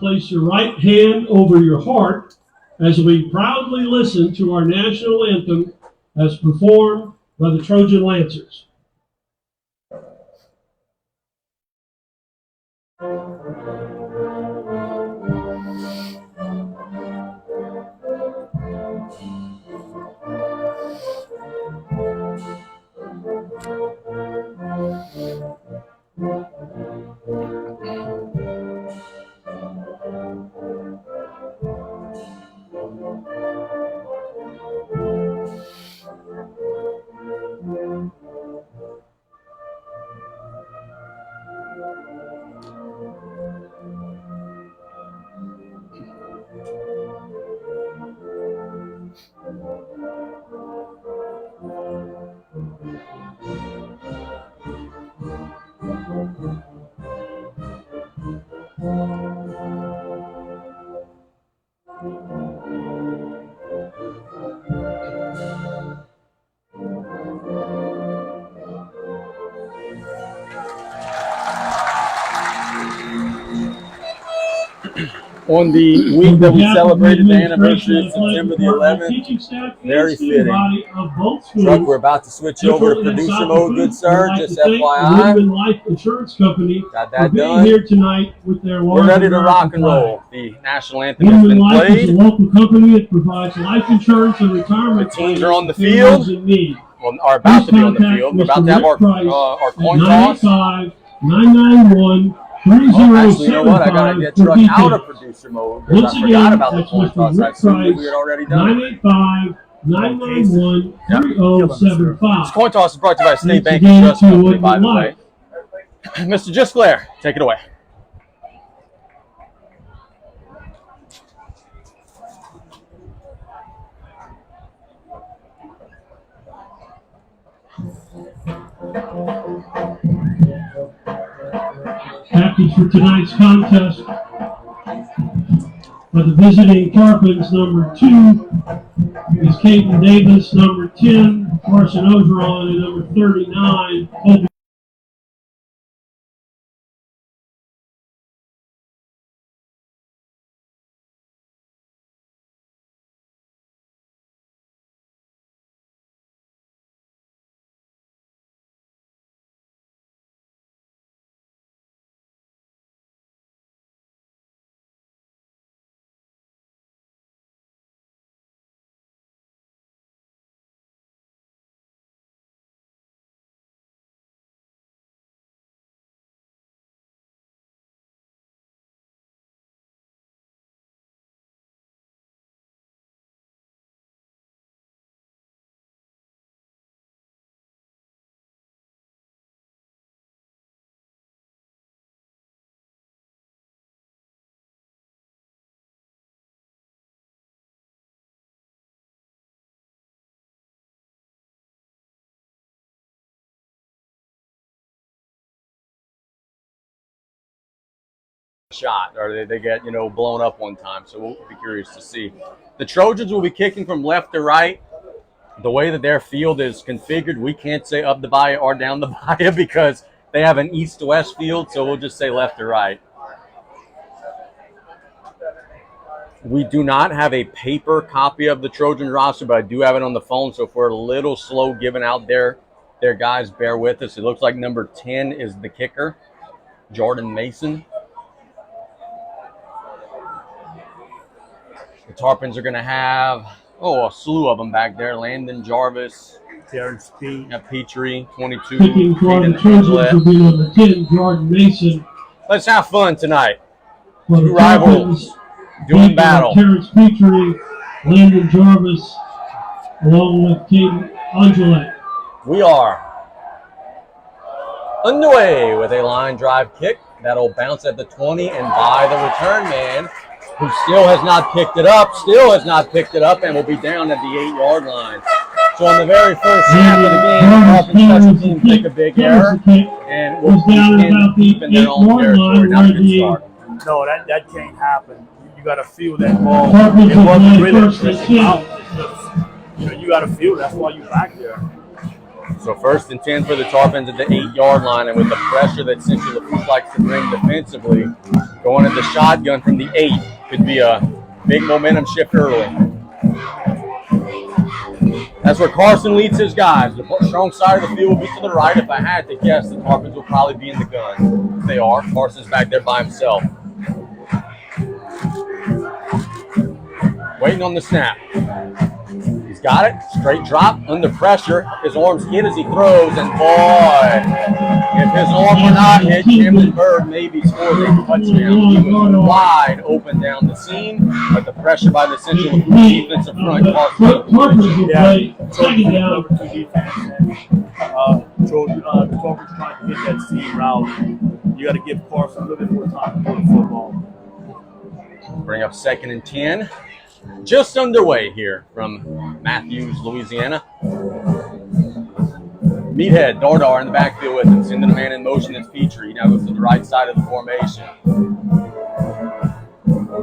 Place your right hand over your heart as we proudly listen to our national anthem as performed by the Trojan Lancers. On the week that we celebrated the anniversary of September the 11th, very fitting. Truck, we're about to switch over to producer mode, good sir, just FYI. Life Insurance Company got that done. Here tonight with their we're ready to rock and roll. The national anthem has been Life played. is a local company that provides life insurance and retirement. The teams are on the field, well, are about to be on the field. We're about to have our coin toss. 991 actually, you know what? I gotta get truck out of producer mode because I forgot about the coin toss. I assumed we had already done it. 991-3075. This coin toss is brought to you by State Bank and Trust Company, by the way. Mr. Gisclair, take it away. Captains for tonight's contest are the visiting Tarpons. Number 2 is Caden Davis. Number 10, Carson Ogeron, and number 39, Colby. Shot, or they get blown up one time, so we'll be curious to see. The Trojans will be kicking from left to right. The way that their field is configured, we can't say up the bayou or down the bayou because they have an east to west field, so we'll just say left to right. We do not have a paper copy of the Trojan roster, but I do have it on the phone, so if we're a little slow giving out their guys, bear with us. It looks like number 10 is the kicker, Jordan Mason. The Tarpons are going to have, a slew of them back there. Landon Jarvis, Terrence P. Petrie, 22. Jordan Mason. Let's have fun tonight. Two rivals doing battle. Terrence Petrie, Landon Jarvis, along with Caden Angela. We are underway with a line drive kick. That'll bounce at the 20 and by the return man, who still has not picked it up, and will be down at the 8-yard line. So on the very first snap of the game, the Tarpons special team take a big error, and we'll begin deep in their own territory. Not a good start. No, that can't happen. You got to feel that ball. It wasn't really out. You got to feel. That's why you back there. So 1st and 10 for the Tarpons at the 8-yard line, and with the pressure that Central Lafourche likes to bring defensively, going at the shotgun from the 8 could be a big momentum shift early. That's where Carson leads his guys. The strong side of the field will be to the right. If I had to guess, the Tarpons will probably be in the gun. If they are, Carson's back there by himself. Waiting on the snap. He's got it. Straight drop under pressure. His arms hit as he throws, and boy, if his arm were not hit, Camden Bird maybe scores a touchdown. He was wide open down the seam, but the pressure by the Central defensive front caused him. Tarpons will play second down. The Tarpons trying to get that seam route. You got to give Carson a little bit more time to play football. Bring up 2nd and 10. Just underway here from Matthews, Louisiana. Meathead, Dardar in the backfield with him, sending a man in motion. It's Petrie. He now goes to the right side of the formation.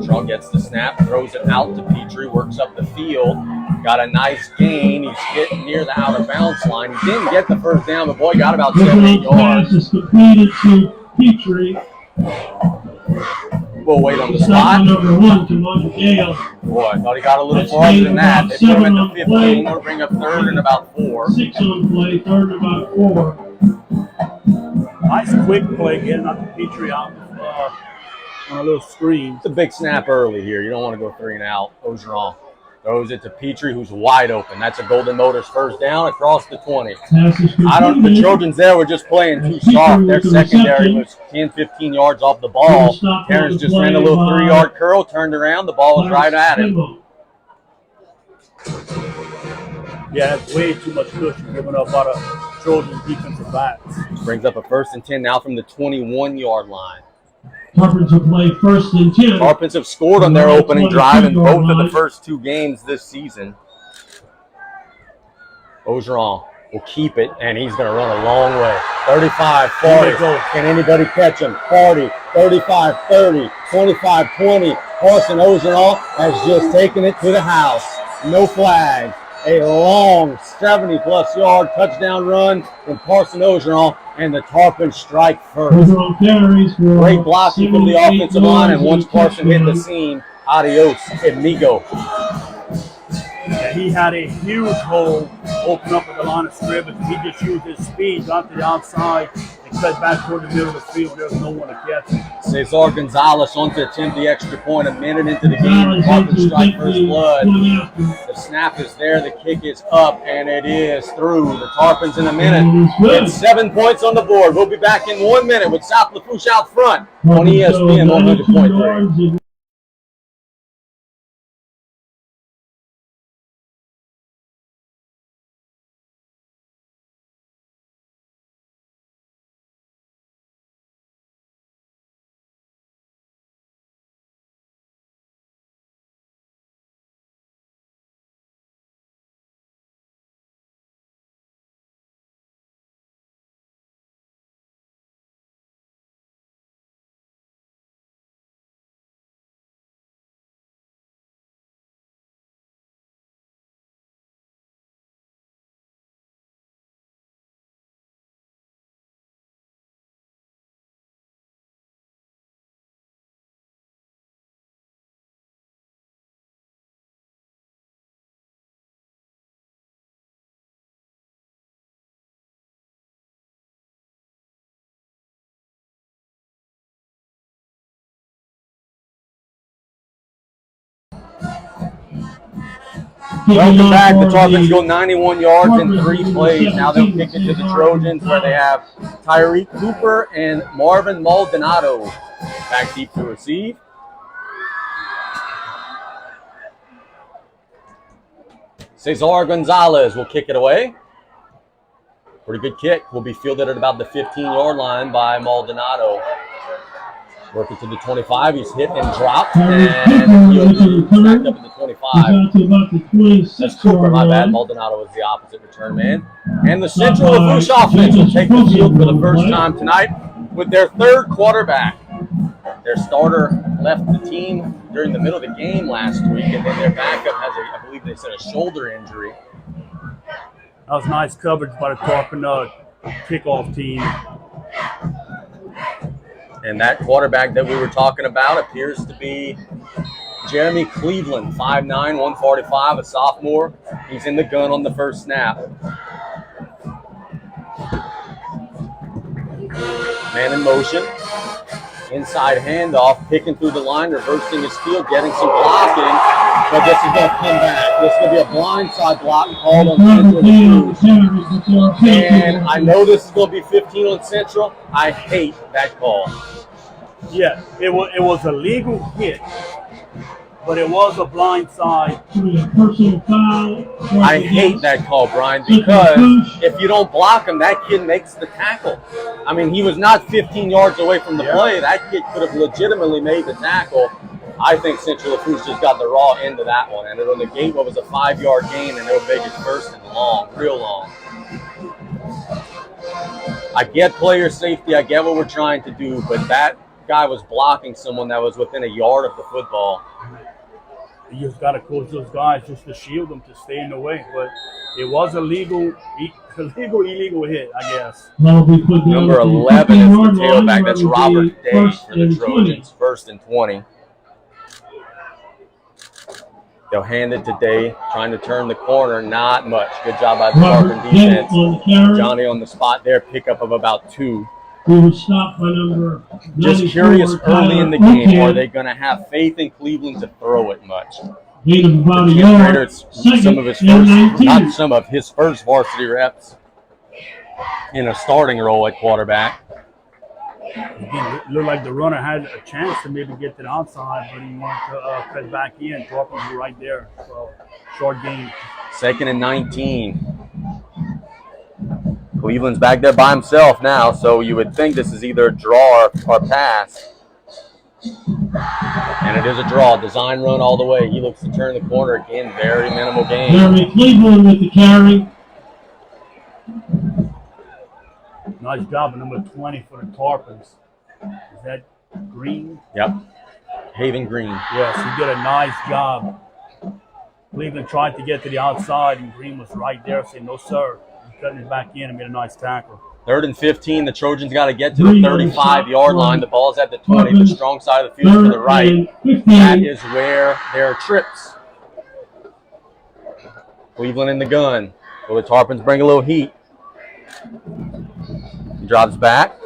Shaw gets the snap, throws it out to Petrie, works up the field. Got a nice gain. He's hit near the out of bounds line. He didn't get the first down, but boy, got about 7-8 yards. Pass is completed to Petrie. We'll wait on the spot. Number 1 to Montague. Boy, I thought he got a little farther than that. They put him at the 15. We'll bring up 3rd and about 4. 6 on play, 3rd and about 4. Nice quick play, getting up to Petrie out on a little screen. It's a big snap early here. You don't want to go 3 and out. Ogeron throws it to Petrie, who's wide open. That's a Golden Motors first down across the 20. The Trojans there were just playing too soft. Their secondary was 10, 15 yards off the ball. Terrence just ran a little 3-yard curl, turned around. The ball was right at him. Yeah, that's way too much cushion given up by the Trojan defensive backs. Brings up a 1st and 10 now from the 21-yard line. Tarpons will play 1st and 10. Tarpons have scored on their opening drive in both of the first 2 games this season. Ogeron will keep it, and he's going to run a long way. 35, 40. Can anybody catch him? 40, 35, 30, 25, 20. Carson Ogeron has just taken it to the house. No flag. A long 70-plus yard touchdown run from Carson Ogeron, and the Tarpons strike first. Great blocking from the offensive line, and once Carson hit the seam, adios, amigo. Yeah, he had a huge hole open up at the line of scrimmage. He just used his speed, got to the outside, and cut back toward the middle of the field. There was no one to catch him. Cesar Gonzalez on to attempt the extra point a minute into the game. The Tarpons strike first blood. The snap is there, the kick is up, and it is through. The Tarpons in a minute. It's 7 points on the board. We'll be back in 1 minute with South Lafourche out front on ESPN 100.3. Welcome back. The Tarpons go 91 yards in 3 plays. Now they'll kick it to the Trojans, where they have Tyreek Cooper and Marvin Maldonado back deep to receive. Cesar Gonzalez will kick it away. Pretty good kick. Will be fielded at about the 15-yard line by Maldonado. Working to the 25. He's hit and dropped. And he'll be backed up at the 25. That's Cooper, my bad. Maldonado is the opposite return man. And the Central Lafourche offense will take the field for the first time tonight with their 3rd quarterback. Their starter left the team during the middle of the game last week, and then their backup has, I believe they said, a shoulder injury. That was nice coverage by the Tarpon kickoff team. And that quarterback that we were talking about appears to be Jeremy Cleveland, 5'9", 145, a sophomore. He's in the gun on the first snap. Man in motion. Inside handoff, picking through the line, reversing his field, getting some blocking. But this is going to come back. This is going to be a blindside block called on Central. And I know this is going to be 15 on Central. I hate that call. Yeah, it was a legal hit, but it was a blindside. Personal foul. I hate that call, Brian, because if you don't block him, that kid makes the tackle. I mean, he was not 15 yards away from the play. That kid could have legitimately made the tackle. I think Central Lafourche just got the raw end of that one, and it'll negate what was a 5-yard gain, and it'll make it first and long, real long. I get player safety. I get what we're trying to do, but that guy was blocking someone that was within a yard of the football. You just got to coach those guys just to shield them, to stay in the way. But it was a illegal hit, I guess. Number 11 is the tailback. That's Robert Day for the Trojans. 1st and 20. They'll hand it to Day, trying to turn the corner. Not much. Good job by the Tarpon defense. Johnny on the spot there. Pickup of about 2. We were stopped by number 94. Just curious early in the game, are they going to have faith in Cleveland to throw it much? Gain of about a yard. It's some of his first, not some of his first varsity reps in a starting role at quarterback. Again, it looked like the runner had a chance to maybe get to the outside, but he wanted to cut back in. Tarpon was right there. So, short game. 2nd and 19. Cleveland's back there by himself now, so you would think this is either a draw or pass. And it is a draw. Design run all the way. He looks to turn the corner again. Very minimal gain. Jeremy Cleveland with the carry. Nice job, number 20 for the Tarpons. Is that Green? Yep. Haven Green. Yes, he did a nice job. Cleveland tried to get to the outside, and Green was right there saying, no, sir. Cutting it back in and made a nice tackle. 3rd and 15. The Trojans got to get to the 35-yard line. The ball's at the 20, the strong side of the field to the right. That is where there are trips. Cleveland in the gun. So the Tarpons bring a little heat. He drops back.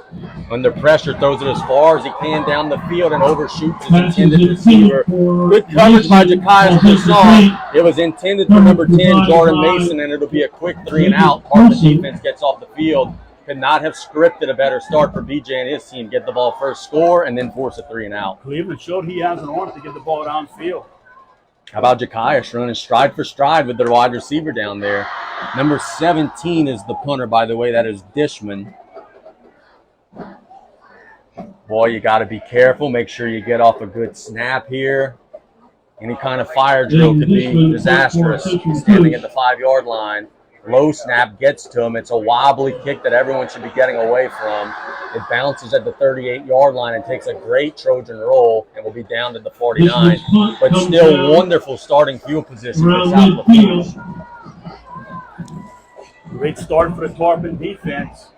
Under pressure, throws it as far as he can down the field and overshoots his intended receiver. Good coverage by Ja'Kias Brisson. It was intended for number 10, Jordan Mason, and it'll be a quick 3 and out. Tarpon defense gets off the field. Could not have scripted a better start for BJ and his team. Get the ball first, score, and then force a 3 and out. Cleveland showed he has an arm to get the ball downfield. How about Ja'Kias running stride for stride with their wide receiver down there? Number 17 is the punter, by the way. That is Dishman. Boy, you got to be careful. Make sure you get off a good snap here. Any kind of fire drill could be disastrous. Standing at the 5-yard line. Low snap gets to him. It's a wobbly kick that everyone should be getting away from. It bounces at the 38-yard line and takes a great Trojan roll and will be down to the 49. But still wonderful starting field position for South Lafourche. Great start for the Tarpon defense.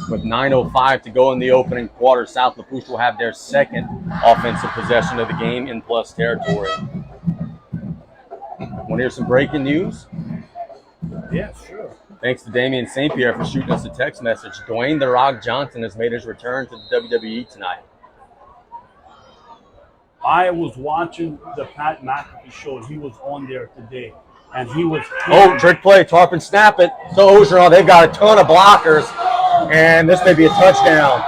With 9:05 to go in the opening quarter, South Lafourche will have their second offensive possession of the game in plus territory. Want to hear some breaking news? Yeah, sure. Thanks to Damian St. Pierre for shooting us a text message. Dwayne "The Rock" Johnson has made his return to the WWE tonight. I was watching the Pat McAfee show, and he was on there today. And he was... Oh, trick play. Tarpon snap it. So Ogeron, they've got a ton of blockers. And this may be a touchdown.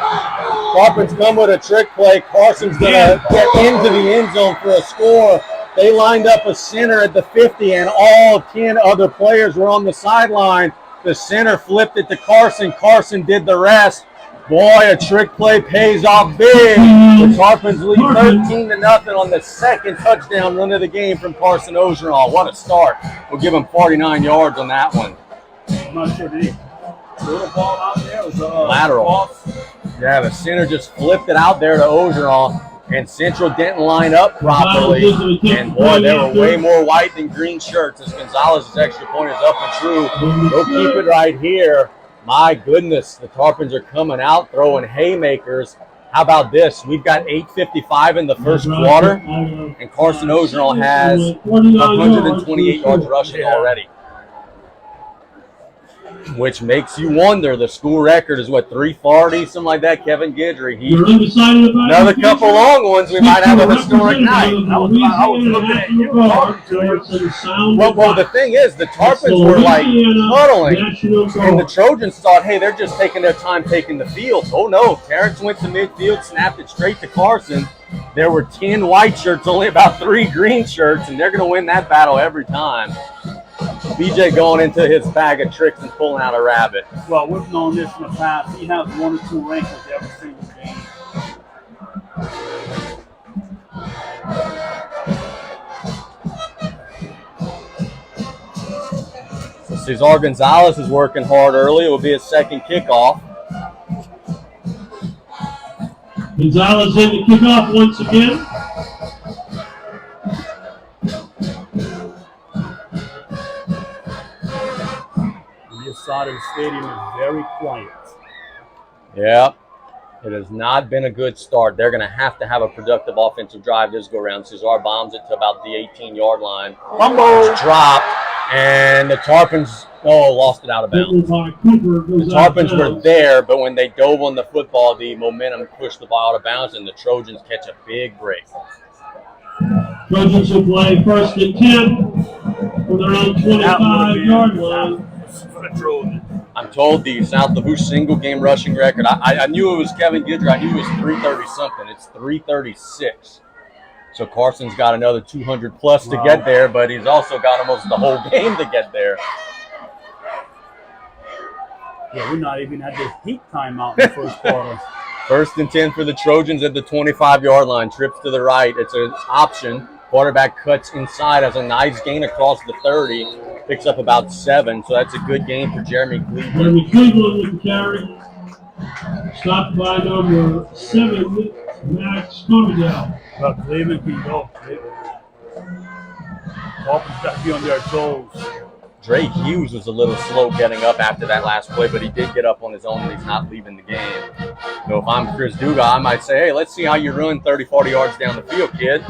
Tarpon's come with a trick play. Carson's going to get into the end zone for a score. They lined up a center at the 50, and all 10 other players were on the sideline. The center flipped it to Carson. Carson did the rest. Boy, a trick play pays off big. The Tarpons lead 13-0 on the second touchdown run of the game from Carson Ogeron. What a start. We'll give him 49 yards on that one. I'm not sure, did he throw the ball out there? It was lateral. Cross. Yeah, the center just flipped it out there to Ogeron. And Central didn't line up properly. And boy, they were way more white than green shirts as Gonzalez's extra point is up and true. They'll keep it right here. My goodness, the Tarpons are coming out, throwing haymakers. How about this? We've got 8:55 in the first quarter, and Carson Ogeron has 128 yards rushing already. Which makes you wonder. The school record is what, 340, something like that. Kevin Guidry. Another couple long ones. We might have a historic night. I was looking at you. Well, the thing is, the Tarpons were like huddling, and the Trojans thought, hey, they're just taking their time taking the field. Oh no, Terrence went to midfield, snapped it straight to Carson. There were 10 white shirts, only about 3 green shirts, and they're going to win that battle every time. BJ going into his bag of tricks and pulling out a rabbit. Well, we've known this in the past. He has 1 or 2 wrinkles every single game. So Cesar Gonzalez is working hard early. It will be his second kickoff. Gonzalez in to kick off once again. This side of the stadium is very quiet. Yeah, it has not been a good start. They're going to have a productive offensive drive this go-around. Cesar bombs it to about the 18-yard line. Fumble. Drop, and the Tarpons, lost it out of bounds. The Tarpons were there, but when they dove on the football, the momentum pushed the ball out of bounds, and the Trojans catch a big break. Trojans will play 1st and 10 from their own 25-yard line. I'm told the South Lafourche single game rushing record, I knew it was Kevin Guidry. I knew it was 330 something. It's 336. So Carson's got another 200 plus to get there, but he's also got almost the whole game to get there. Yeah, we're not even at the heat timeout in the first quarter. 1st and 10 for the Trojans at the 25-yard line. Trips to the right. It's an option. Quarterback cuts inside, has a nice gain across the 30. Picks up about 7, so that's a good game for Jeremy Cleveland. Jeremy Cleveland with the carry. Stopped by number 7, Max Commodale. Well, Cleveland can go. Tarpons got to be on their toes. Dre Hughes was a little slow getting up after that last play, but he did get up on his own and he's not leaving the game. So if I'm Chris Duga, I might say, hey, let's see how you run 30, 40 yards down the field, kid,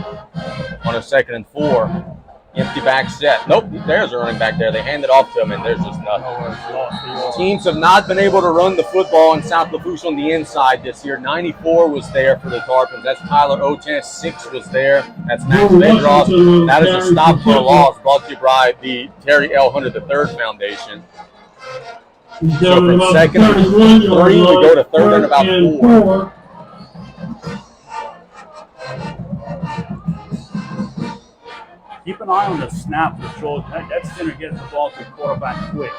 on a 2nd and 4. Empty back set. Nope, there's a running back there. They hand it off to him, and there's just nothing. Teams have not been able to run the football in South Lafourche on the inside this year. 94 was there for the Tarpons. That's Tyler Oten. 6 was there. That's Max Bedroth. That is a stop for a loss brought to you by the Terry L. Hunter III Foundation. So from 2nd and 3, we go to 3rd and about 4. Keep an eye on the snap. That center gets the ball to the quarterback quick.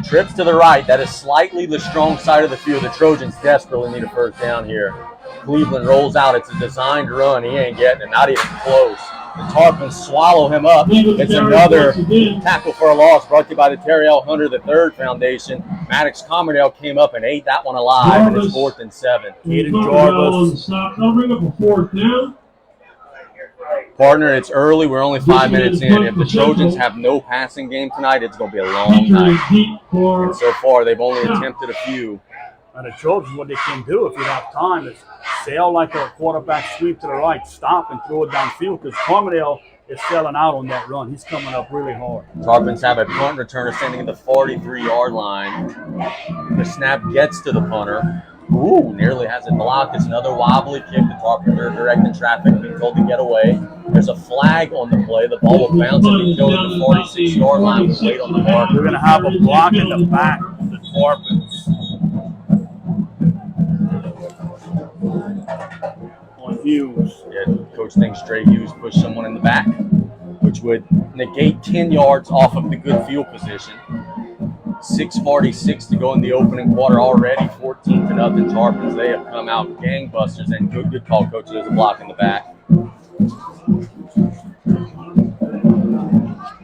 Trips to the right. That is slightly the strong side of the field. The Trojans desperately need a 1st down here. Cleveland rolls out. It's a designed run. He ain't getting it. Not even close. The Tarpons swallow him up. It's another tackle for a loss brought to you by the Terry L. Hunter III Foundation. Maddox Commerdale came up and ate that one alive, and it's 4th and 7. Caden Jarvis. I'll bring up a 4th down. Partner, it's early. We're only 5 minutes in. If the Trojans have no passing game tonight, it's going to be a long night. And so far, they've only attempted a few. And the Trojans, what they can do if you have time is sail like a quarterback sweep to the right, stop and throw it downfield because Commodale is selling out on that run. He's coming up really hard. Tarpons have a punt returner standing at the 43-yard line. The snap gets to the punter. Ooh, nearly has it blocked. It's another wobbly kick. The Tarpons are directing traffic, being told to get away. There's a flag on the play. The ball will bounce and be going to the 46-yard line with weight on the mark. We're going to have a block in the back of the Tarpons. On Hughes. Yeah, Coach thinks Dre Hughes pushed someone in the back, which would negate 10 yards off of the good field position. 6:46 to go in the opening quarter already. 14-0 Tarpons. They have come out gangbusters, and good call, Coach. There's a block in the back.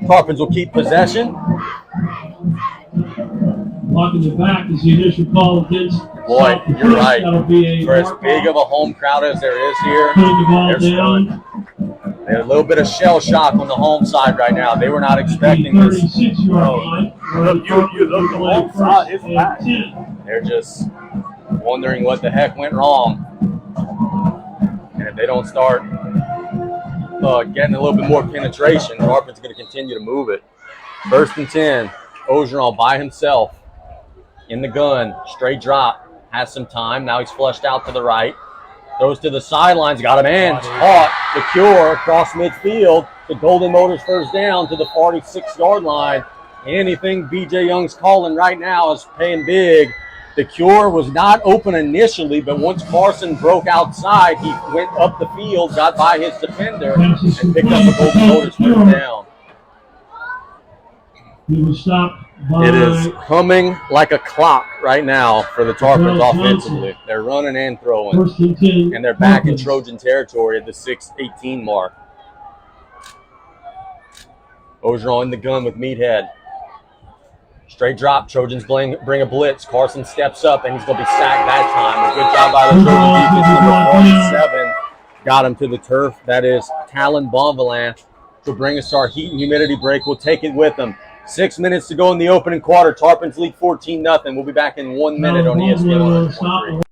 Tarpons will keep possession. Block in the back is the initial call against boy, Stop the you're push. right. That'll be a For as mark big off. of a home crowd as there is here, Putting the ball they're stunned. down. They had a little bit of shell shock on the home side right now. They were not At the expecting this. 36-yard line. Look, you look, the home side is packed. 10. They're just wondering what the heck went wrong. And if they don't start getting a little bit more penetration, Tarpon's going to continue to move it. 1st and 10. Ogeron by himself in the gun. Straight drop. Has some time. Now he's flushed out to the right. Throws to the sidelines. Got a man. Caught. The cure across midfield. The Golden Motors first down to the 46-yard line. Anything BJ Young's calling right now is paying big. The cure was not open initially, but once Carson broke outside, he went up the field, got by his defender, and picked up the Golden Motors first down. He was stopped by It is humming like a clock right now for the Tarpons offensively. They're running and throwing, 1st and 10. and they're back in Tarpons. Trojan territory at the 6:18 mark. Ogeron in the gun with Meathead. Straight drop. Trojans bring a blitz. Carson steps up, and he's going to be sacked that time. A good job by the Trojan defense. Number 47 got him to the turf. That is Talon Bonvillain to bring us our heat and humidity break. We'll take it with them. 6 minutes to go in the opening quarter. Tarpons lead 14-0. We'll be back in 1 minute on ESPN 123.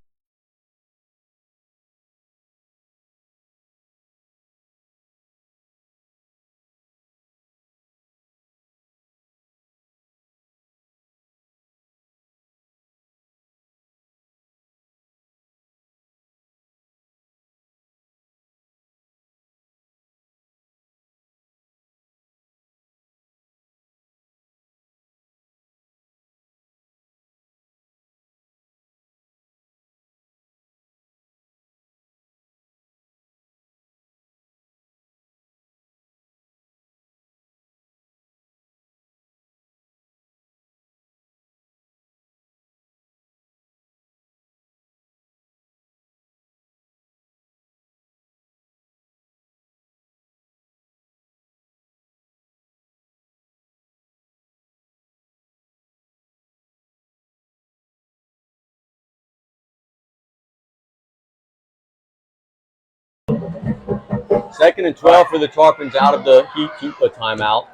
Second and 12 for the Tarpons out of the heat timeout.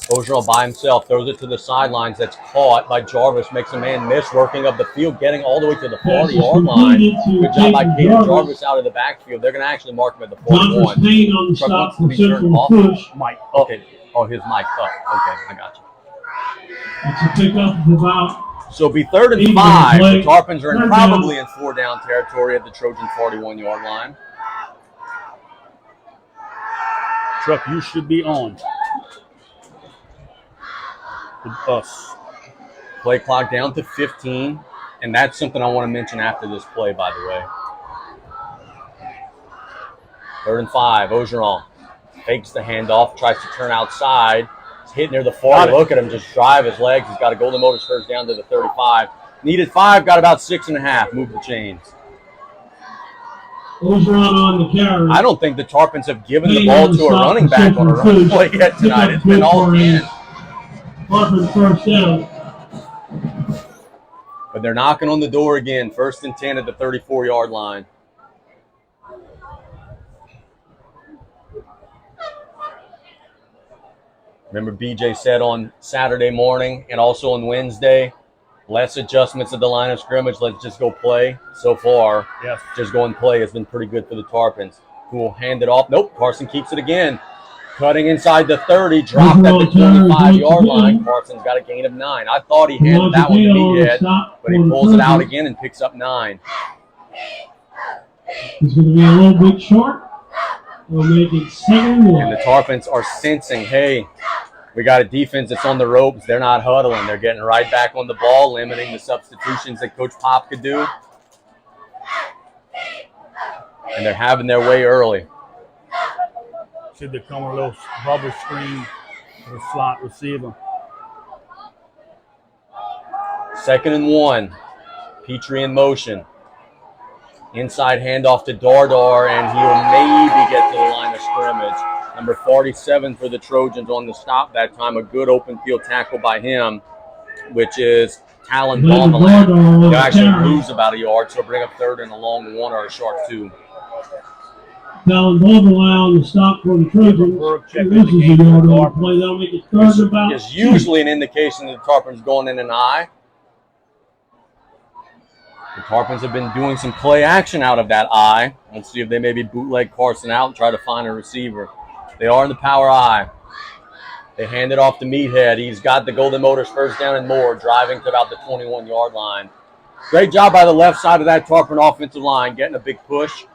Ogeron by himself throws it to the sidelines. That's caught by Jarvis. Makes a man miss, working up the field, getting all the way to the 40-yard line. Good job by Caden Jarvis out of the backfield. They're going to actually mark him at the 41. Payne on the Truck stop wants to from be turned Central off. push. Mike. Okay. Oh, his mic up. Okay, I got you. It's a pickup of about So it'll be 3rd and 5. The Tarpons are in probably in 4-down territory at the Trojan 41-yard line. Truck, you should be on. The bus. Play clock down to 15, and that's something I want to mention after this play, by the way. 3rd and 5, Ogeron fakes the handoff, tries to turn outside. He's hit near the 40. Look at him just drive his legs. He's got a Golden Motors first down to the 35. Needed 5, got about 6.5. Move the chains. Ogeron on the carry. I don't think the Tarpons have given the ball to a running back on a run play yet tonight. It's been all in. Tarpons first down. But they're knocking on the door again. 1st and 10 at the 34-yard line. Remember BJ said on Saturday morning and also on Wednesday, less adjustments at the line of scrimmage. Let's just go play. So far, Yes. just go and play has been pretty good for the Tarpons, who will hand it off. Nope, Carson keeps it again. Cutting inside the 30, dropped at the 25-yard line. Carson's got a gain of 9. I thought he handed that one to Meathead, but he pulls it out again and picks up 9. He's going to be a little bit short. We'll make it 7-1. And the Tarpons are sensing, hey, we got a defense that's on the ropes. They're not huddling. They're getting right back on the ball, limiting the substitutions that Coach Pop could do. And they're having their way early. Should they come with a little bubble screen for the slot receiver? 2nd and 1. Petrie in motion. Inside handoff to Dardar, and he'll maybe get to the line of scrimmage. Number 47 for the Trojans on the stop that time. A good open field tackle by him, which is Talon Then on the the land. Bordeaux will They'll actually carry. lose about a yard, so bring up third and a long 1 or a short 2. Talon Bordelon on the stop for the Trojans. He loses a yard on the play. That'll make it third and about It's 2. usually an indication that the Tarpons going in an eye. The Tarpons have been doing some play action out of that eye. Let's see if they maybe bootleg Carson out and try to find a receiver. They are in the power eye. They hand it off to Meathead. He's got the Golden Motors first down and more, driving to about the 21-yard line. Great job by the left side of that Tarpon offensive line, getting a big push.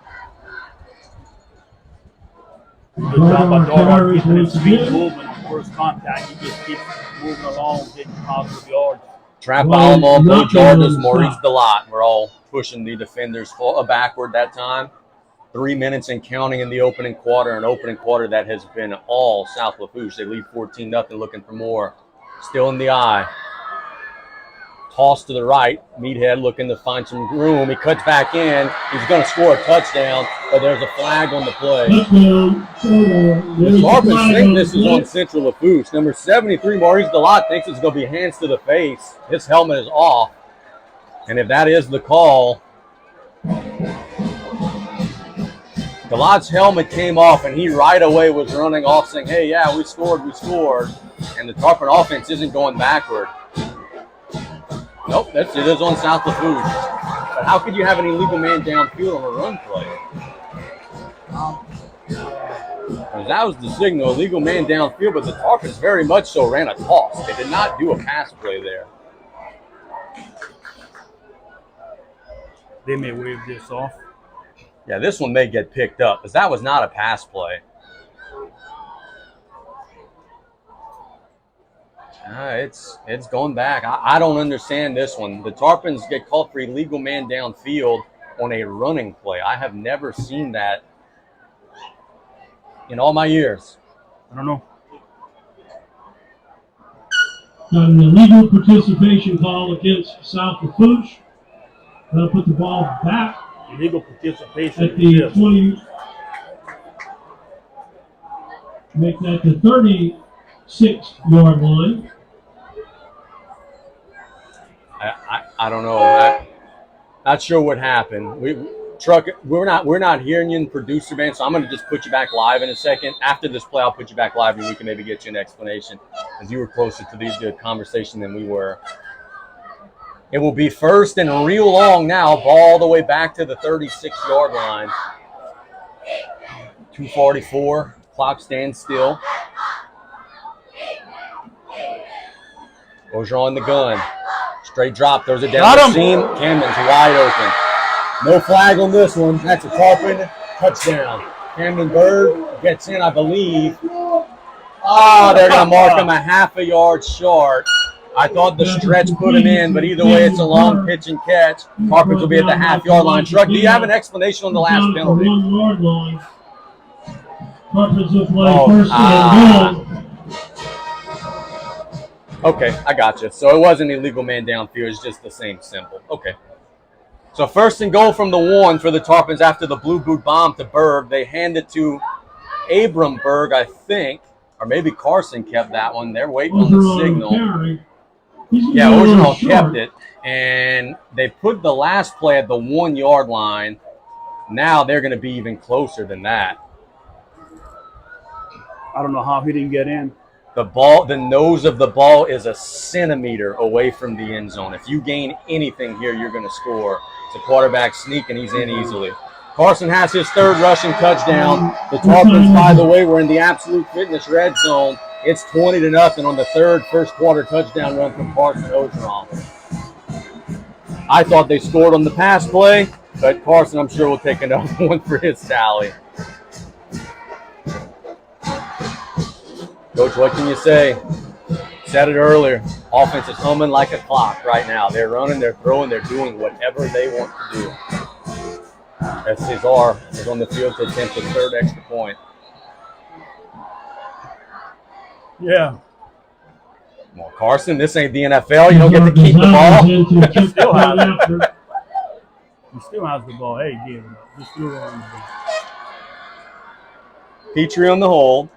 Good job by Darvard keeping his feet moving on first contact. He just keeps moving along, getting positive yards. Trap Alamo, Bo Jarvis, Maurice Delot. We're all pushing the defenders backward that time. 3 minutes and counting in the opening quarter. An opening quarter that has been all South Lafourche. They lead 14-0, looking for more. Still in the eye. Toss to the right. Meathead looking to find some room. He cuts back in. He's going to score a touchdown, but there's a flag on the play. The Tarpons think this is on Central Lafourche. Number 73, Maurice Delot, thinks it's going to be hands to the face. His helmet is off. And if that is the call, Delot's helmet came off, and he right away was running off saying, hey, yeah, we scored. And the Tarpon offense isn't going backward. Nope, it is on South Lafourche. But how could you have an illegal man downfield on a run play? Because that was the signal, illegal man downfield, but the Tarpons very much so ran a toss. They did not do a pass play there. They may wave this off. Yeah, this one may get picked up, because that was not a pass play. It's going back. I don't understand this one. The Tarpons get called for illegal man downfield on a running play. I have never seen that in all my years. I don't know. An illegal participation call against South Lafourche. That'll put the ball back Illegal participation at the 20. Make that the 36-yard line. I don't know. Not sure what happened. We're not hearing you in producer band, so I'm going to just put you back live in a second. After this play, I'll put you back live, and we can maybe get you an explanation, as you were closer to the conversation than we were. It will be first and real long now, ball all the way back to the 36-yard line. 2:44, clock stands still. Bergeron in the gun. Straight drop, throws it down the seam. Camden's wide open. No flag on this one. That's a Tarpon touchdown. Camden Bird gets in, I believe. Oh, they're going to mark him a half a yard short. I thought the stretch put him in, but either way, it's a long pitch and catch. Tarpons will be at the half-yard line. Truck, do you have an explanation on the last penalty? 1-yard line. Tarpons will play first and goal. Okay, I got you. So it wasn't illegal man downfield. It's just the same symbol. Okay. So first and goal from the 1 for the Tarpons after the blue boot bomb to Berg. They hand it to Abram Berg, I think. Or maybe Carson kept that one. They're waiting on the signal. Yeah, Orgeron kept it. And they put the last play at the 1-yard line. Now they're going to be even closer than that. I don't know how he didn't get in. The nose of the ball is a centimeter away from the end zone. If you gain anything here, you're going to score. It's a quarterback sneak, and he's in easily. Carson has his third rushing touchdown. The Tarpons, by the way, were in the Absolute Fitness red zone. It's 20-0 on the third first quarter touchdown run from Carson Orgeron. I thought they scored on the pass play, but Carson, I'm sure, will take another one for his tally. Coach, what can you say? Said it earlier. Offense is humming like a clock right now. They're running, they're throwing, they're doing whatever they want to do. As Cesar is on the field to attempt the third extra point. Yeah. Well, Carson, this ain't the NFL. You don't get to keep the ball. He still has the ball. Hey, give it up. Just do it on the ball. Petrie on the hold.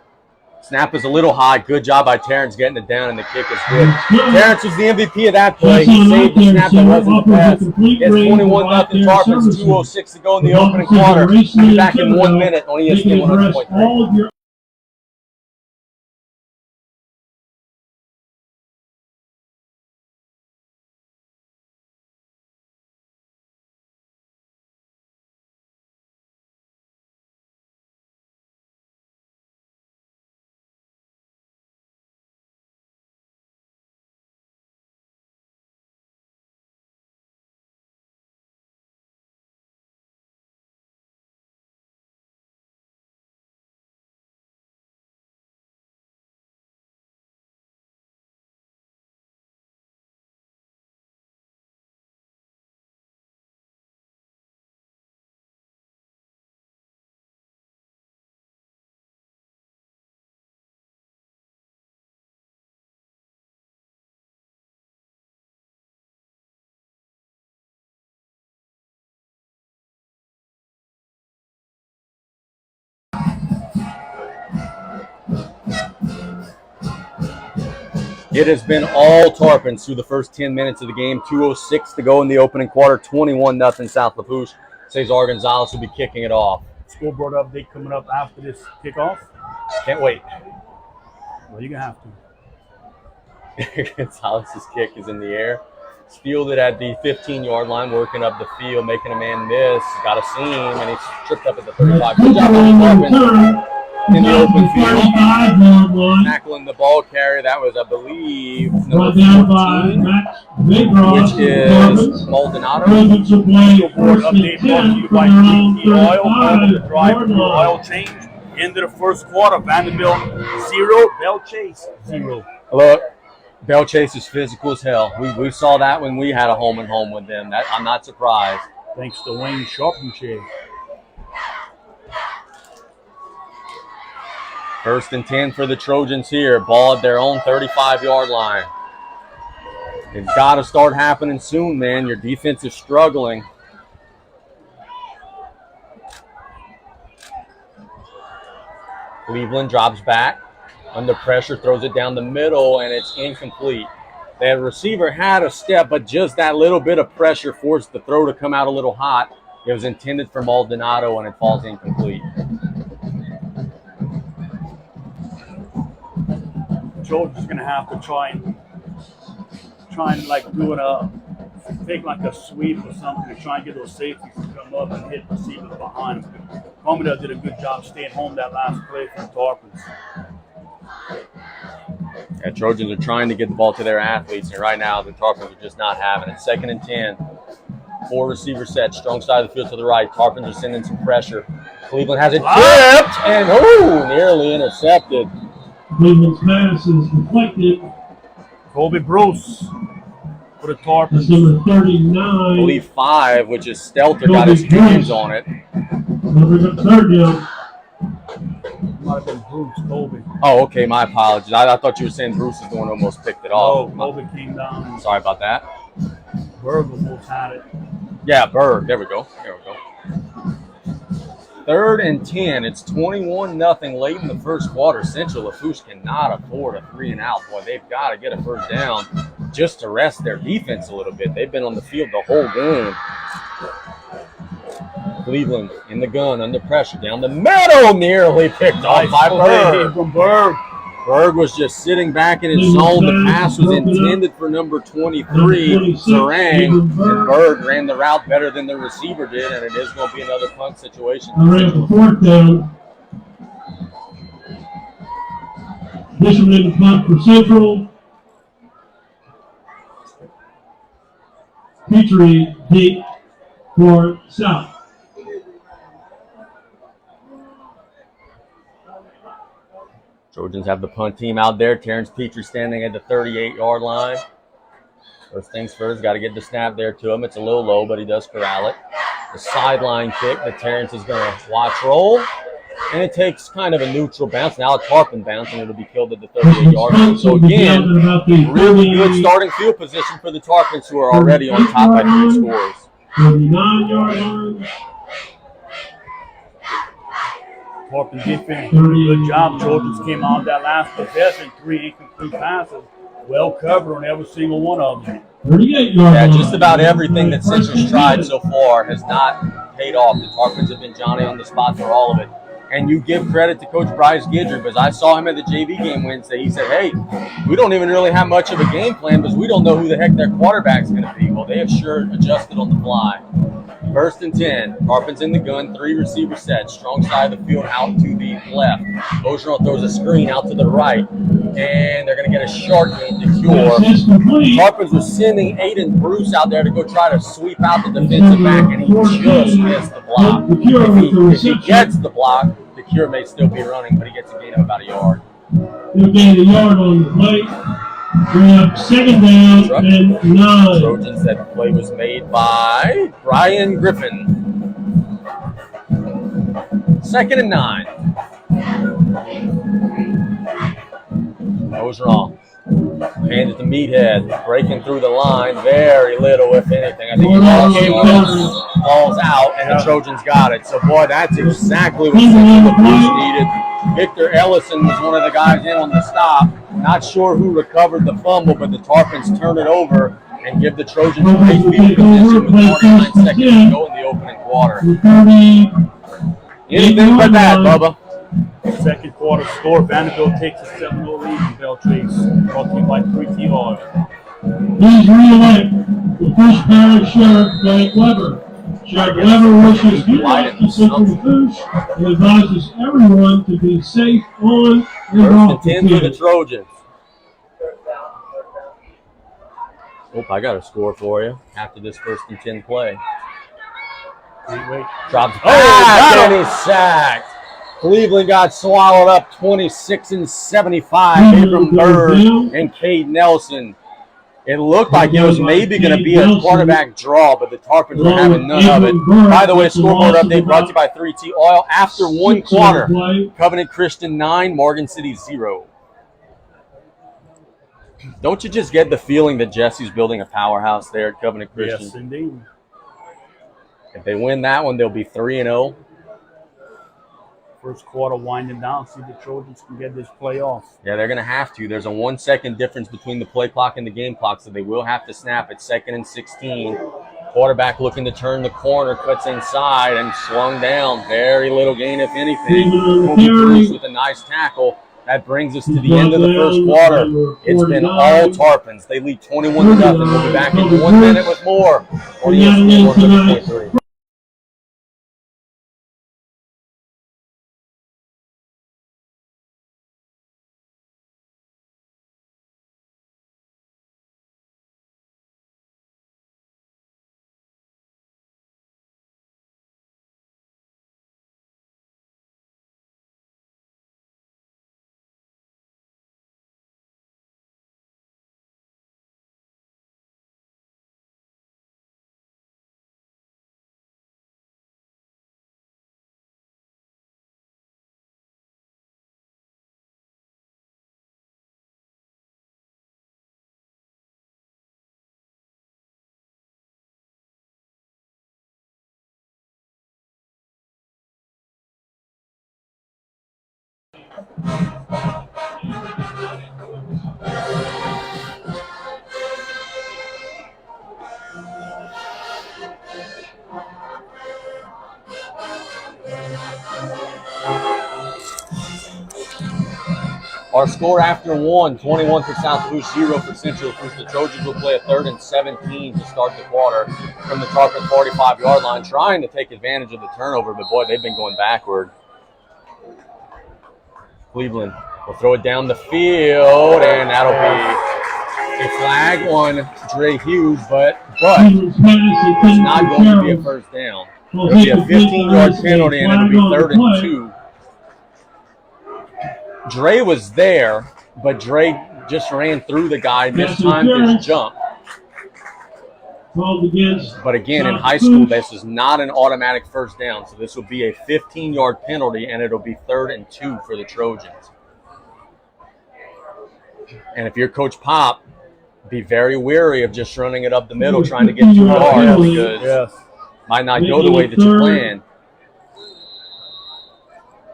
Snap is a little high. Good job by Terrence getting it down, and the kick is good. Terrence was the MVP of that play. He saved the snap that wasn't the pass. It's 21-0 Tarpons, 2:06 to go in the opening quarter. We'll be back in 1 minute on ESPN 100.3. It has been all Tarpons through the first 10 minutes of the game. 2:06 to go in the opening quarter. 21-0 South Lafourche. Cesar Gonzalez will be kicking it off. Scoreboard update coming up after this kickoff. Can't wait. Well, you're going to have to. Gonzalez's kick is in the air. It's fielded at the 15-yard line, working up the field, making a man miss. Got a seam, and he's tripped up at the 35. Good job on Tarpons in the open field. Tackling the ball carrier. That was, I believe, number 14, which is Maldonado. Scoreboard update brought to you by GT Oil. Over the drive for oil change. Into the first quarter, Vanderbilt 0, Bell Chase 0. Look, Bell Chase is physical as hell. We saw that when we had a home-and-home with them. I'm not surprised. Thanks to Wayne Sharpenshire. 1st and 10 for the Trojans here. Ball at their own 35-yard line. It's got to start happening soon, man. Your defense is struggling. Cleveland drops back. Under pressure, throws it down the middle, and it's incomplete. The receiver had a step, but just that little bit of pressure forced the throw to come out a little hot. It was intended for Maldonado, and it falls incomplete. Trojans going to have to try and like take like a sweep or something to try and get those safeties to come up and hit receivers behind them. Commodore did a good job staying home that last play for the Tarpons. Yeah, Trojans are trying to get the ball to their athletes, and right now the Tarpons are just not having it. 2nd and 10. 4 receiver sets, strong side of the field to the right. Tarpons are sending some pressure. Cleveland has it tipped, and nearly intercepted. Cleveland's pass is deflected. Colby Bruce for the Tarpons. That's number 39. I believe 5, which is Stelter, got his hands on it. Number 3rd down. Might have been Bruce, Colby. Oh, okay, my apologies. I thought you were saying Bruce is the one who almost picked it off. Oh, Colby came down. Sorry about that. Berg almost had it. Yeah, Berg. There we go. 3rd and 10. It's 21-0 late in the first quarter. Central Lafourche cannot afford a 3-and-out. Boy, they've got to get a first down just to rest their defense a little bit. They've been on the field the whole game. Cleveland in the gun, under pressure, down the middle, nearly picked off by Berg. Berg was just sitting back in his zone. The pass was intended for number 23, Sarang, and Berg ran the route better than the receiver did, and it is going to be another punt situation. All right, for 4th down. Bishop in the punt for Central. Petrie deep for South. Trojans have the punt team out there. Terrence Petrie standing at the 38-yard line. First things first, got to get the snap there to him. It's a little low, but he does corral it. The sideline kick that Terrence is going to watch roll. And it takes kind of a neutral bounce. Now a Tarpon bounce, and it'll be killed at the 38-yard line. So again, really good starting field position for the Tarpons, who are already on top by 3 scores. 39-yard line. Tarpon defense did a good job. Trojans came out that last possession, 3 incomplete passes, well covered on every single one of them. 38-yard Yeah, line. just about everything that Citrus tried so far has not paid off. The Tarpons have been Johnny on the spot for all of it. And you give credit to Coach Bryce Gidry, because I saw him at the JV game Wednesday. He said, hey, we don't even really have much of a game plan because we don't know who the heck their quarterback's going to be. Well, they have sure adjusted on the fly. 1st and 10. Tarpons in the gun, 3 receiver sets. Strong side of the field out to the left. Ogeron throws a screen out to the right. And they're going to get a shark game to Cure. Pass is complete. Tarpons was sending Aiden Bruce out there to go try to sweep out the defensive back, and he just missed the block. If he gets the block, the Cure may still be running, but he gets a gain of about a yard. He'll gain a yard on the play. We have 2nd down and 9. Trojans, that play was made by Brian Griffin. 2nd and 9. Ogeron. Hand it to Meathead, breaking through the line, very little, if anything. I think he falls out, and the Trojans got it. So, boy, that's exactly what Central Bruce needed. Victor Ellison was one of the guys in on the stop. Not sure who recovered the fumble, but the Tarpons turn it over and give the Trojans great field position with 49 seconds to go in the opening quarter. Anything but that, Bubba. Second quarter score, Vanderbilt takes a 7-0 lead in Beltrace, brought to you by 3T Oil. Please re-elect the first parish Sheriff Frank Weber. Sheriff Weber wishes good luck to Central Lafourche and advises everyone to be safe on and 1st off and the 10 for the field. Trojans. Oh, I got a score for you after this 1st and 10 play. Wait. Drops got back, him. and he's sacked. Cleveland got swallowed up 26-75. Abram Bird and Cade Nelson. It looked like it was maybe going to be a quarterback draw, but the Tarpons were having none of it. By the way, scoreboard update brought to you by 3T Oil. After 1 quarter, Covenant Christian 9, Morgan City 0. Don't you just get the feeling that Jesse's building a powerhouse there at Covenant Christian? Yes, indeed. If they win that one, they'll be 3-0. First quarter winding down. See if the Trojans can get this play off. Yeah, they're going to have to. There's a 1 second difference between the play clock and the game clock, so they will have to snap at 2nd and 16. Quarterback looking to turn the corner, cuts inside and slung down. Very little gain, if anything. Kobe Bruce with a nice tackle. That brings us to the end of the first quarter. It's been all Tarpons. They lead 21-0. We'll be back in 1 minute with more on ESPN 130.3. Our score after 21 for South Lafourche, 0 for Central Lafourche. The Trojans will play a 3rd and 17 to start the quarter from the Tarpon 45-yard line, trying to take advantage of the turnover, but boy, they've been going backward. Cleveland will throw it down the field, and that'll be a flag on Dre Hughes, but it's not going to be a first down. It'll be a 15-yard penalty, and it'll be 3rd and 2. Dre was there, but Dre just ran through the guy, missed time his jump. But again, in high school, this is not an automatic first down, so this will be a 15-yard penalty, and it'll be 3rd and 2 for the Trojans. And if you're Coach Pop, be very wary of just running it up the middle, trying to get 2 yards, because might not go the way that you planned.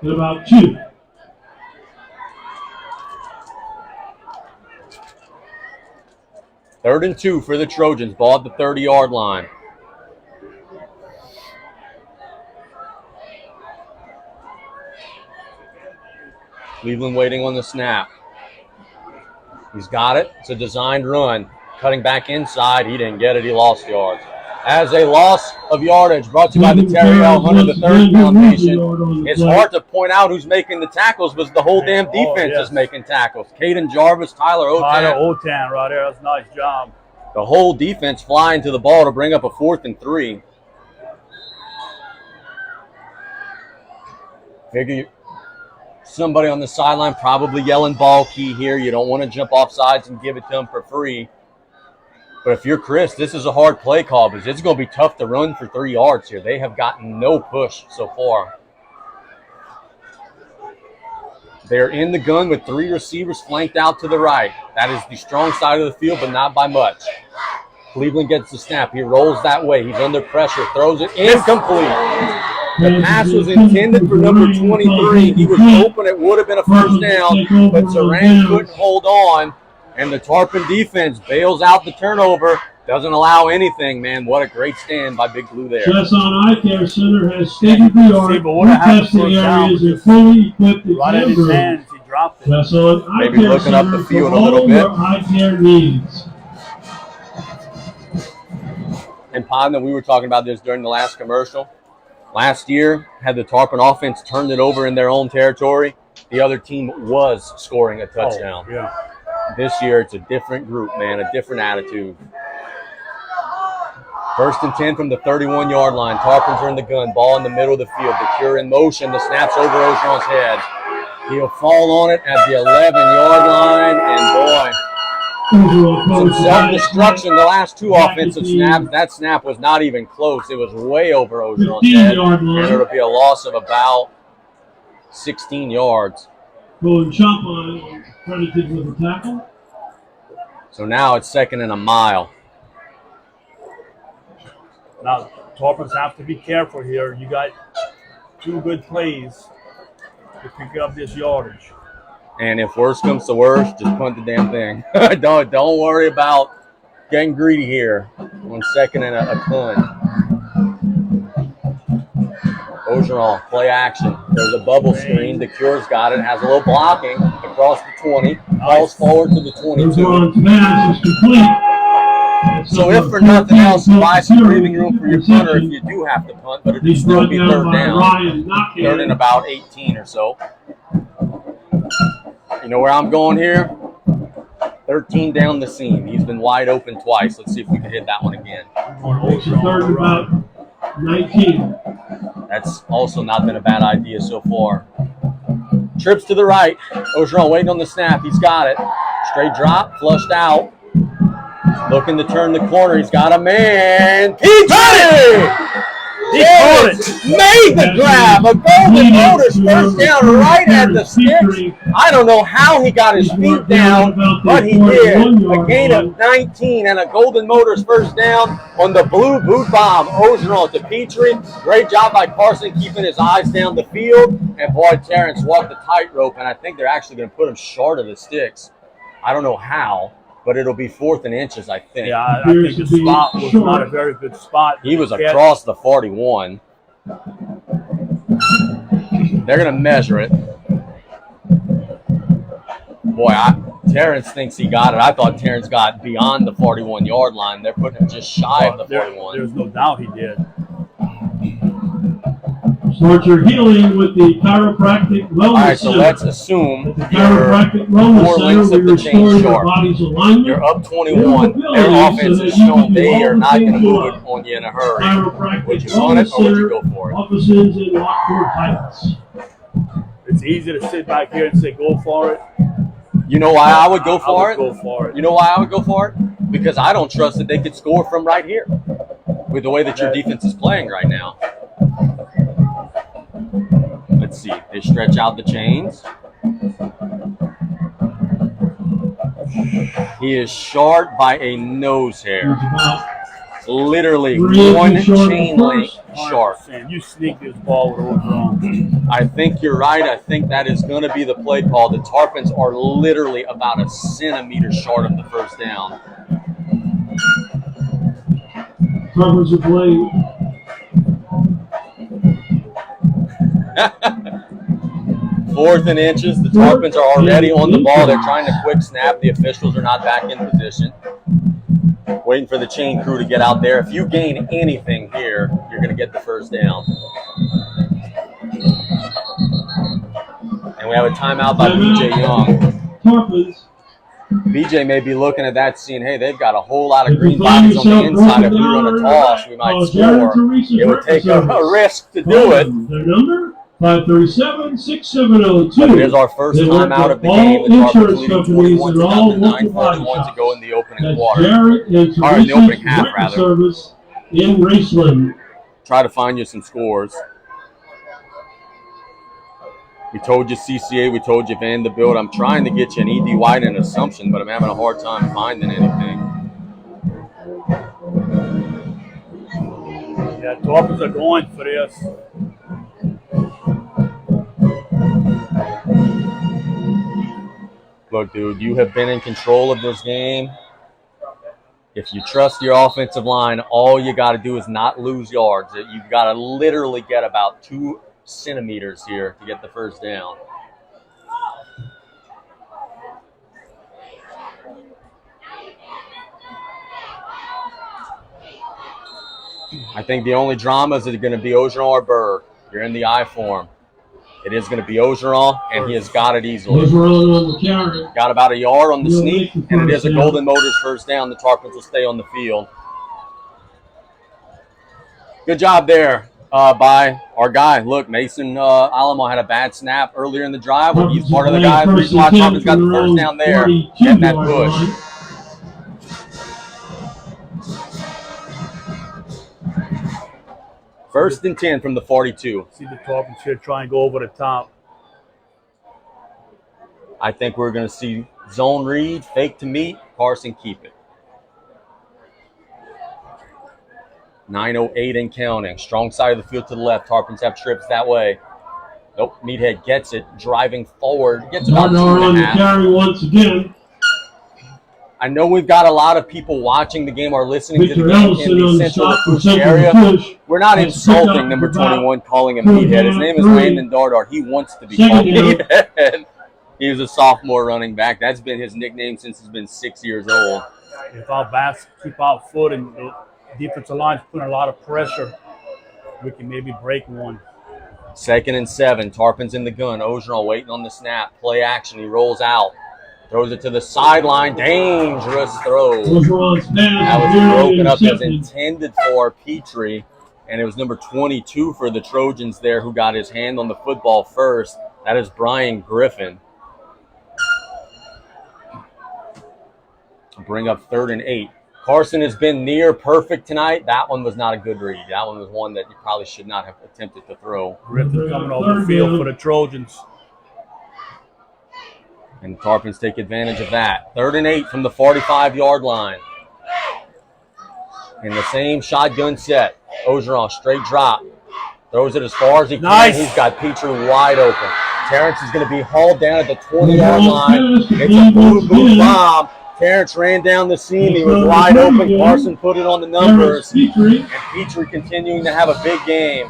at about 2. Third and 2 for the Trojans. Ball at the 30-yard line. Cleveland waiting on the snap. He's got it. It's a designed run. Cutting back inside. He didn't get it. He lost yards. As a loss of yardage brought to you by the Terry L. Hunter III Foundation. It's hard to point out who's making the tackles, but the whole damn defense is making tackles. Caden Jarvis, Tyler Otan right there. That's a nice job. The whole defense flying to the ball to bring up a 4th and 3. Figure somebody on the sideline probably yelling ball key here. You don't want to jump off sides and give it to them for free. But if you're Chris, this is a hard play call because it's going to be tough to run for 3 yards here. They have gotten no push so far. They're in the gun with 3 receivers flanked out to the right. That is the strong side of the field, but not by much. Cleveland gets the snap. He rolls that way. He's under pressure. Throws it incomplete. The pass was intended for number 23. He was hoping it would have been a first down, but Saran couldn't hold on. And the Tarpon defense bails out the turnover. Doesn't allow anything, man. What a great stand by Big Blue there. Chesson Eye Care Center has state-of-the-art testing areas and fully equipped Right in his hands, he dropped it. Chesson Eye Maybe Care looking up Center the field for a little all bit. your eye care needs. And Podna, we were talking about this during the last commercial. Last year, had the Tarpon offense turned it over in their own territory, the other team was scoring a touchdown. Oh, yeah. This year, it's a different group, man, a different attitude. 1st and 10 from the 31-yard line. Tarpons are in the gun. Ball in the middle of the field. The cure in motion. The snap's over Ogeron's head. He'll fall on it at the 11-yard line, and boy, some self-destruction. The last 2 offensive snaps, that snap was not even close. It was way over Ogeron's head, and it'll be a loss of about 16 yards. Going chop on, credited with a tackle. So now it's 2nd and a mile. Now, Tarpons have to be careful here. You got 2 good plays to pick up this yardage. And if worse comes to worse, just punt the damn thing. don't worry about getting greedy here on 2nd and a ton. Ogeron, play action. There's a bubble screen. The Cure's got it. Has a little blocking across the 20. Falls forward to the 22. Ogeron's pass is complete. So if for nothing else, buy some breathing room for your punter if you do have to punt, but it'd still be 3rd down. 3rd and about 18 or so. You know where I'm going here? 13 down the seam. He's been wide open twice. Let's see if we can hit that one again. It's 3rd and about 19. That's also not been a bad idea so far. Trips to the right. Ogeron waiting on the snap. He's got it. Straight drop, flushed out. Looking to turn the corner. He's got a man. Petrie! Made the grab. A Golden Motors first down right at the sticks. I don't know how he got his feet down, but he did. A gain of 19 and a Golden Motors first down on the blue boot bomb. Ogeron to Petrie. Great job by Carson keeping his eyes down the field. And boy, Terrence walked the tightrope, and I think they're actually going to put him short of the sticks. I don't know how, but it'll be 4th and inches, I think. Yeah, I think the spot was not a very good spot. He was across the 41. They're going to measure it. Boy, Terrence thinks he got it. I thought Terrence got beyond the 41-yard line. They're putting him just shy of the 41. There's no doubt he did. Start your healing with the chiropractic wellness All right, so center. let's assume At the you're chiropractic wellness 4 center, links we of the restore chain your short. body's alignment. You're up 21. Their offense is shown they are not going to move it on you in a hurry. Chiropractic Would you run it wellness or would you center, go for it? offices in Lockport Heights. It's easy to sit back here and say, go for it. You know why I would go I for would it? go for it. You know why I would go for it? Because I don't trust that they could score from right here with the way that your defense is playing right now. Let's see. They stretch out the chains. He is short by a nose hair. There's about literally Three one inches short of chain the link first. short. 100%. You sneak this ball with Orgeron. I think you're right. I think that is going to be the play call. The Tarpons are literally about a centimeter short of the first down. Tarpons are playing. Fourth and inches. The Tarpons are already on the ball. They're trying to quick snap. The officials are not back in position. Waiting for the chain crew to get out there. If you gain anything here, you're going to get the first down. And we have a timeout by BJ Young. Tarpons. BJ may be looking at that, seeing, hey, they've got a whole lot of green bodies on the inside. If we run a toss, we might score. It would take a risk to do it. Their number 537-6702. But it is our first time out of the game. The Tarpons leading 21 to nothing, 9:41 to go in the opening quarter. Or in the opening half, rather. Service in Raceland. Try to find you some scores. We told you CCA, we told you Vanderbilt. I'm trying to get you an ED White and Assumption, but I'm having a hard time finding anything. Yeah, Tarpons are going for this. Look, dude, you have been in control of this game. If you trust your offensive line, all you got to do is not lose yards. You've got to literally get about 2 centimeters here to get the first down. I think the only dramas are going to be Ogeron or Berg. You're in the I form. It is going to be Ogeron, and he has got it easily. Ogeron on the carry. Got about a yard on the He'll sneak, make the and it first is a down. Golden Motors first down. The Tarpons will stay on the field. Good job there by our guy. Look, Mason Alamo had a bad snap earlier in the drive. Well, he's part of the guys. The reason why Tarpons got the first down there, getting that push. First and 10 from the 42. See the Tarpons here try and go over the top. I think we're going to see zone read, fake to meet, Carson keep it. 9:08 and counting. Strong side of the field to the left. Tarpons have trips that way. Nope, Meathead gets it, driving forward. Gets about Gardner on the 2.5. carry once again. I know we've got a lot of people watching the game or listening to Victor the game Ellison in the on the Central stop for Lafourche second area. push. We're not Let's insulting pick up number about 21, calling him two Meathead. His name is three. Landon Dardar. He wants to be Second called down. Meathead. He was a sophomore running back. That's been his nickname since he's been 6 years old. If our backs keep out foot and the defensive line's putting a lot of pressure, we can maybe break one. 2nd and 7. Tarpons in the gun. Ogeron waiting on the snap. Play action. He rolls out. Throws it to the sideline. Dangerous throw. Ogeron's pass That was nearly broken up as intercepted. intended for Petrie. And it was number 22 for the Trojans there who got his hand on the football first. That is Brian Griffin. Bring up 3rd and 8. Carson has been near perfect tonight. That one was not a good read. That one was one that you probably should not have attempted to throw. Griffin coming over the field for the Trojans. And the Tarpons take advantage of that. 3rd and 8 from the 45-yard line. In the same shotgun set. Ogeron, straight drop. Throws it as far as he can. Nice. He's got Petrie wide open. Terrence is going to be hauled down at the 20-yard line. It's a boom bomb. Terrence ran down the seam. He was wide open. Carson put it on the numbers. Petrie. And Petrie continuing to have a big game.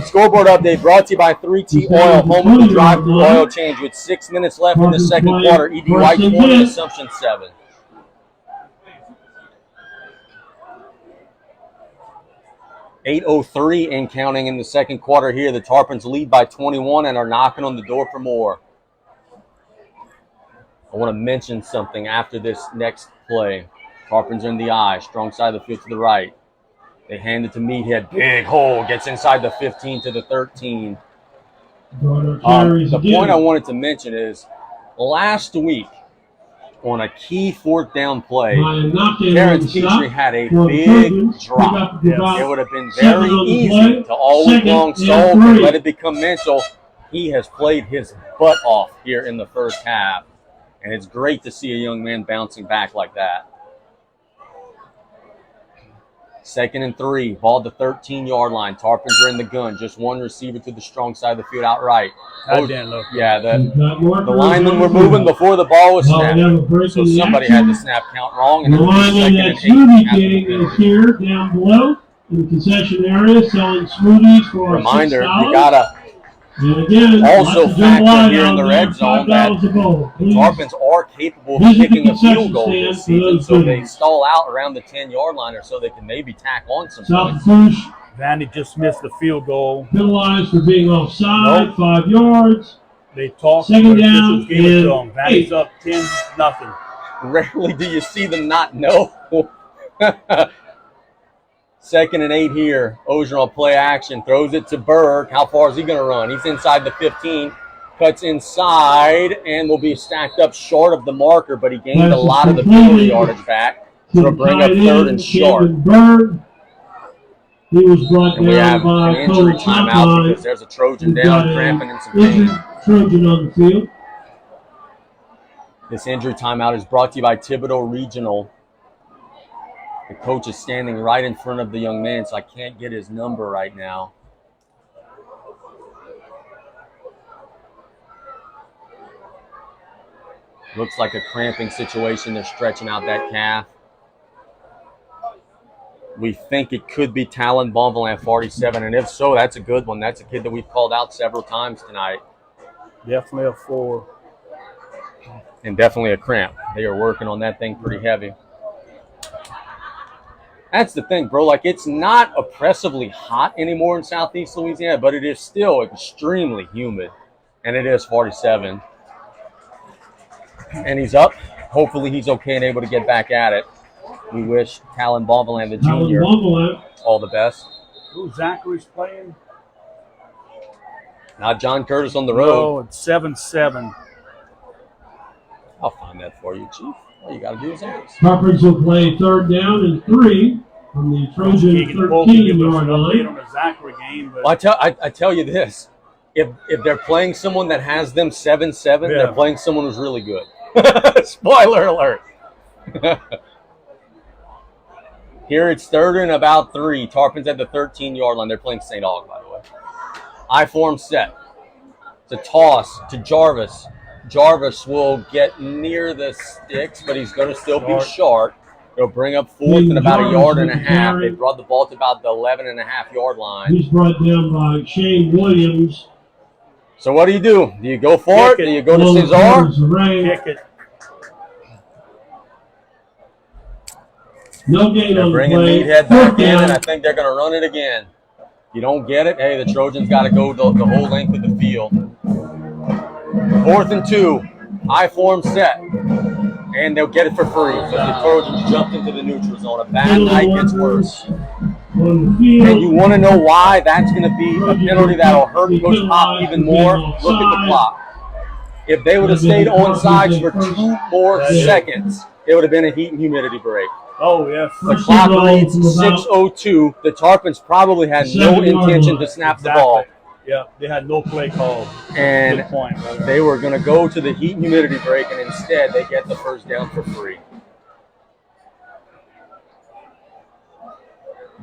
Scoreboard update brought to you by 3T Oil, home of the drive-thru oil change with 6 minutes left in the second quarter. ED White 20, Assumption 7. .803 and counting in the second quarter here. The Tarpons lead by 21 and are knocking on the door for more. I want to mention something after this next play. Tarpons are in the eye. Strong side of the field to the right. They hand it to Meathead. Big hole. Gets inside the 15 to the 13. The point I wanted to mention is last week on a key 4th down play, Terrence Petrie had a big drop. It would have been very easy to all week long solve and let it become mental. He has played his butt off here in the first half. And it's great to see a young man bouncing back like that. 2nd and 3. Ball at the 13-yard line. Tarpons are in the gun. Just one receiver to the strong side of the field outright. That didn't look. Yeah, We've got markers the linemen on were the moving field. before the ball was Well, we have a snapped. break So in the somebody had the action. snap count wrong, and The it was lineman 2nd that and 8. Smoothie after the King is penalty. here down below in the concession area selling smoothies for Reminder, $6. you gotta And again, also lots of factor jambalaya here in out the there, red zone that $5 a bowl. the Please Tarpons are capable of visit the kicking a concession field goal stand this for season, those so they goodies. stall out around the 10-yard line or so they can maybe tack on some South points. Lafourche Vandy just missed the field goal. penalized for being offside, Nope. 5 yards. They talked. Second but down officials gave it to and them. Vandy's 8. up 10-0. Rarely do you see them not know. 2nd and 8 here. Ogeron play action. Throws it to Berg. How far is he going to run? He's inside the 15. Cuts inside and will be stacked up short of the marker, but he gained a lot of the penalty yardage back. So it'll bring up 3rd and short. Berg. He was brought And we have down by an injury Coach timeout Hotline. because there's a Trojan We've got down a cramping in some injured pain. Trojan on the field. This injury timeout is brought to you by Thibodeau Regional. The coach is standing right in front of the young man, so I can't get his number right now. Looks like a cramping situation. They're stretching out that calf. We think it could be Talon Bonvillain, 47, and if so, that's a good one. That's a kid that we've called out several times tonight. Definitely a 4. And definitely a cramp. They are working on that thing pretty heavy. That's the thing, bro. Like, it's not oppressively hot anymore in Southeast Louisiana, but it is still extremely humid. And it is 47. And he's up. Hopefully he's okay and able to get back at it. We wish Talon Bonvillain, the junior, all the best. Who's Zachary's playing? Not John Curtis on the road. No, it's 7-7. I'll find that for you, Chief. All you got to do is ask. Tarpons will play 3rd down and 3 from the Trojan Keegan Polk can give us 13-yard an update line. on the Zachary game, but Well, I tell you this. If they're playing someone that has them 7-7, Yeah. they're playing someone who's really good. Spoiler alert. Here it's 3rd and about 3. Tarpons at the 13-yard line. They're playing St. Aug, by the way. I-form set. It's a toss to Jarvis. Jarvis will get near the sticks, but he's going to still be short. They'll bring up 4th and about a yard and a half. They brought the ball to about the 11.5-yard line. He's brought down by Shane Williams. So what do? Do you go for it? Kick it. Do you go to Low Cesar? towards the ring. kick it. No gain They're on the bringing play. Meathead back 4th in, and I down. think they're going to run it again. You don't get it, hey, the Trojans got to go the whole length of the field. 4th and 2. I-form set. And they'll get it for free. So the Trojans jumped into the neutral zone. A bad night gets worse. On the field. And you want to know why that's going to be a penalty that'll hurt Coach Pop even more? Look at the clock. If they would have stayed on sides for 2 more seconds, it would have been a heat and humidity break. Oh, yes. The clock reads 6:02. The Tarpons probably had no intention to snap the ball. Yeah, they had no play call. And Good point, brother. they were going to go to the heat and humidity break, and instead they get the first down for free.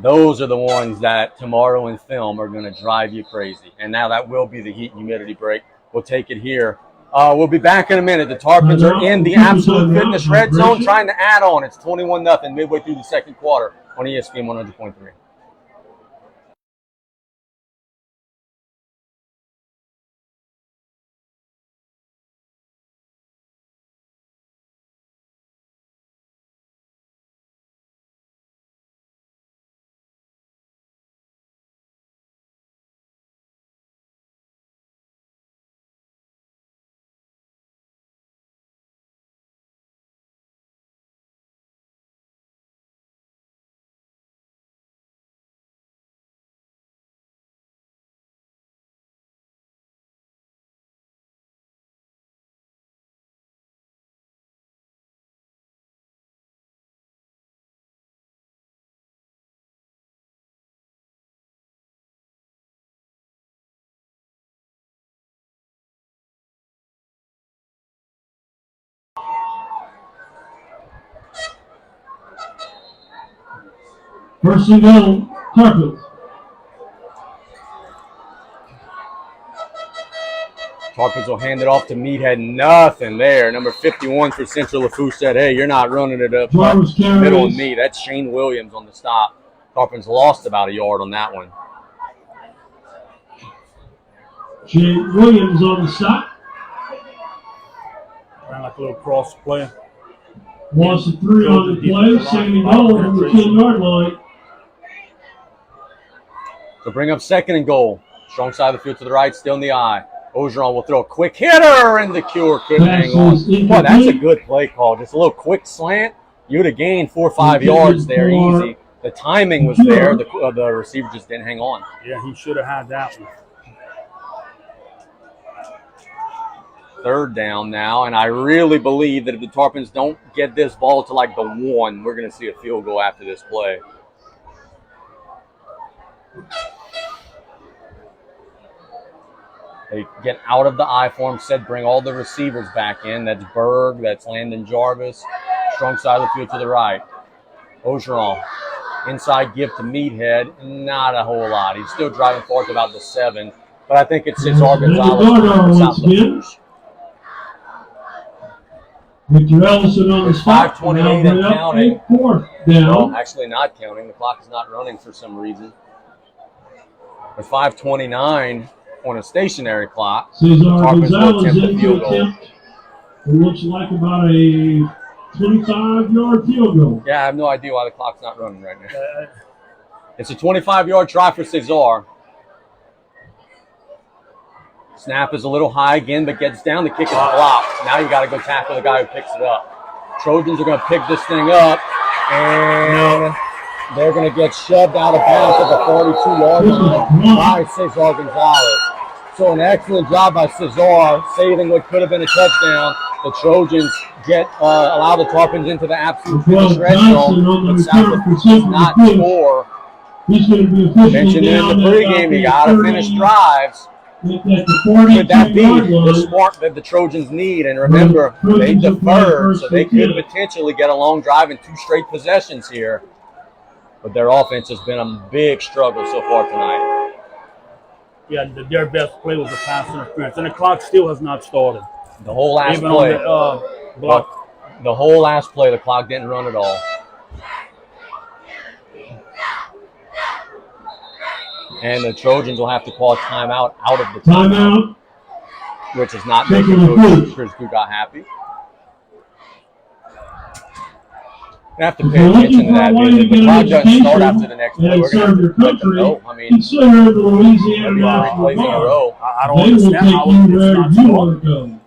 Those are the ones that tomorrow in film are going to drive you crazy. And now that will be the heat and humidity break. We'll take it here. We'll be back in a minute. The Tarpons are in the Absolute Fitness red zone trying to add on. It's 21-0 midway through the second quarter on ESPN 100.3. First and goal, Tarpon. Tarpons will hand it off to Meathead. Nothing there. Number 51 for Central Lafourche said, hey, you're not running it up Jarvis middle of carries. me. That's Shane Williams on the stop. Tarpons lost about a yard on that one. Shane Williams on the stop. Ran like a little cross play. Lost of 3 on the play. Second and goal from the 10-yard line. So bring up second and goal. Strong side of the field to the right, still in the eye. Ogeron will throw a quick hitter, and the Cure couldn't hang on. Boy, that's a good play call. Just a little quick slant. You would have gained 4 or 5 yards there easy. The timing was there. The receiver just didn't hang on. Yeah, he should have had that one. Third down now, and I really believe that if the Tarpons don't get this ball to like the 1, we're going to see a field goal after this play. They get out of the I form, said bring all the receivers back in. That's Berg, that's Landon Jarvis. Strong side of the field to the right. Ogeron, inside give to Meathead. Not a whole lot. He's still driving forward to about the 7, but I think it's Cesar Gonzalez. South Lafourche. Victor Ellison on the spot. 5:28 and counting. 4th down. Well, actually not counting. The clock is not running for some reason. With 5:29 on a stationary clock, Cesar Tarpons will Gonzalez attempt a in field to goal. attempt. It looks like about a 25-yard field goal. Yeah, I have no idea why the clock's not running right now. It's a 25-yard try for Cesar. Snap is a little high again, but gets down. The kick is blocked. Now you got to go tackle the guy who picks it up. Trojans are going to pick this thing up, and they're going to get shoved out of bounds at the 42-yard line by Cesar Gonzalez. So an excellent job by Cesar, saving what could have been a touchdown. The Trojans allow the Tarpons into the absolute finish red zone, but South Lafourche does not score. He's going to be officially Mentioned in the pregame, you got to finish drives. Could that be the spark that the Trojans need? And remember, they deferred, so they could potentially get a long drive and 2 straight possessions here. But their offense has been a big struggle so far tonight. Yeah, their best play was the pass interference, and the clock still has not started. The whole last Even play, on the block. the whole last play, the clock didn't run at all. And the Trojans will have to call a timeout out of the timeout, which is not making Coach Chris got happy. You have to pay attention to that. If the clock doesn't start after the next play, we're going to have to let them know. I mean, consider the Louisiana maybe 3 National plays in a Guard. row. I don't They will understand take how you it's where not you started. want to go.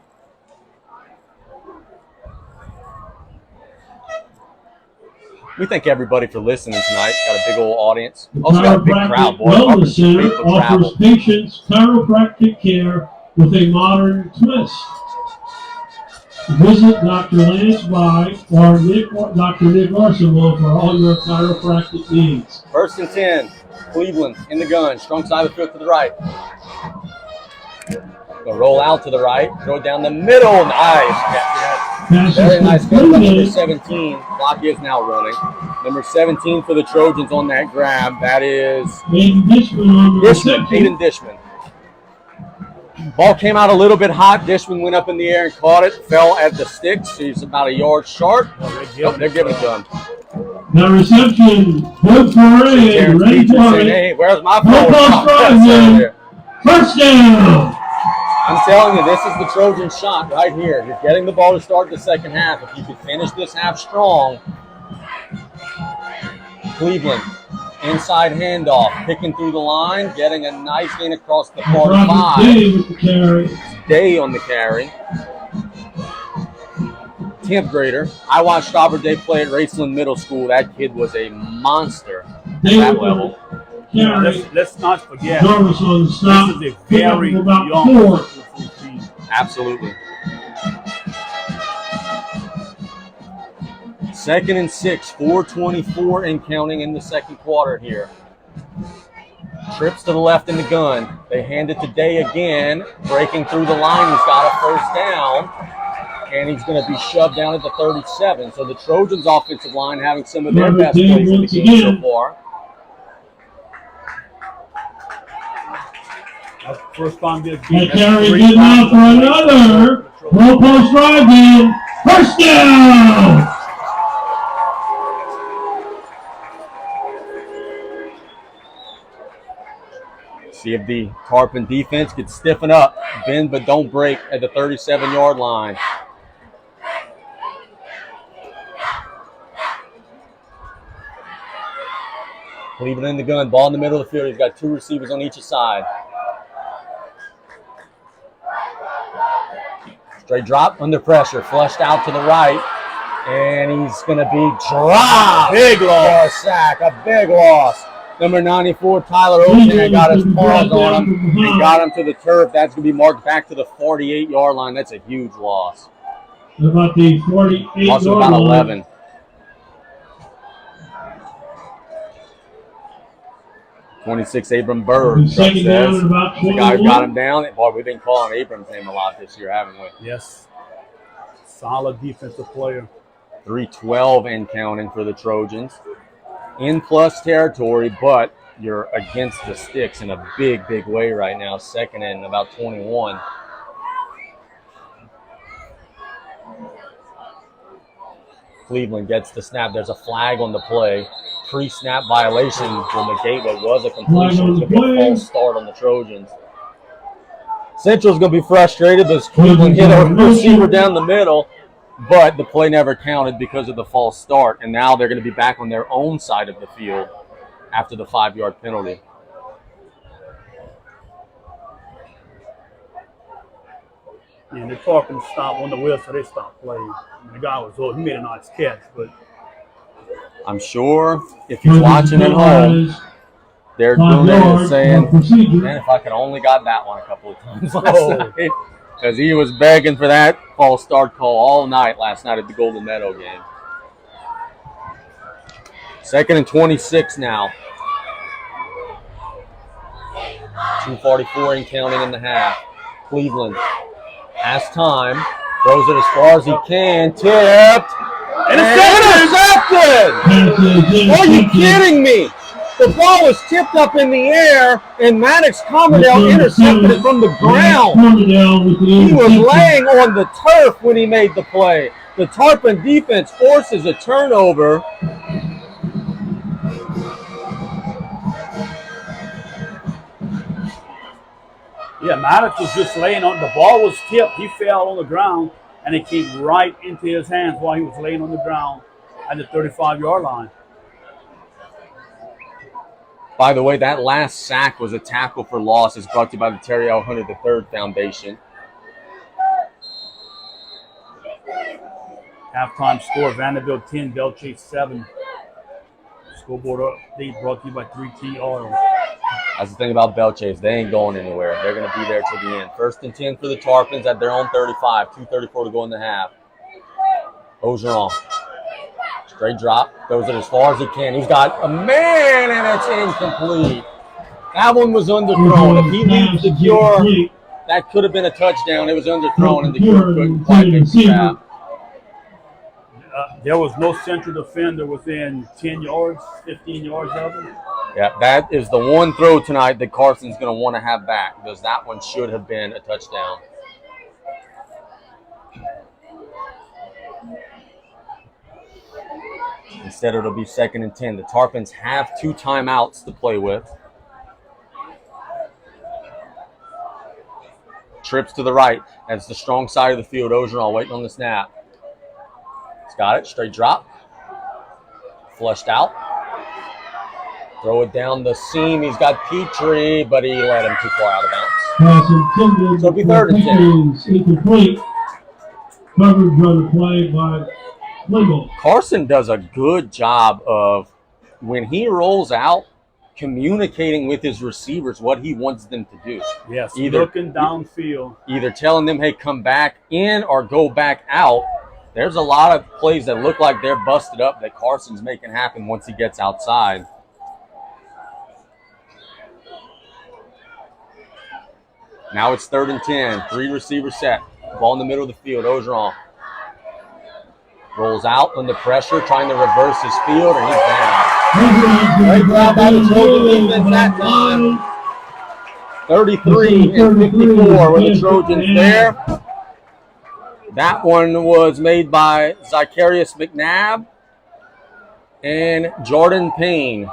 We thank everybody for listening tonight. Got a big old audience. Also got a big crowd, boy. Wellness Center People travel. offers patients chiropractic care with a modern twist. Visit Dr. Lance By or Dr. Nick Arsenal for all your chiropractic needs. 1st and 10. Cleveland in the gun. Strong side of the field to the right. Go roll out to the right. Throw it down the middle. Nice. Very nice catch by number 17. Clock is now running. Number 17 for the Trojans on that grab. That is Aiden Dishman on the Dishman. reception. Aiden Dishman. Ball came out a little bit hot. Dishman went up in the air and caught it. Fell at the sticks. He's about a yard short. Oh, they're giving it to him. The reception, good for it, Terrence ready Beecher for saying, it. hey, where's my No phone? false drive, man. First down. I'm telling you, this is the Trojan shot right here. You're getting the ball to start the second half. If you could finish this half strong, Cleveland, inside handoff, picking through the line, getting a nice gain across the 45. Robert Day with the carry. Day on the carry. 10th grader. I watched Robert Day play at Raceland Middle School. That kid was a monster at that level. Carry. Let's not forget, Jarvis on the stop. this is a Pick up very about young 4. team. Absolutely. 2nd and 6, 4:24 and counting in the second quarter here. Trips to the left in the gun. They hand it to Day again, breaking through the line. He's got a 1st down, and he's going to be shoved down at the 37. So the Trojans' offensive line having some of their best plays in the game so far. First time this That game. carry good enough for another low post drive in. First down! See if the Tarpon defense could stiffen up, bend but don't break at the 37-yard line. Cleveland in the gun, ball in the middle of the field. He's got two receivers on each side. Straight drop, under pressure, flushed out to the right, and he's going to be dropped. Big loss. For a sack, a big loss. Number 94, Tyler Ocean, got his paws on him and got him to the turf. That's going to be marked back to the 48-yard line. That's a huge loss. About the 48-yard Loss of about 11. Abram Bird. Second down at about The guy who 21. got him down. Boy, we've been calling Abram's name a lot this year, haven't we? Yes. Solid defensive player. 312 and counting for the Trojans. In plus territory, but you're against the sticks in a big, big way right now. Second and about 21. Cleveland gets the snap. There's a flag on the play. Pre-snap violation will negate what was a completion. It's going to be a false start on the Trojans. Central's going to be frustrated. This Cleveland hit a receiver down the middle, but the play never counted because of the false start. And now they're going to be back on their own side of the field after the 5-yard penalty. Yeah, they're talking to stop on the wheel, so they stopped playing. I mean, the guy was old. He made a nice catch, but I'm sure if he's watching at home, they're doing it and saying, man, if I could only got that one a couple of times last night. Because he was begging for that false start call all night last night at the Golden Meadow game. Second and 26 now. 2:44 and counting in the half. Cleveland has time. Throws it as far as he can. Tipped. Intercepted! Are you kidding me? The ball was tipped up in the air, and Maddox Commodale intercepted it from the ground. He was laying on the turf when he made the play. The Tarpon defense forces a turnover. yeah, Maddox was just laying on. The ball was tipped. He fell on the ground, and it came right into his hands while he was laying on the ground at the 35-yard line. By the way, that last sack was a tackle for loss. It's brought to you by the Terry L. Hunter III Foundation. Halftime score, Vanderbilt 10, Belchase 7. Scoreboard update brought to you by 3T Auto. That's the thing about Belchase. They ain't going anywhere. They're going to be there till the end. First and 10 for the Tarpons at their own 35. 2:34 to go in the half. Ogeron. Straight drop. Throws it as far as he can. He's got a man, and it's incomplete. That one was underthrown. If he leaves the cure, that could have been a touchdown. It was underthrown, and the cure couldn't quite make the tap. There was no central defender within 10 yards, 15 yards of him. Yeah, that is the one throw tonight that Carson's going to want to have back, because that one should have been a touchdown. Instead, it'll be second and 10. The Tarpons have 2 timeouts to play with. Trips to the right. That's the strong side of the field. Ogeron waiting on the snap. He's got it. Straight drop. Flushed out. Throw it down the seam. He's got Petrie, but he let him too far out of bounds. So it'll be third and 10. Incomplete. Coverage on the play by Lingle. Carson does a good job of, when he rolls out, communicating with his receivers what he wants them to do. Yes, Either looking downfield. Either telling them, hey, come back in or go back out. There's a lot of plays that look like they're busted up that Carson's making happen once he gets outside. Now it's third and 10. 3 receivers set. Ball in the middle of the field. Ogeron rolls out under pressure, trying to reverse his field, and he's down. Great job by the Trojan defense that time. 33 and 54 were the Trojans there. That one was made by Zacharias McNabb and Jordan Payne.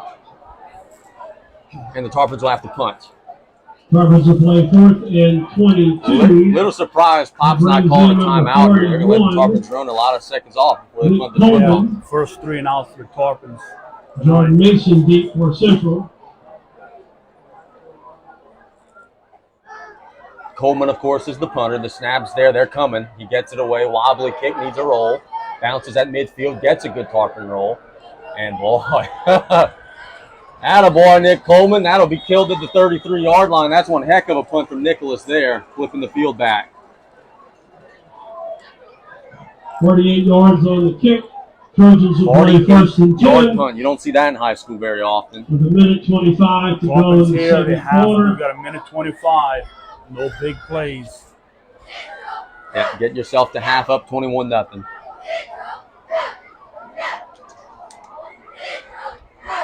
And the Tarpons will have to punt. Tarpons will play 4th and 22. Little surprise, Pop's not calling a timeout here. They're going to let the Tarpons run a lot of seconds off before they punt the football. Yeah, first 3 and outs for the Tarpons. Jordan Mason deep for Central. Coleman, of course, is the punter. The snap's there. They're coming. He gets it away. Wobbly kick, needs a roll. Bounces at midfield, gets a good Tarpon roll. And boy, attaboy, Nick Coleman. That'll be killed at the 33-yard line. That's one heck of a punt from Nicholas there, flipping the field back. 48 yards on the kick. Trojans will play 1st and 10. Punt. You don't see that in high school very often. With a minute 25 to go in the second quarter. We've got a minute 25. No big plays. Yeah, get yourself to half up 21-0.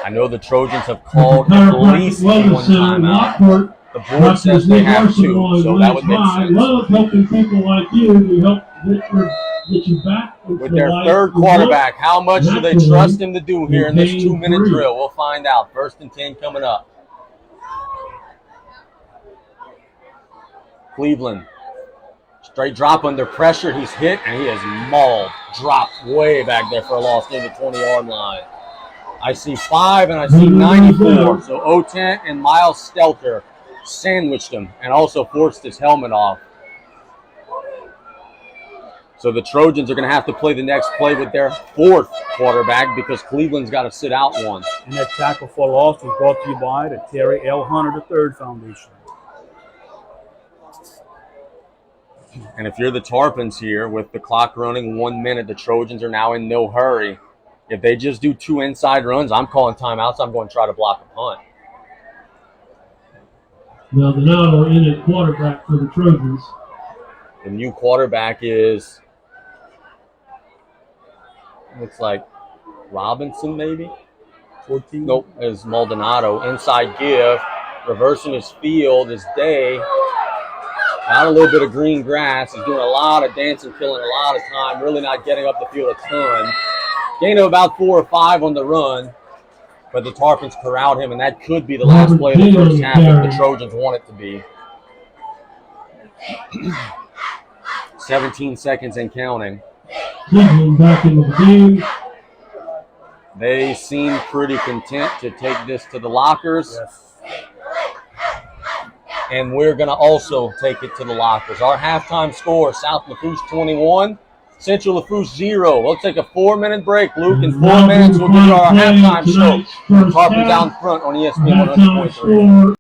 I know the Trojans have called at least one timeout. The board says they have 2, so that would make sense. Love helping people like you to help get you back. With their third quarterback, how much do they trust him to do here in this 2-minute drill? We'll find out. 1st and 10 coming up. Cleveland, straight drop under pressure. He's hit, and he is mauled. Dropped way back there for a loss near the 20-yard line. I see 5, and I see 94. So Otent and Miles Stelter sandwiched him and also forced his helmet off. So the Trojans are going to have to play the next play with their 4th quarterback because Cleveland's got to sit out one. And that tackle for loss was brought to you by the Terry L. Hunter III Foundation. And if you're the Tarpons here with the clock running 1 minute, the Trojans are now in no hurry. If they just do 2 inside runs, I'm calling timeouts. I'm going to try to block a punt. Now the now in at quarterback for the Trojans. The new quarterback is, looks like Robinson maybe? 14. Nope, is Maldonado. Inside give, reversing his field is Day. Got a little bit of green grass. He's doing a lot of dancing, killing a lot of time, really not getting up the field a ton. Gain of about 4 or 5 on the run, but the Tarpons corralled him, and that could be the last play of the first half if the Trojans want it to be. 17 seconds and counting. Cleveland back into the game. They seem pretty content to take this to the lockers. Yes. And we're going to also take it to the lockers. Our halftime score, South Lafourche 21, Central Lafourche 0. We'll take a 4-minute break, Luke. In 4 minutes, we'll give you our halftime show. Tarpons down front on ESPN 100.3.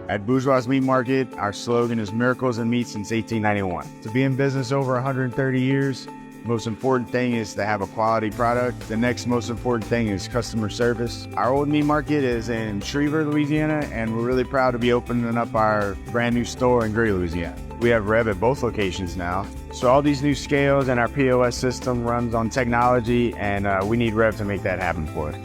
At Bourgeois Meat Market, our slogan is Miracles in Meat since 1891. To be in business over 130 years, the most important thing is to have a quality product. The next most important thing is customer service. Our old meat market is in Schriever, Louisiana, and we're really proud to be opening up our brand new store in Gray, Louisiana. We have Rev at both locations now. So all these new scales and our POS system runs on technology, and we need Rev to make that happen for us.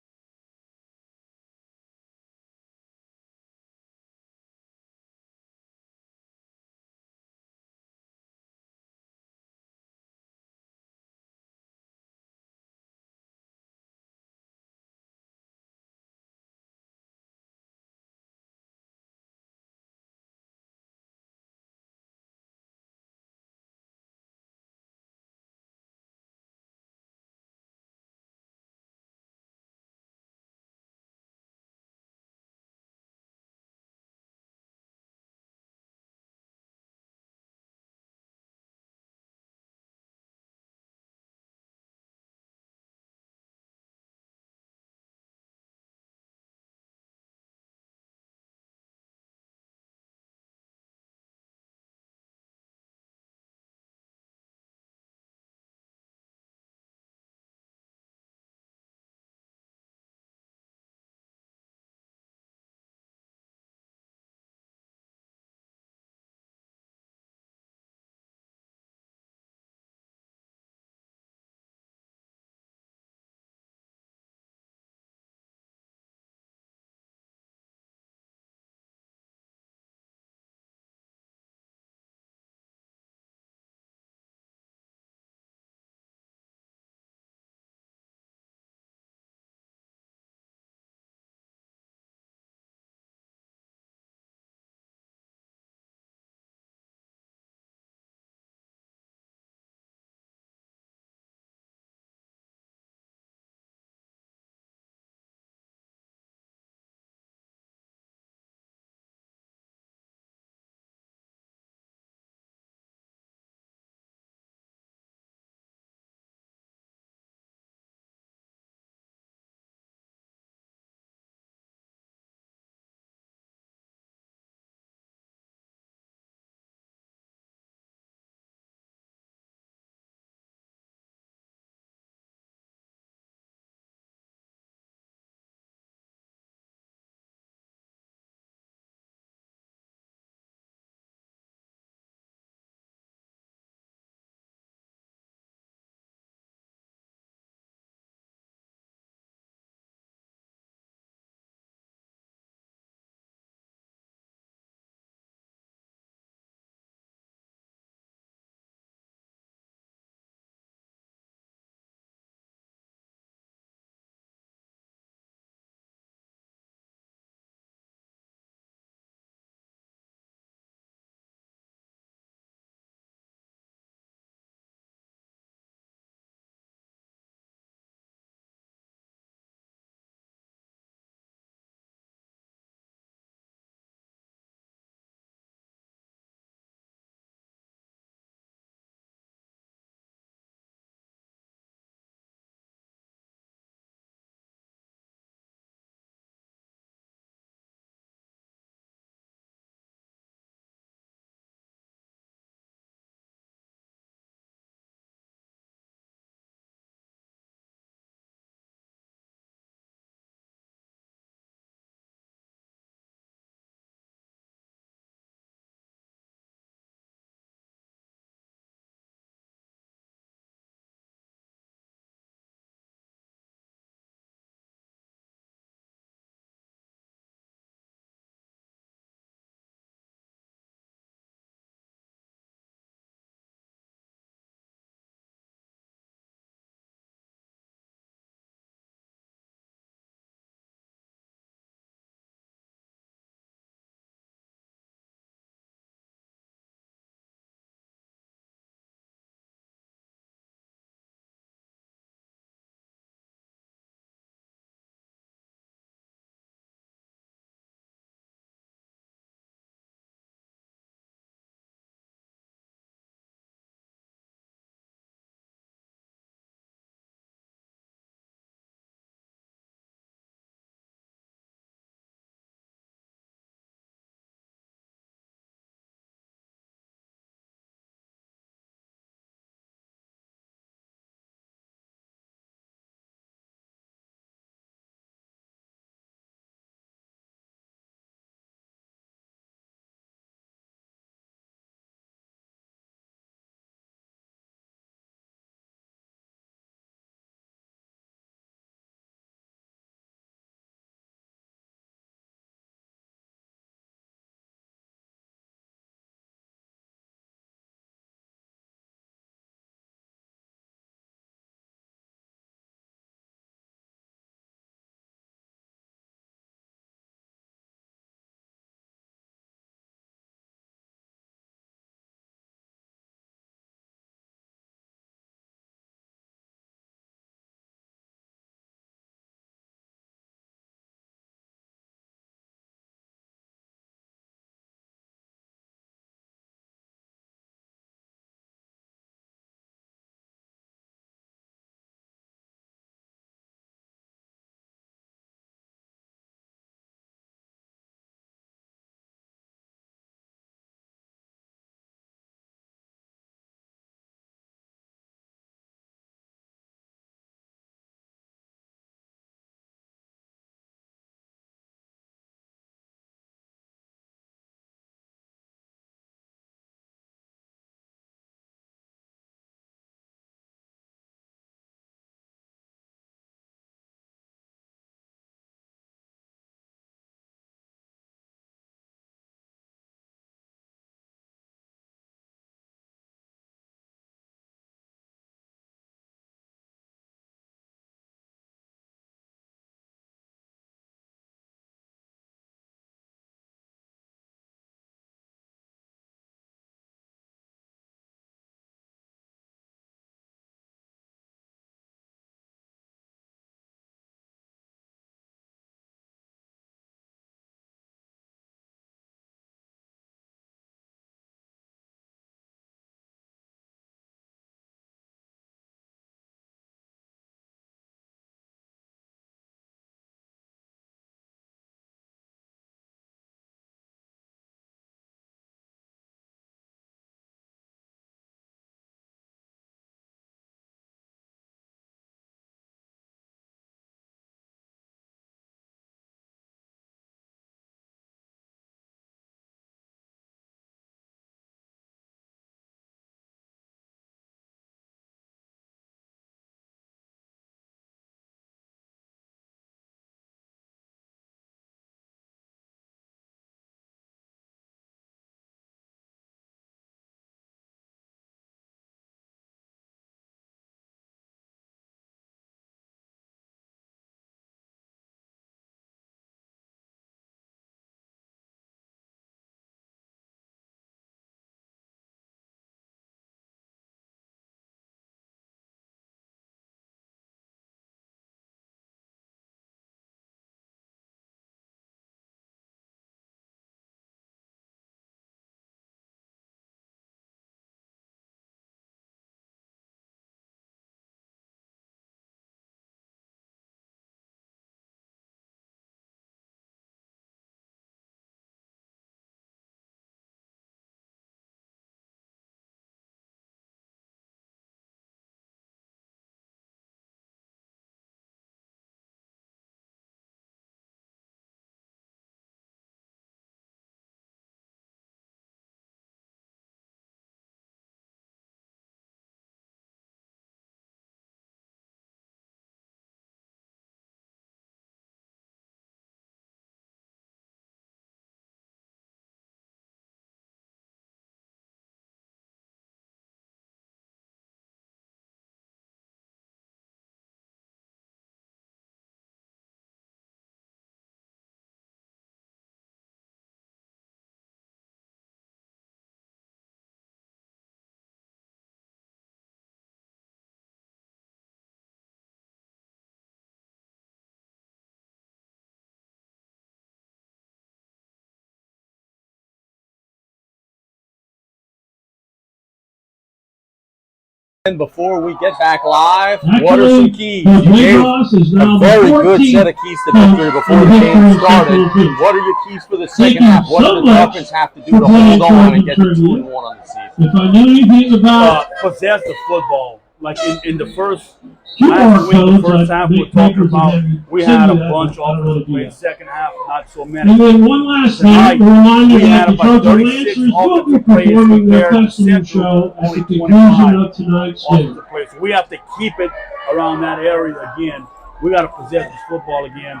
And before we get back live, what are some keys? Coach You gave Mayross is now a very the good 14th set of keys to victory before the game started. What are your keys for the second Thank you half? What so do the much Dolphins have to do for to playing hold on and get to Trojan 2-1 on the season? If I knew anything about Possess the football. Like in the first QR last week, the codes, first half we're make talking papers about, and then we send had me a that. bunch I don't of really offensive do plays. that. Second half, not so And many. then one last Tonight, thing, a reminder we had that the about Trojan 36 Lancers will be offensive plays performing their compared to festival Central, show at only the 25 conclusion of tonight's game. offensive plays. So we have to keep it around that area again. We got to possess this football again.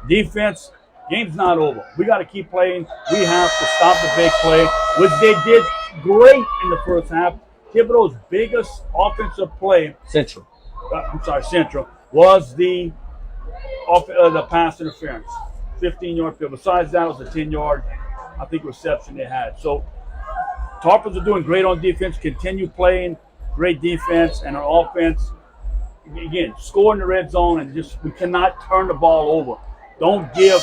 Defense, game's not over. We got to keep playing. We have to stop the big play, which they did great in the first half. Thibodeau's biggest offensive play, Central. Central, was the pass interference, 15-yard field. Besides that, it was a 10-yard, I think, reception they had. So, Tarpons are doing great on defense. Continue playing great defense, and our offense, again, score in the red zone, and just we cannot turn the ball over. Don't give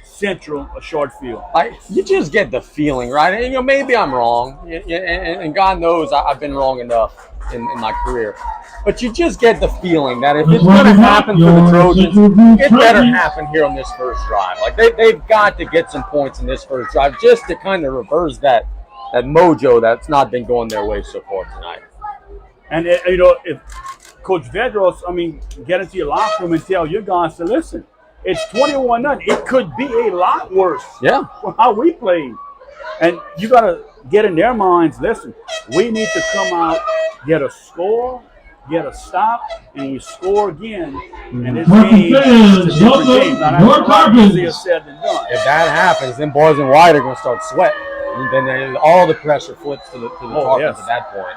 Central a short field. You just get the feeling, right? And, maybe I'm wrong, and God knows I've been wrong enough in my career. But you just get the feeling that if it's going to happen for the Trojans, it better happen here on this first drive. Like they've got to get some points in this first drive just to kind of reverse that mojo that's not been going their way so far tonight. And if Coach Vedros, get into your locker room and tell your guys to listen. It's 21-0. It could be a lot worse. Yeah. For how we played. And you got to get in their minds, listen, we need to come out, get a score, get a stop, and we score again. And this game is a different game. Not easier said than done. If that happens, then boys in white are going to start sweating. And then all the pressure flips to the Tarpons at that point.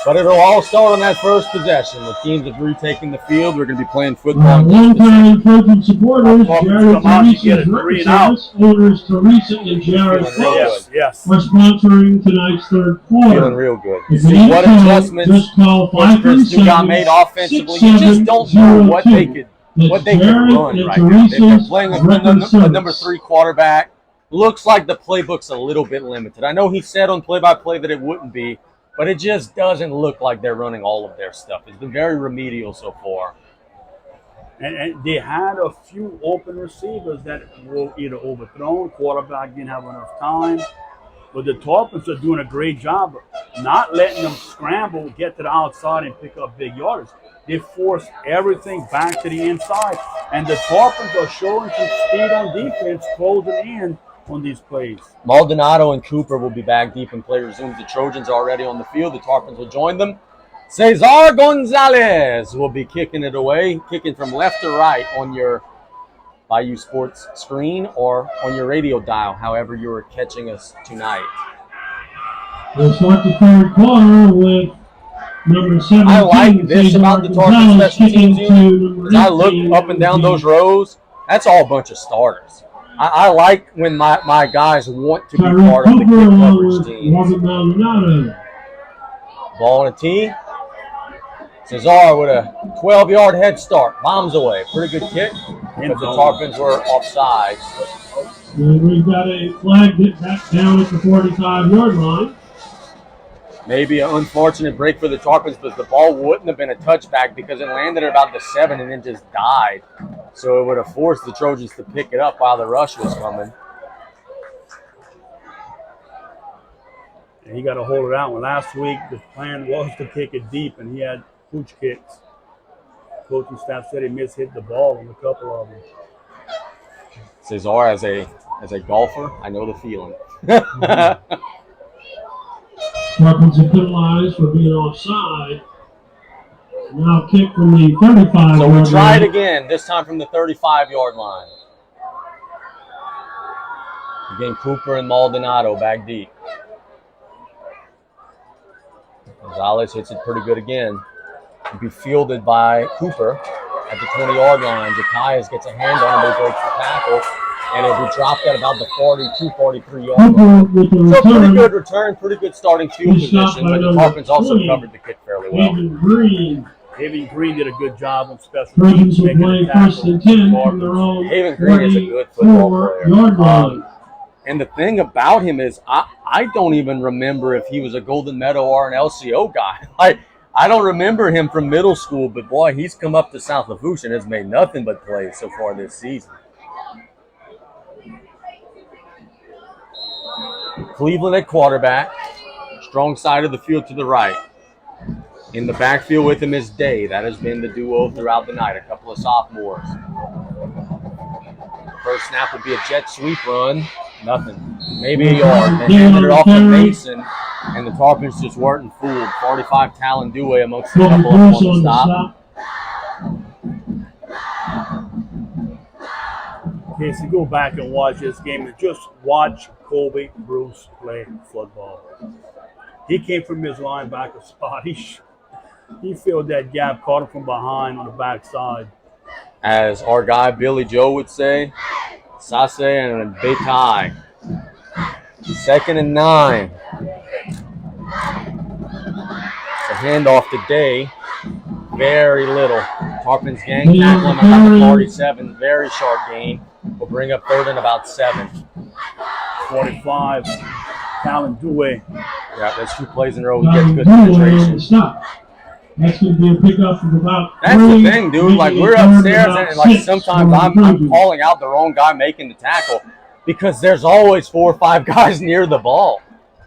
But it'll all start on that first possession. The teams have retaken the field. We're going to be playing football. One-time Trojan supporters, Jared Teresa's representatives, owners Teresa and Jared Fox, yes. are sponsoring tonight's third quarter. Feeling real good. If See you need what help, adjustments just call Chris got made offensively. You just don't know what they could run right now. They're playing a number 3 quarterback. Looks like the playbook's a little bit limited. I know he said on play-by-play that it wouldn't be, but it just doesn't look like they're running all of their stuff. It's been very remedial so far. And they had a few open receivers that were either overthrown, quarterback didn't have enough time. But the Tarpons are doing a great job of not letting them scramble, get to the outside, and pick up big yards. They force everything back to the inside. And the Tarpons are showing some speed on defense, closing in on these plays. Maldonado and Cooper will be back deep and play resumes. The Trojans are already on the field. The Tarpons will join them. Cesar Gonzalez will be kicking it away, kicking from left to right on your Bayou Sports screen or on your radio dial, however you are catching us tonight. We'll start the third quarter with number 17. I like this about the Tarpons special teams unit. As I look up and down those rows, that's all a bunch of starters. I like when my guys want to be part of the kick coverage team. Ball on a tee. Cesar with a 12-yard head start. Bombs away. Pretty good kick. But the Tarpons were offside. We've got a flag hit back down at the 45-yard line. Maybe an unfortunate break for the Tarpons, but the ball wouldn't have been a touchback because it landed at about the 7 and then just died. So it would have forced the Trojans to pick it up while the rush was coming. And he got to hold it out. Well, last week the plan was to kick it deep, and he had pooch kicks. Coaching staff said he mishit the ball on a couple of them. Cesar, as a golfer, I know the feeling. Tarpons are penalized for being offside. Now kick from the 35-yard line. So we try it again, this time from the 35-yard line. Again, Cooper and Maldonado back deep. Gonzalez hits it pretty good again. He'll be fielded by Cooper at the 20-yard line. Jacaias gets a hand on him, but he breaks the tackle. And it'll be dropped at about the 42, 43-yard line. So pretty good return, pretty good starting field position. But the Tarpons also covered the kick fairly well. Haven Green did a good job on special Trojans teams. will play first and 10 from their own Haven Green is a good football player. And the thing about him is I don't even remember if he was a Golden Medal or an LCO guy. I don't remember him from middle school, but boy, he's come up to South Lafourche and has made nothing but plays so far this season. Cleveland at quarterback, strong side of the field to the right. In the backfield with him is Day. That has been the duo throughout the night, a couple of sophomores. First snap would be a jet sweep run, nothing. Maybe a yard. They handed it off to Mason, and the Tarpons just weren't fooled. 45 Talon Dewey amongst a couple of them on the stop. Okay, so go back and watch this game and just watch Colby Bruce play football. He came from his linebacker spot. He filled that gap, caught him from behind on the backside. As our guy Billy Joe would say, Sase and a big high. 2nd and 9. The handoff today, very little. Tarpons gang tackle him about the 47, very sharp gain. Will bring up 3rd and about 7. 45, Talon Dewey. Yeah, that's 2 plays in a row. He gets good penetration. That's going to be a pickup of about That's the thing, dude. Like, we're upstairs, and like sometimes I'm calling out the wrong guy making the tackle because there's always 4 or 5 guys near the ball.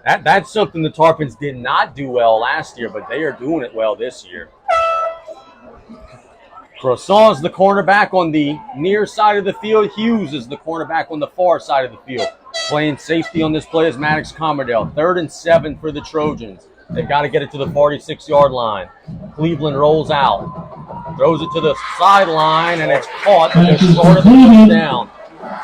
That's something the Tarpons did not do well last year, but they are doing it well this year. Croissant is the cornerback on the near side of the field. Hughes is the cornerback on the far side of the field. Playing safety on this play is Maddox Commerdale. 3rd and 7 for the Trojans. They've got to get it to the 46-yard line. Cleveland rolls out. Throws it to the sideline, and it's caught. And they're short of the first down.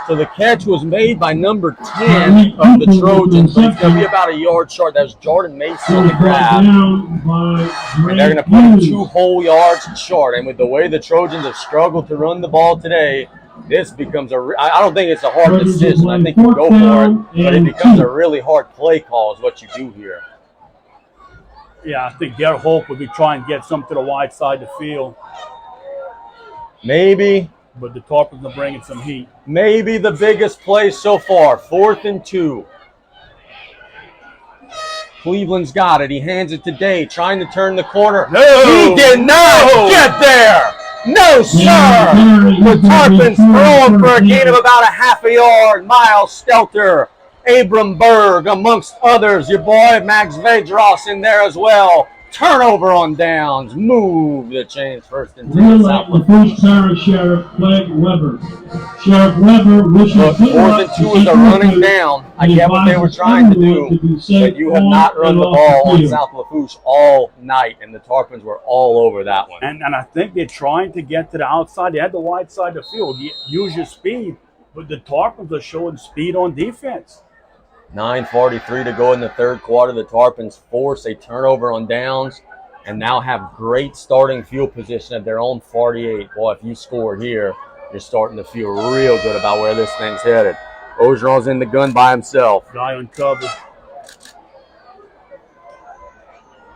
So the catch was made by number 10 of the Trojans, but it's going to be about a yard short. That was Jordan Mason on the grab. And they're going to put him 2 whole yards short. And with the way the Trojans have struggled to run the ball today, this becomes I don't think it's a hard decision. I think you go for it, but it becomes a really hard play call is what you do here. Yeah, I think their hope would be trying to get some to the wide side of the field. Maybe. But the Tarpons are bringing some heat. Maybe the biggest play so far. 4th and 2. Cleveland's got it. He hands it to Day, trying to turn the corner. No! He did not get there! No, sir! The Tarpons throwing for a gain of about a half a yard. Miles Stelter, Abram Berg, amongst others. Your boy Max Vedros in there as well. Turnover on downs. Move the chains. 1st and 10. South Lafourche Parish Sheriff Clegg Weber. Sheriff Weber wishes Look, 4th and 2 is a running down. I get what they were trying to do, but you have not run the ball on South Lafourche all night, and the Tarpons were all over that one. And I think they're trying to get to the outside. They had the wide side of the field. Use your speed, but the Tarpons are showing speed on defense. 9:43 to go in the 3rd quarter. The Tarpons force a turnover on downs and now have great starting field position at their own 48. Boy, if you score here, you're starting to feel real good about where this thing's headed. Ogeron's in the gun by himself. Guy uncovered.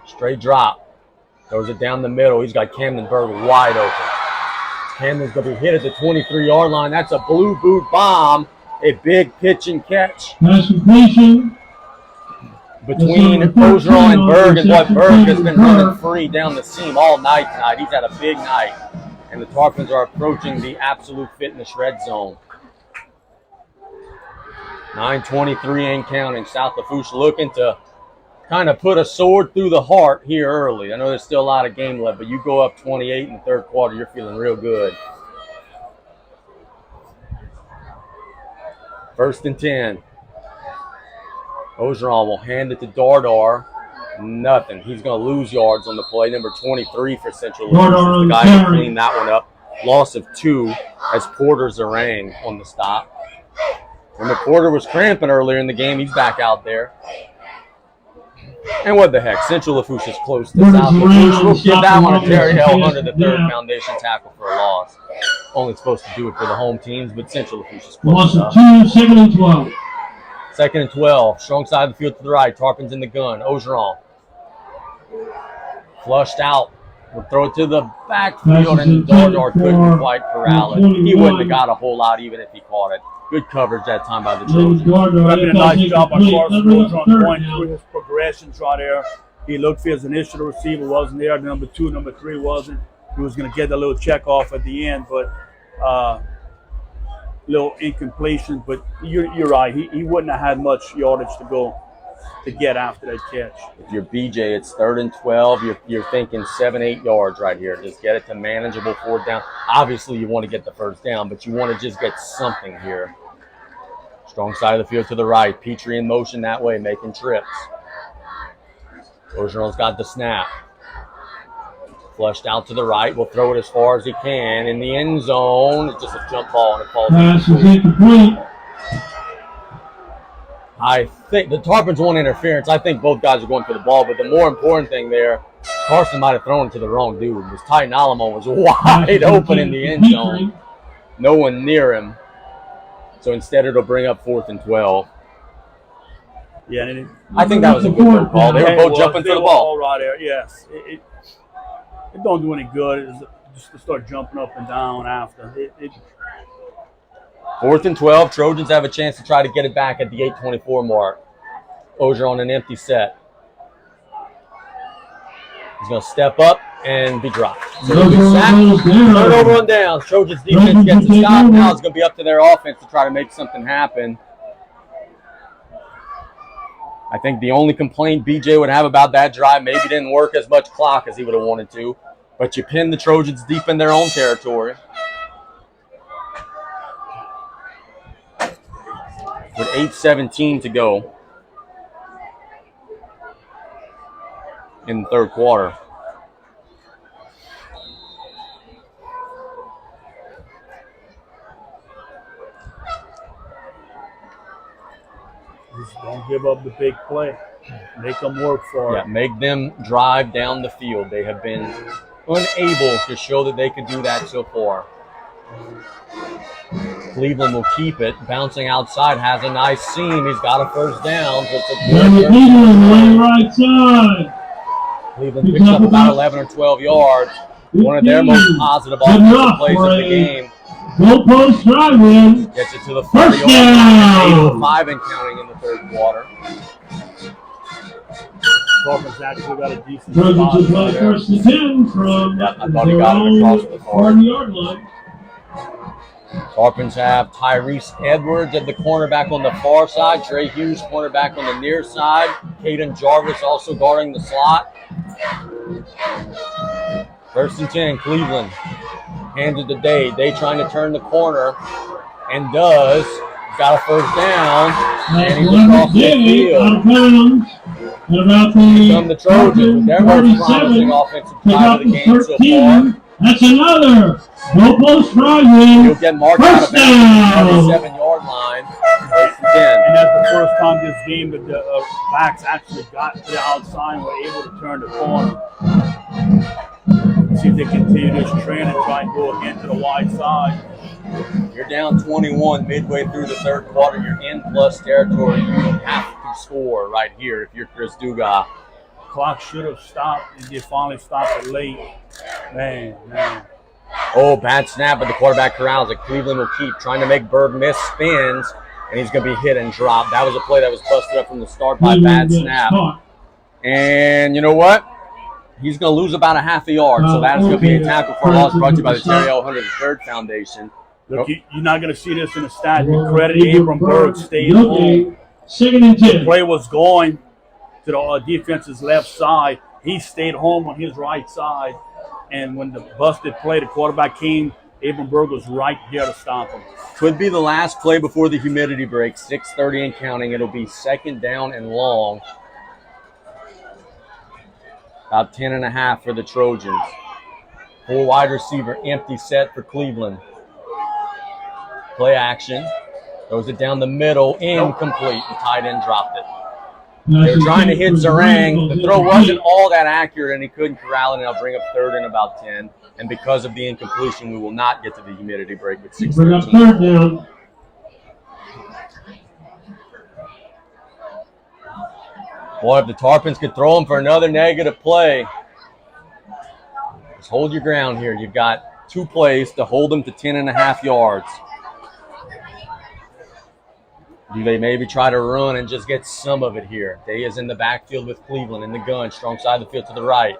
Straight drop. Throws it down the middle. He's got Camden Berg wide open. Camden's going to be hit at the 23-yard line. That's a blue boot bomb. A big pitch and catch Pass completion. between Ogeron and Berg, and what Berg has been running free down the seam all night tonight. He's had a big night, and the Tarpons are approaching the absolute fitness red zone. 9:23 and counting. South Lafourche looking to kind of put a sword through the heart here early. I know there's still a lot of game left, but you go up 28 in the 3rd quarter, you're feeling real good. 1st and 10. Ogeron will hand it to Dardar. Nothing. He's going to lose yards on the play. Number 23 for Central Lafourche. The guy who cleaned that one up. Loss of 2 as Porter Zarang on the stop. When the Porter was cramping earlier in the game, he's back out there. And what the heck? Central Lafourche is close to South Lafourche. We'll give that one to Terry L. Hunter, the 3rd foundation tackle for a loss. Only supposed to do it for the home teams, but Central Lafourche is close Loss enough. of 2, 2nd and 12. 2nd and 12. Strong side of the field to the right. Tarpons in the gun. Ogeron. Flushed out. We'll throw it to the backfield, and Dardar couldn't quite corral it. He wouldn't have got a whole lot even if he caught it. Good coverage that time by the Trojans. Did a nice job by Carson Ogeron going through his progressions right there. He looked for his initial receiver, wasn't there. Number 2, number 3 wasn't. He was going to get the little check off at the end, but little incompletion. But you're right. He wouldn't have had much yardage to go to get after that catch. If you're BJ, it's 3rd and 12. You're thinking 7-8 yards right here. Just get it to manageable 4th down. Obviously, you want to get the 1st down, but you want to just get something here. Strong side of the field to the right. Petrie in motion that way, making trips. Orgeron's got the snap. Flushed out to the right. Will throw it as far as he can. In the end zone, it's just a jump ball and it falls. Pass is incomplete. I think the Tarpons want interference. I think both guys are going for the ball, but the more important thing there, Carson might have thrown it to the wrong dude. Because Titan Alamo was wide open in the end zone. No one near him. So instead, it'll bring up 4th and 12. Yeah, I think that was a good call. They were both jumping for the ball. All right there, yes. It don't do any good just to start jumping up and down after. 4th and 12. Trojans have a chance to try to get it back at the 8:24 mark. Oger on an empty set. He's going to step up and be dropped. So he'll be sacked. Turnover on down. Trojans defense gets a stop. Now it's going to be up to their offense to try to make something happen. I think the only complaint BJ would have about that drive, maybe didn't work as much clock as he would have wanted to, but you pinned the Trojans deep in their own territory. With 8:17 to go in the 3rd quarter. Just don't give up the big play. Make them work for it. Yeah, make them drive down the field. They have been unable to show that they could do that so far. Cleveland will keep it. Bouncing outside, has a nice seam. He's got a 1st down. So it's a good Cleveland way right side. Cleveland picks up about 11 or 12 yards. One of their most positive offensive plays of the game. Goalpost driving. Gets it to the 40 First yard down. line. 8:05 and counting in the 3rd quarter. Tarpons actually got a decent Trojans spot will play there. 1st and 10 from Yep, I thought he got it across the 40-yard line. Tarpons have Tyrese Edwards at the cornerback on the far side. Trey Hughes, cornerback on the near side. Caden Jarvis also guarding the slot. 1st and 10, Cleveland. Handed to Day. Day trying to turn the corner and does. Got a 1st down. And he's across the field. Out of bounds. At about From the Trojans, their most promising 47, offensive pick drive up of the the game so 13. far. That's another goalpost driving. He'll get marked out of First bounds at the down. 7-yard line. 1st and 10. And that's the first time this game that the backs actually got to the outside and were able to turn the corner. See if they continue this trend and try and go again to the wide side. You're down 21 midway through the 3rd quarter. You're in plus territory. You have to score right here if you're Chris Dugas. Clock should have stopped, and they finally stopped it late. Man. Oh, bad snap, but the quarterback corrals it. Cleveland will keep trying to make Berg miss spins, and he's going to be hit and dropped. That was a play that was busted up from the start by bad snap. And you know what? He's going to lose about a half a yard, so that's going to be a tackle for loss brought to you by the Terry L. Hunter III Foundation. Look, you're not going to see this in the stat. The credit Abram Berg stayed home. 2nd and 10. The play was going to the defense's left side. He stayed home on his right side. And when the busted play, the quarterback came, Abram Berg was right there to stop him. Could be the last play before the humidity break, 6:30 and counting. It'll be 2nd down and long. About 10.5 for the Trojans. 4 wide receiver, empty set for Cleveland. Play action. Throws it down the middle, incomplete. The tight end dropped it. They were trying to hit Zarang. The throw wasn't all that accurate, and he couldn't corral it, and I'll bring up 3rd and about 10. And because of the incompletion, we will not get to the humidity break with 6:13. Bring up 3rd down. Boy, if the Tarpons could throw him for another negative play. Just hold your ground here. You've got 2 plays to hold them to 10.5 yards. Do they maybe try to run and just get some of it here? Day is in the backfield with Cleveland in the gun, strong side of the field to the right.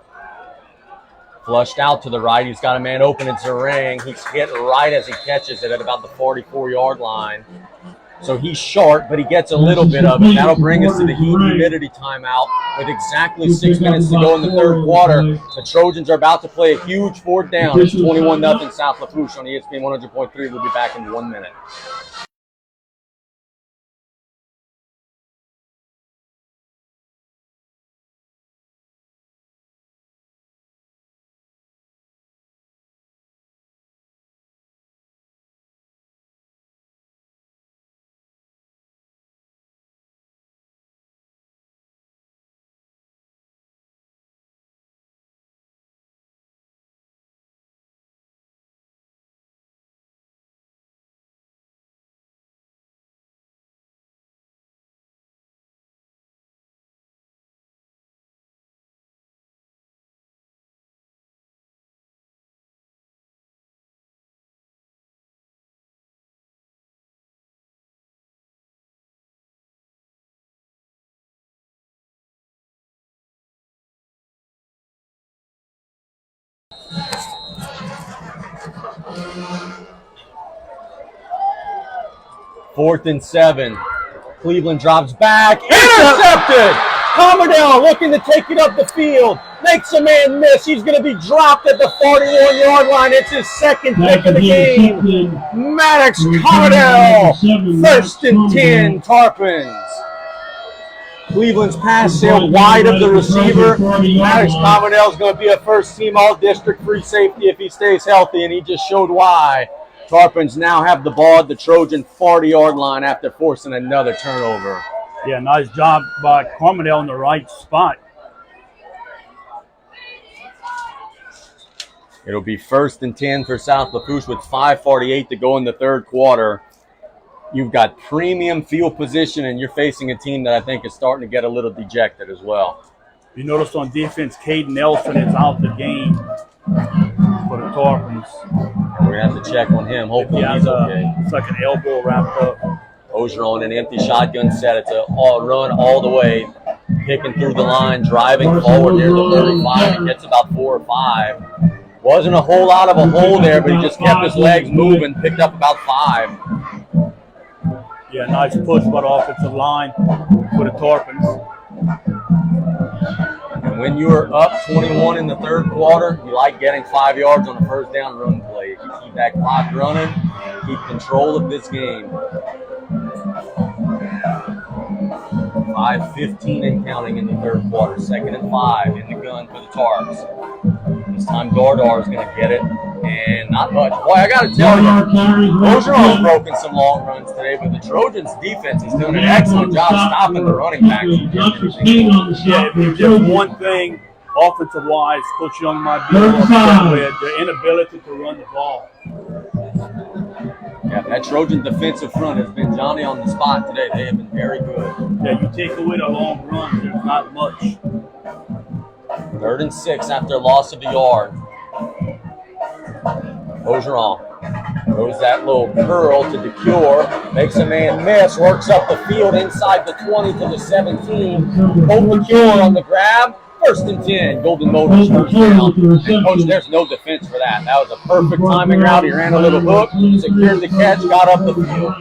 Flushed out to the right. He's got a man open. It's Zarang. He's hit right as he catches it at about the 44-yard line. So he's short, but he gets a little bit of it. That'll bring us to the heat and humidity timeout with exactly 6 minutes to go in the third quarter. The Trojans are about to play a huge fourth down. It's 21-0 South Lafourche on ESPN 100.3. We'll be back in 1 minute. Fourth and 7. Cleveland drops back. Intercepted! Commodore looking to take it up the field. Makes a man miss. He's going to be dropped at the 41-yard line. It's his second pick of the game. Maddox Commodore. First and 10, Tarpons. Cleveland's pass sailed wide of the receiver. Maddox Commodore is going to be a first-team all-district free safety if he stays healthy, and he just showed why. Tarpons now have the ball at the Trojan 40-yard line after forcing another turnover. Yeah, nice job by Cormandel in the right spot. It'll be first and 10 for South Lafourche with 5:48 to go in the third quarter. You've got premium field position, and you're facing a team that I think is starting to get a little dejected as well. You notice on defense, Caden Nelson is out the game for the Tarpons. We're going to have to check on him. Hopefully he's okay. It's like an elbow wrapped up. Ogeron, an empty shotgun set. It's a run all the way, picking through the line, driving forward near the 35. He gets about 4 or 5. Wasn't a whole lot of a hole there, but he just kept his legs moving, picked up about 5. Yeah, nice push by the offensive line for the Tarpons. And when you're up 21 in the third quarter, you like getting 5 yards on a first down run play. If you keep that clock running, keep control of this game. 5:15 and counting in the third quarter. 2nd and 5 in the gun for the Tarps. This time Gardar is going to get it, and not much. Boy, I got to tell you, Ogeron's broken some long runs today, but the Trojans' defense is doing an excellent job stopping the running backs. Yeah, if there's one thing offensive-wise Coach Young might be upset with, the inability to run the ball. Yeah, that Trojan defensive front has been Johnny on the spot today. They have been very good. Yeah, you take away the long run, there's not much. 3rd and 6 after a loss of a yard. Ogeron throws that little curl to DeCure, makes a man miss, works up the field inside the 20 to the 17. DeCure on the grab. 1st and 10, Golden Motors first down. And Coach, there's no defense for that. That was a perfect timing route. He ran a little hook, secured the catch, got up the field.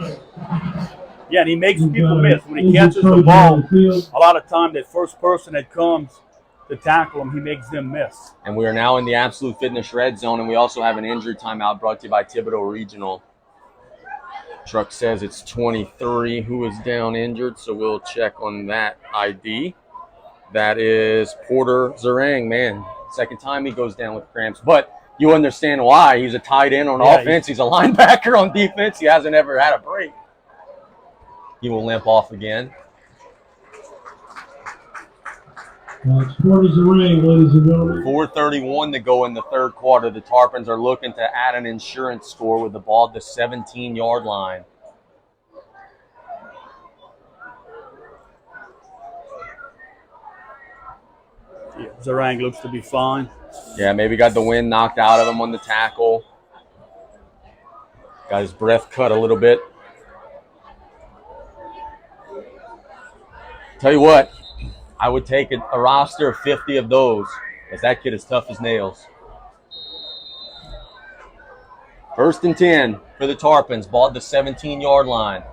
Yeah, and he makes people miss. When he catches the ball, a lot of time that first person that comes to tackle him, he makes them miss. And we are now in the Absolute Fitness red zone, and we also have an injury timeout brought to you by Thibodaux Regional. Truck says it's 23 who is down injured, so we'll check on that ID. That is Porter Zarang, man. 2nd time he goes down with cramps. But you understand why. He's a tight end on offense. He's a linebacker on defense. He hasn't ever had a break. He will limp off again. Porter Zarang, ladies and gentlemen. 4:31 to go in the third quarter. The Tarpons are looking to add an insurance score with the ball at the 17-yard line. Yeah, Zarang looks to be fine. Yeah, maybe got the wind knocked out of him on the tackle. Got his breath cut a little bit. Tell you what, I would take a roster of 50 of those, because that kid is tough as nails. 1st and 10 for the Tarpons. Ball at the 17-yard line.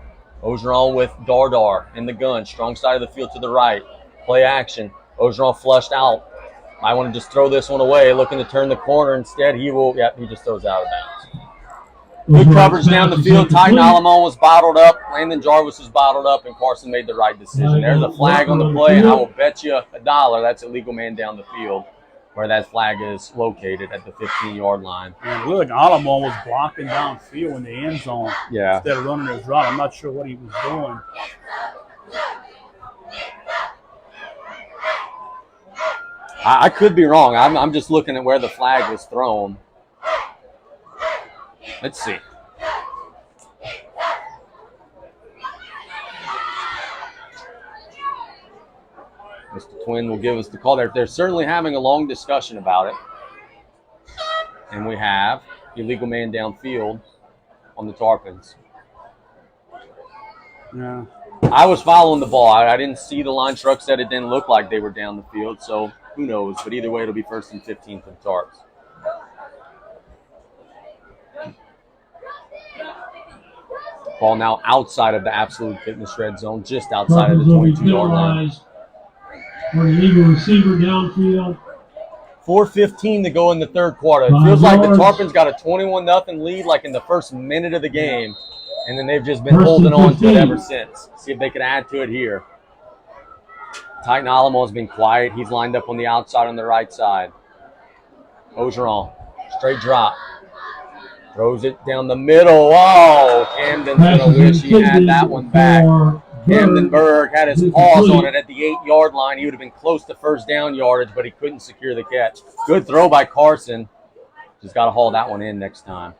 Ogeron with Dardar in the gun. Strong side of the field to the right. Play action. Ogeron flushed out. I want to just throw this one away, looking to turn the corner. Instead, he just throws out of bounds. Good coverage down the field. Titan Alamon was bottled up. Landon Jarvis was bottled up, and Carson made the right decision. There's a flag on the play, and I will bet you $1 that's a legal man down the field where that flag is located at the 15-yard line. And look, Alamon was blocking downfield in the end zone Yeah. instead of running his route. I'm not sure what he was doing. I could be wrong. I'm just looking at where the flag was thrown. Let's see. Mr. Twin will give us the call. They're certainly having a long discussion about it. And we have illegal man downfield on the Tarpons. Yeah. I was following the ball. I didn't see the line. Truck said it didn't look like they were down the field, so who knows? But either way, it'll be 1st and 15 for the Tarps. Ball now outside of the Absolute Fitness red zone, just outside of the 22-yard line. For the legal receiver downfield. 4:15 to go in the third quarter. It feels like the Tarpons got a 21-0 lead like in the first minute of the game, and then they've just been holding on to it ever since. See if they can add to it here. Titan Alamo's been quiet. He's lined up on the outside on the right side. Ogeron, straight drop. Throws it down the middle. Oh, Camden's going to wish he had that one back. Camden Berg had his paws on it at the 8-yard line. He would have been close to first down yardage, but he couldn't secure the catch. Good throw by Carson. Just got to haul that one in next time.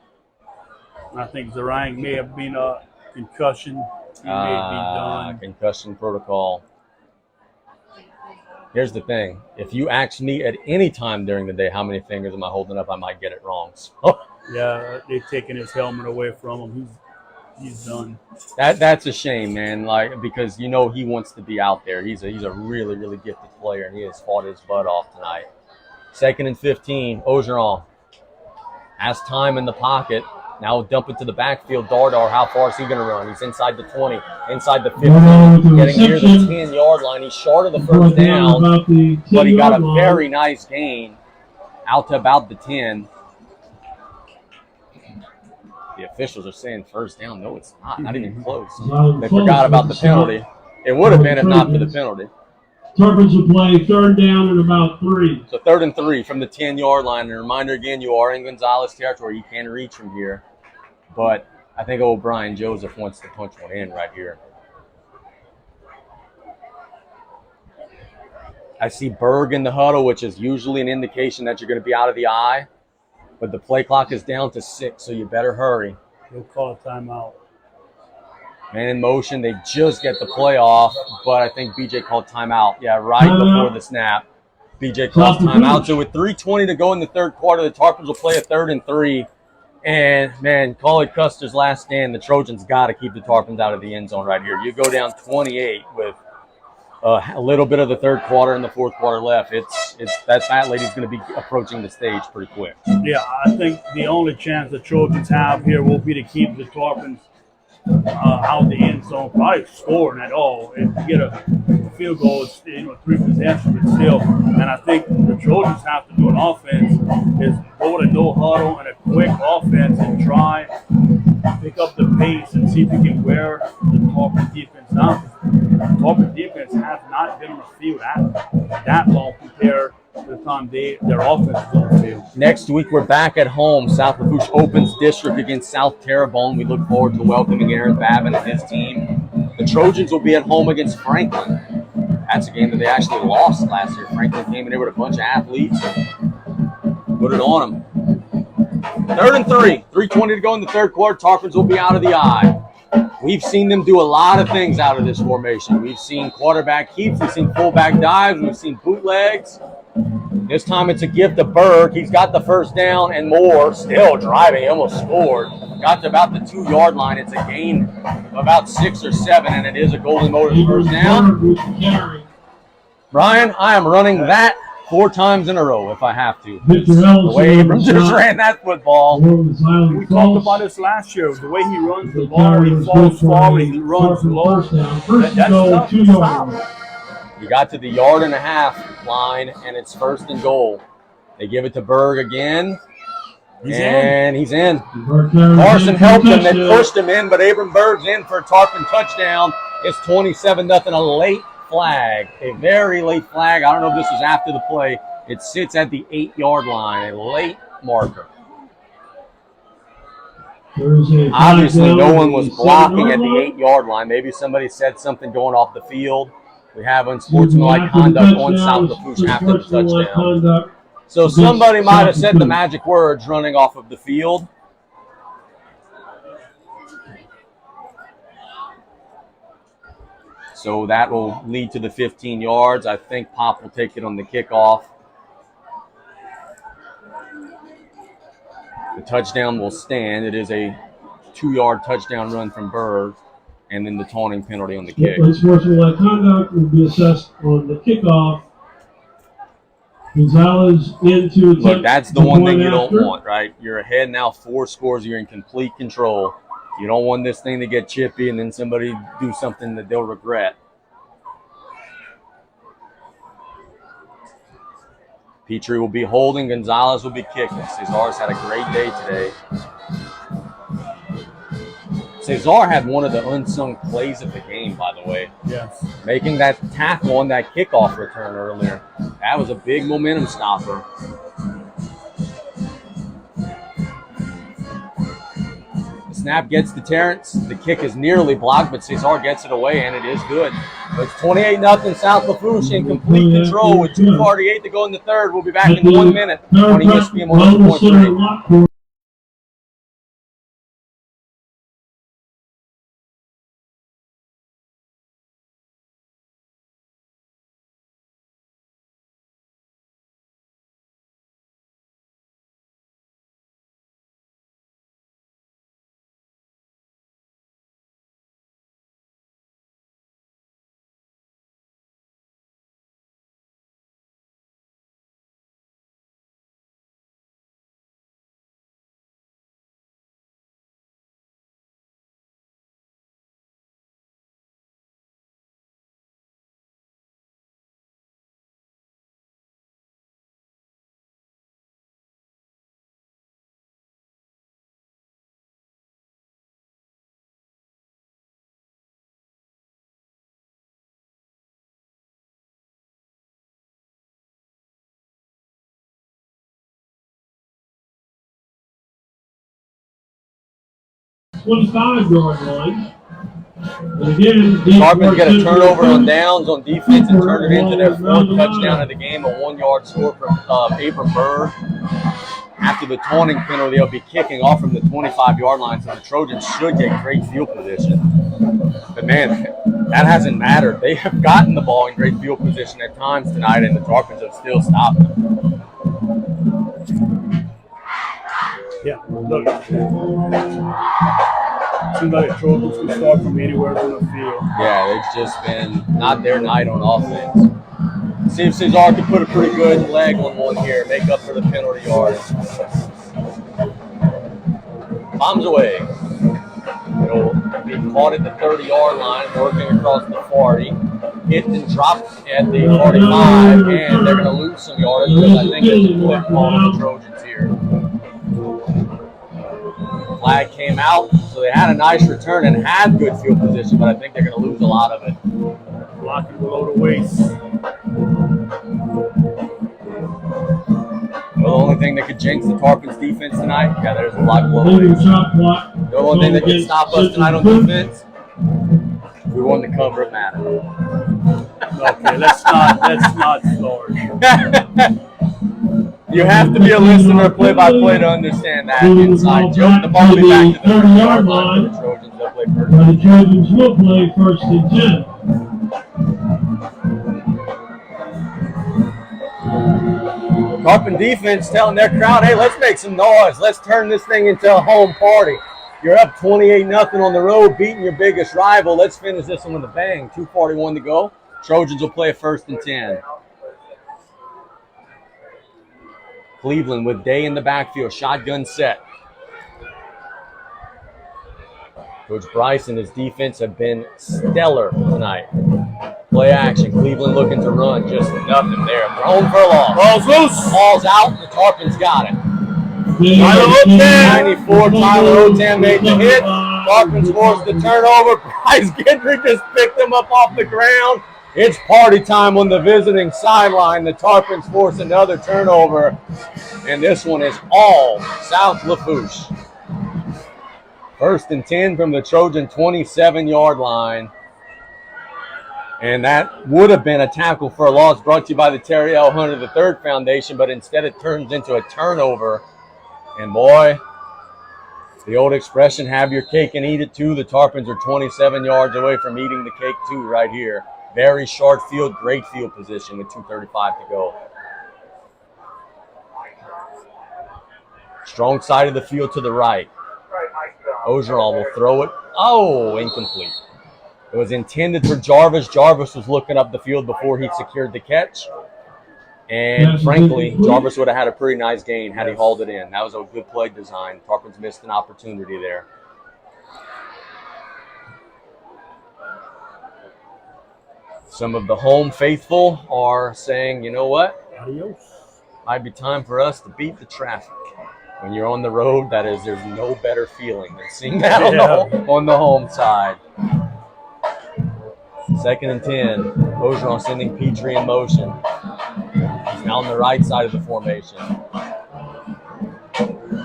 I think Zarang may have been a concussion. He may be done. Concussion protocol. Here's the thing. If you ask me at any time during the day how many fingers am I holding up, I might get it wrong. So. Yeah, they've taken his helmet away from him. He's done. That's a shame, man. Like, because you know he wants to be out there. He's a really, really gifted player, and he has fought his butt off tonight. 2nd and 15. Ogeron has time in the pocket. Now dump it to the backfield. Dardar, how far is he going to run? He's inside the 20, inside the 15, getting near the 10-yard line. He's short of the first down, but he got a very nice gain out to about the 10. The officials are saying first down. No, it's not even close. They forgot about the penalty. It would have been if not for the penalty. Tarpons will play 3rd down and about 3. So 3rd and 3 from the 10-yard line. And a reminder again, you are in Gonzalez territory. You can reach from here. But I think old Brian Joseph wants to punch one in right here. I see Berg in the huddle, which is usually an indication that you're going to be out of the eye. But the play clock is down to 6, so you better hurry. He'll call a timeout. Man in motion. They just get the play off, but I think BJ called timeout. Yeah, right before the snap. BJ calls timeout. So with 3:20 to go in the third quarter, the Tarpons will play a 3rd and 3. And, man, call it Custer's last stand. The Trojans got to keep the Tarpons out of the end zone right here. You go down 28 with a little bit of the third quarter and the fourth quarter left. That lady's going to be approaching the stage pretty quick. Yeah, I think the only chance the Trojans have here will be to keep the Tarpons out the end zone, probably scoring at all. If you get a field goal, it's 3 possessions, but still. And I think the Trojans have to do an offense is go with a no huddle and a quick offense and try pick up the pace and see if you can wear the Tarpon defense down. The Tarpon defense has not been on the field that long compared to the time their offense is on the field. Next week, we're back at home. South Lafourche opens district against South Terrebonne. We look forward to welcoming Aaron Babin and his team. The Trojans will be at home against Franklin. That's a game that they actually lost last year. Franklin came in there with a bunch of athletes and put it on them. 3rd and 3. 3:20 to go in the third quarter. Tarpons will be out of the eye. We've seen them do a lot of things out of this formation. We've seen quarterback keeps. We've seen fullback dives. We've seen bootlegs. This time it's a gift to Berg. He's got the first down and more. Still driving. He almost scored. Got to about the 2-yard line. It's a gain of about 6 or 7, and it is a Golden Motors first down. With the carry. Brian, I am running that 4 times in a row if I have to. Victor The Ellison way on Abram the just shot. ran that football. Gonzalez We talked falls. about this last year. The way he runs the The ball, carry he is falls good for forward, a he runs Tarpon low. first down. First That's goal, tough to 2 stop. yards. We got to the 1.5-yard line, and it's 1st and goal. They give it to Berg again, and he's in. Berg carries Carson in for helped him, they touchdown. pushed him in, but Abram Berg's in for a Tarpon touchdown. It's 27-0, a late flag, a very late flag. I don't know if this was after the play. It sits at the 8-yard line, a late marker. There's a Obviously, flag no down one at was the blocking at 7-yard the line. 8-yard line. Maybe somebody said something going off the field. We have After unsportsmanlike the conduct on touchdown, South Lafourche after the unsportsmanlike touchdown. conduct. So against somebody might have South said the Lafourche. magic words running off of the field. So that will lead to the 15 yards. I think Pop will take it on the kickoff. The touchdown will stand. It is a 2-yard touchdown run from Berg, and then the taunting penalty on the kick. Unsportsmanlike conduct will be assessed on the kickoff. Gonzalez into Look, that's the the one thing point you don't after. want, right? You're ahead now 4 scores. You're in complete control. You don't want this thing to get chippy and then somebody do something that they'll regret. Petrie will be holding. Gonzalez will be kicking. Cesar's had a great day today. Cesar had one of the unsung plays of the game, by the way. Yes. Making that tackle on that kickoff return earlier. That was a big momentum stopper. The snap gets to Terrence. The kick is nearly blocked, but Cesar gets it away, and it is good. But it's 28-0 South Lafourche in complete control with 2:48 to go in the third. We'll be back in 1 minute on ESPN 100.3. Twenty-five-yard line. And again, Tarpons get a turnover on downs on defense and turn it into their 4th touchdown of the game, a 1-yard score from Abram Berg. After the taunting penalty, they'll be kicking off from the 25-yard line, so the Trojans should get great field position. But man, that hasn't mattered. They have gotten the ball in great field position at times tonight, and the Tarpons have still stopped them. Yeah, look. Seems like the Trojans can start from anywhere on the field. Yeah, it's just been not their night on offense. See if Cesar can put a pretty good leg on one here, make up for the penalty yard. Bombs away. It'll be caught at the 30-yard line, working across the 40. Hit and dropped at the 45, and they're going to lose some yardage because I think there's a flip ball on the Trojans here. Flag came out, so they had a nice return and had good field position, but I think they're going to lose a lot of it. Blocking below the waist. Well, the only thing that could jinx the Tarpons defense tonight, yeah, there's a block below the Legal waist. shot block. The only thing that could stop us tonight on defense, if we won the cover, it mattered. Okay, let's not start. You have to be a listener play-by-play to understand that inside joke. The ball will be back to the 30-yard line for the Trojans. They'll play first. Now the Trojans will play 1st and 10. Tarpon defense telling their crowd, hey, let's make some noise. Let's turn this thing into a home party. You're up 28-0 on the road, beating your biggest rival. Let's finish this one with a bang. 2:41 to go. Trojans will play a 1st and 10. Cleveland with Day in the backfield. Shotgun set. Coach Bryce and his defense have been stellar tonight. Play action. Cleveland looking to run. Just nothing there. Thrown for a loss. Ball's loose. Ball's out. The Tarpons got it. Tyler Otan. 94, Tyler Otan made the hit. Tarpons forced the turnover. Bryce Gendry just picked him up off the ground. It's party time on the visiting sideline. The Tarpons force another turnover. And this one is all South Lafourche. 1st and 10 from the Trojan 27-yard line. And that would have been a tackle for a loss brought to you by the Terry L. Hunter III Foundation, but instead it turns into a turnover. And boy, the old expression, have your cake and eat it too. The Tarpons are 27 yards away from eating the cake too right here. Very short field, great field position with 2:35 to go. Strong side of the field to the right. Ogeron will throw it. Oh, incomplete. It was intended for Jarvis. Jarvis was looking up the field before he secured the catch. And frankly, Jarvis would have had a pretty nice gain had he hauled it in. That was a good play design. Tarpons missed an opportunity there. Some of the home faithful are saying, you know what? Adios. Might be time for us to beat the traffic. When you're on the road, there's no better feeling than seeing that on the home side. 2nd and 10. Ogeron sending Petrie in motion. He's now on the right side of the formation.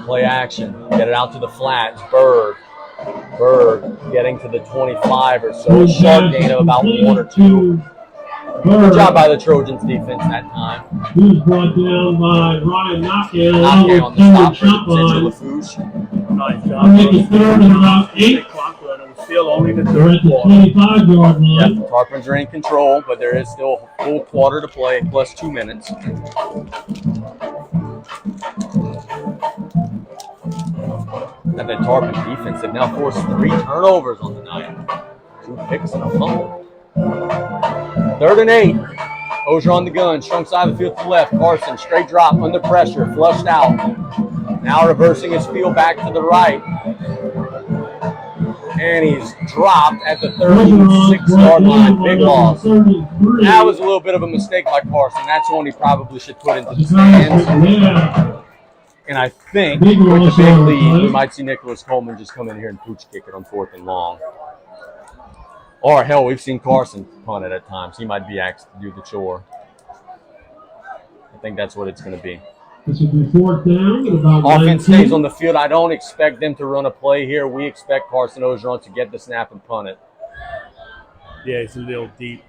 Play action. Get it out to the flats. Berg getting to the 25 or so. Short gain of about 1 or 2. Good job by the Trojans defense that time. He was brought down by Ryan Knockout. Knockout on the stop for Central Lafourche. Nice job. I'll make it 3rd and about 8. Clock run. It was still only the They're at 3rd the quarter. 25-yard Yep, line. the Tarpons are in control, but there is still a full quarter to play, plus 2 minutes. And the Tarpon defense have now forced 3 turnovers on the night. 2 picks and a fumble. 3rd and 8. Ogeron on the gun, strong side of the field to the left. Carson, straight drop, under pressure, flushed out. Now reversing his field back to the right. And he's dropped at the 36-yard line. Big loss. That was a little bit of a mistake by Carson. That's one he probably should put into the stands. Yeah. And I think with the big lead, we might see Nicholas Coleman just come in here and pooch kick it on 4th and long. Or, hell, we've seen Carson punt it at times. He might be asked to do the chore. I think that's what it's going to be. This will be 4th down at about Offense 19. stays on the field. I don't expect them to run a play here. We expect Carson Ogeron to get the snap and punt it. Yeah, it's a little deep.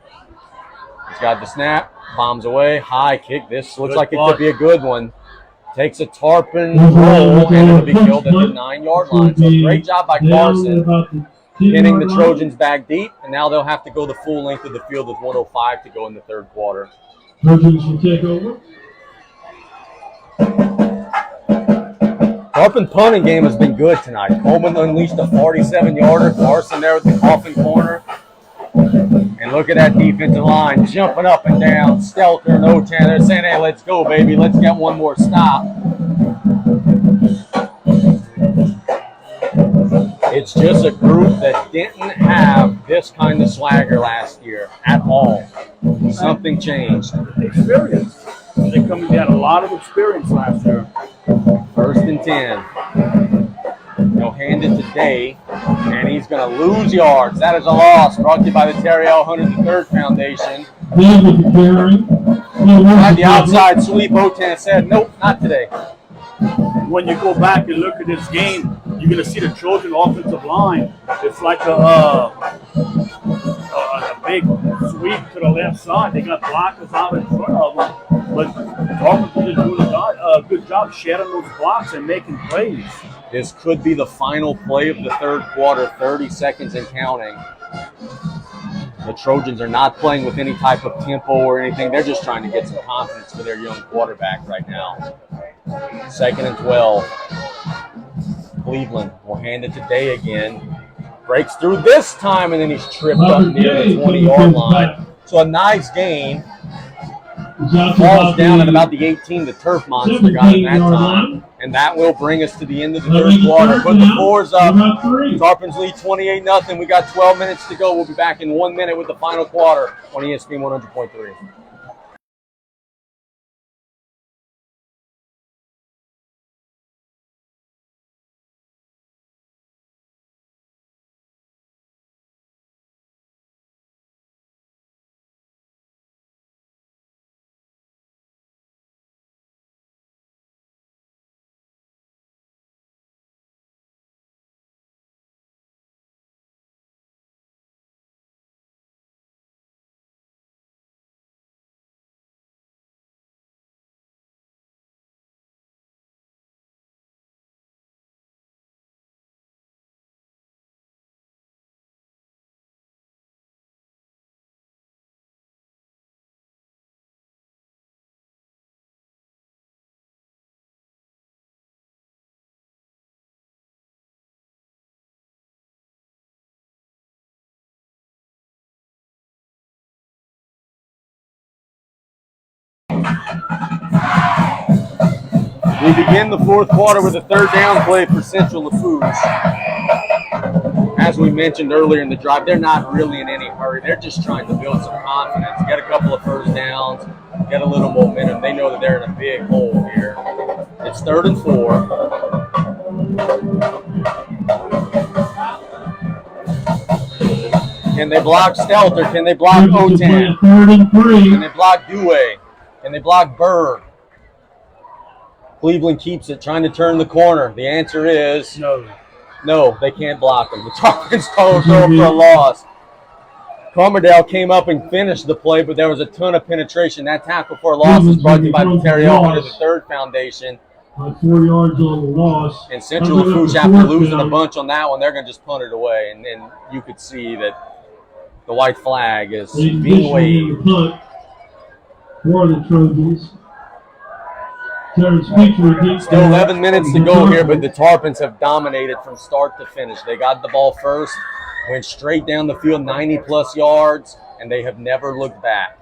He's got the snap, bombs away, high kick. This looks Good like it block. could be a good one. Takes a Tarpon roll, and it'll be killed at the 9-yard line. So great job by Carson, pinning the Trojans back deep, and now they'll have to go the full length of the field with 1:05 to go in the 3rd quarter. Trojans will take over. Tarpon punting game has been good tonight. Coleman unleashed a 47-yarder. Carson there with the coffin corner. And look at that defensive line jumping up and down. Stelter and Otan, they're saying, hey, let's go, baby. Let's get one more stop. It's just a group that didn't have this kind of swagger last year at all. Something changed. Experience. They had a lot of experience last year. 1st and 10. They'll hand it to Day, and he's going to lose yards. That is a loss. Brought to you by the Terry L. Hunter III Foundation. David the carry. Tried the outside sweep. Otan said, nope, not today. When you go back and look at this game, you're going to see the Trojan offensive line. It's like a big sweep to the left side. They got blockers out in front of them. But Tarpon is doing a good job shedding those blocks and making plays. This could be the final play of the 3rd quarter, 30 seconds and counting. The Trojans are not playing with any type of tempo or anything. They're just trying to get some confidence for their young quarterback right now. 2nd and 12. Cleveland will hand it to Day again. Breaks through this time, and then he's tripped up near the 20-yard line. So a nice gain. Falls down at about the 18. The Turf Monster got it that time. And that will bring us to the end of the third quarter. Put the fours up. Tarpons lead 28-0. We got 12 minutes to go. We'll be back in 1 minute with the final quarter on ESPN 100.3. We begin the fourth quarter with a third down play for Central Lafourche. As we mentioned earlier in the drive, they're not really in any hurry. They're just trying to build some confidence, get a couple of first downs, get a little momentum. They know that they're in a big hole here. It's 3rd and 4. Can they block Stelter? Can they block Otan? 3rd and 3. Can they block Dewey? Can they block Berg? Cleveland keeps it, trying to turn the corner. The answer is no, they can't block them. The Tarpons throw for a loss. Carmerdale came up and finished the play, but there was a ton of penetration. That tackle for a loss is brought to you by the Terrell Hunter III Foundation. 4 yards on the loss. And Central Lafourche, after losing a bunch on that one, they're going to just punt it away. And you could see that the white flag is being waved. Punt for the Trojans. Still 11 minutes to go here, but the Tarpons have dominated from start to finish. They got the ball first, went straight down the field, 90-plus yards, and they have never looked back.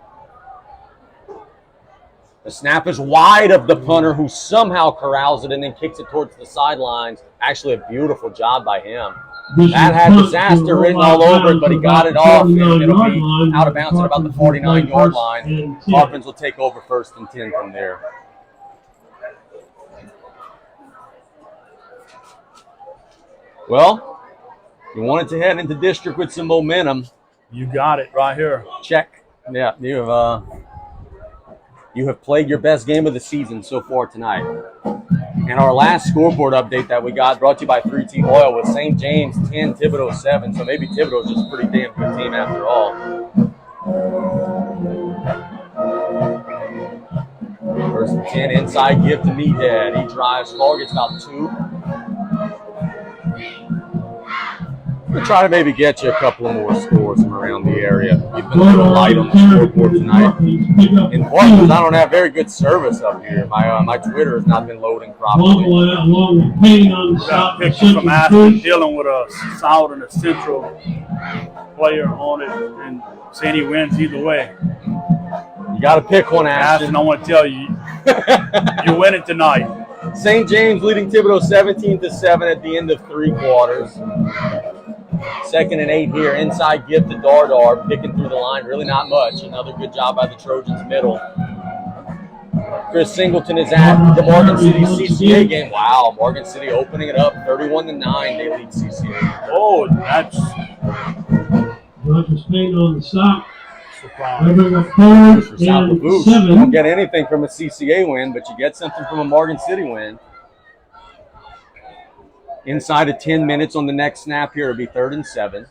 The snap is wide of the punter, who somehow corrals it and then kicks it towards the sidelines. Actually, a beautiful job by him. That had disaster written all over it, but he got it off, and it'll be out of bounds at about the 49-yard line. Tarpons will take over 1st and 10 from there. Well, you wanted to head into district with some momentum. You got it right here. Check. Yeah, you have played your best game of the season so far tonight. And our last scoreboard update that we got, brought to you by 3T Oil, was St. James 10, Thibodaux 7. So maybe Thibodaux's just a pretty damn good team after all. 1st and 10, inside give to Meathead. He drives far, gets about 2. We'll try to maybe get you a couple of more scores from around the area. You've been a little light on the scoreboard tonight. In Portland, I don't have very good service up here. My Twitter has not been loading properly. Got a picture from Aspen dealing with a South and a Central player on it and saying he wins either way. You got to pick one, Ashton. I want to tell you, you win it tonight. St. James leading Thibodaux 17-7 at the end of 3 quarters. 2nd and 8 here. Inside give to Dardar, picking through the line. Really not much. Another good job by the Trojans middle. Chris Singleton is at the Morgan City CCA game. Wow, Morgan City opening it up. 31-9, they lead CCA. Oh, that's Roger Spain on the stop. For South Lafourche, you don't get anything from a CCA win, but you get something from a Morgan City win. Inside of 10 minutes on the next snap here, it'll be 3rd and 7.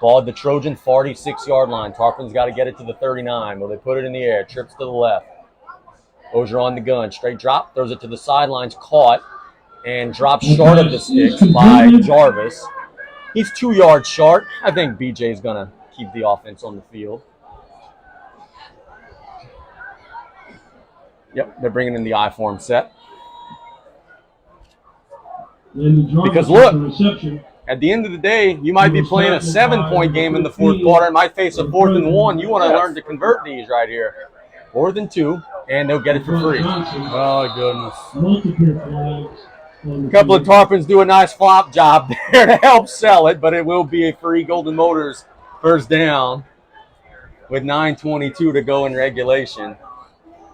Ball at the Trojan 46-yard line. Tarpons got to get it to the 39. Well, they put it in the air. Trips to the left. Ozier on the gun. Straight drop. Throws it to the sidelines. Caught. And dropped short of the sticks by Jarvis. He's 2 yards short. I think BJ's going to keep the offense on the field. Yep, they're bringing in the I-form set. Because look, at the end of the day, you might be playing a 7-point game in the fourth quarter and might face a 4th and 1. You want to learn to convert these right here. 4th and 2, and they'll get it for free. Oh, goodness. A couple of Tarpons do a nice flop job there to help sell it, but it will be a free Golden Motors first down with 9:22 to go in regulation.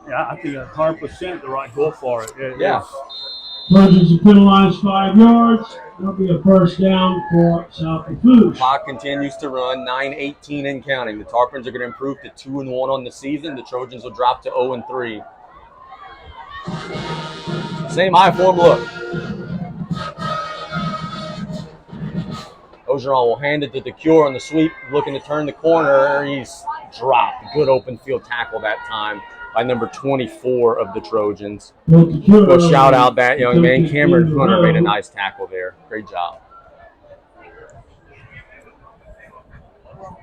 Yeah, I think 100% the right goal for it. Yeah. Trojans are penalized 5 yards. That'll be a first down for South Lafourche. Clock continues to run, 9:18 and counting. The Tarpons are going to improve to 2-1 on the season. The Trojans will drop to 0-3. Same I-form look. Ogeron will hand it to DeCure on the sweep, looking to turn the corner. He's dropped. Good open field tackle that time by number 24 of the Trojans. We'll shout out that young man. Cameron Hunter made a nice tackle there. Great job.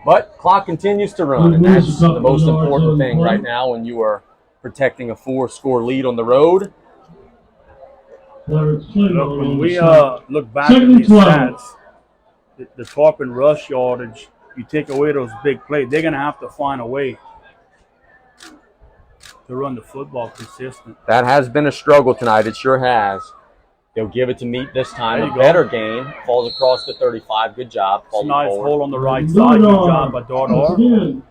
But clock continues to run, and that's the most important thing right now when you are protecting a 4-score lead on the road. Look, when we look back at these stats, the Tarpon rush yardage, you take away those big plays, they're going to have to find a way to run the football consistent. That has been a struggle tonight. It sure has. They'll give it to Meat this time. A better gain. Falls across the 35. Good job. It's a nice hole on the right side. Good job by Dardar.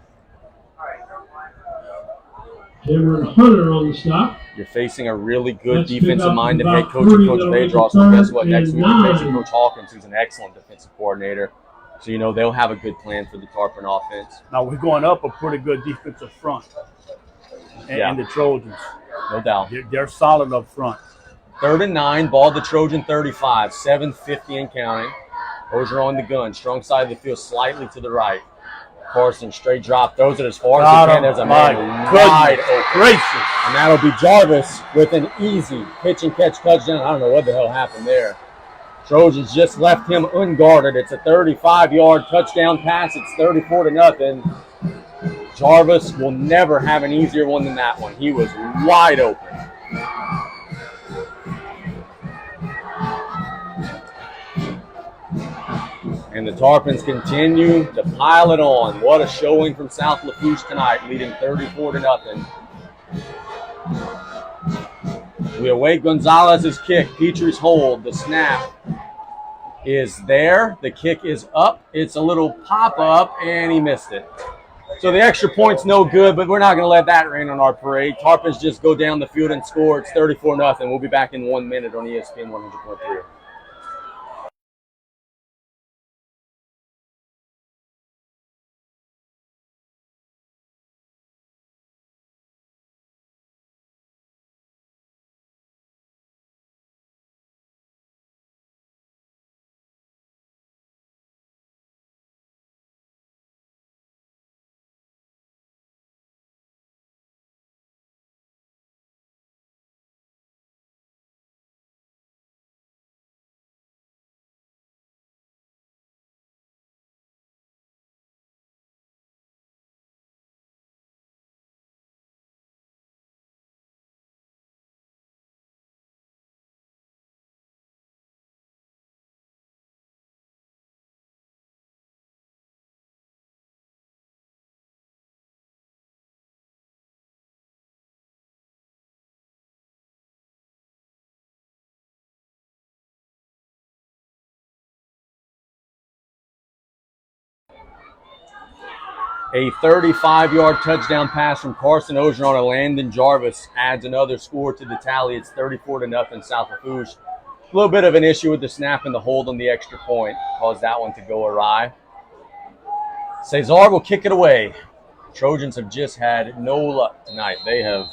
Cameron Hunter on the stop. You're facing a really good defensive-minded head coach, Coach Bedros. So guess what? Next week you're facing Coach Hawkins, who's an excellent defensive coordinator. So, you know, they'll have a good plan for the Tarpon offense. Now, we're going up a pretty good defensive front. And the Trojans. No doubt. They're solid up front. 3rd and 9, ball the Trojan 35, 7:50 and counting. Ogeron on the gun, strong side of the field, slightly to the right. Carson straight drop, throws it as far as he can. There's a man wide open. Gracious. And that'll be Jarvis with an easy pitch and catch touchdown. I don't know what the hell happened there. Trojans just left him unguarded. It's a 35-yard touchdown pass. It's 34-0. Jarvis will never have an easier one than that one. He was wide open. And the Tarpons continue to pile it on. What a showing from South Lafourche tonight, leading 34-0. We await Gonzalez's kick. Petrie's hold. The snap is there. The kick is up. It's a little pop-up, and he missed it. So the extra point's no good, but we're not going to let that rain on our parade. Tarpons just go down the field and score. It's 34-0. We'll be back in 1 minute on ESPN 100.3. A 35-yard touchdown pass from Carson Ogeron to Landon Jarvis adds another score to the tally. It's 34-0 South Lafourche. A little bit of an issue with the snap and the hold on the extra point. Caused that one to go awry. Cesar will kick it away. Trojans have just had no luck tonight. They have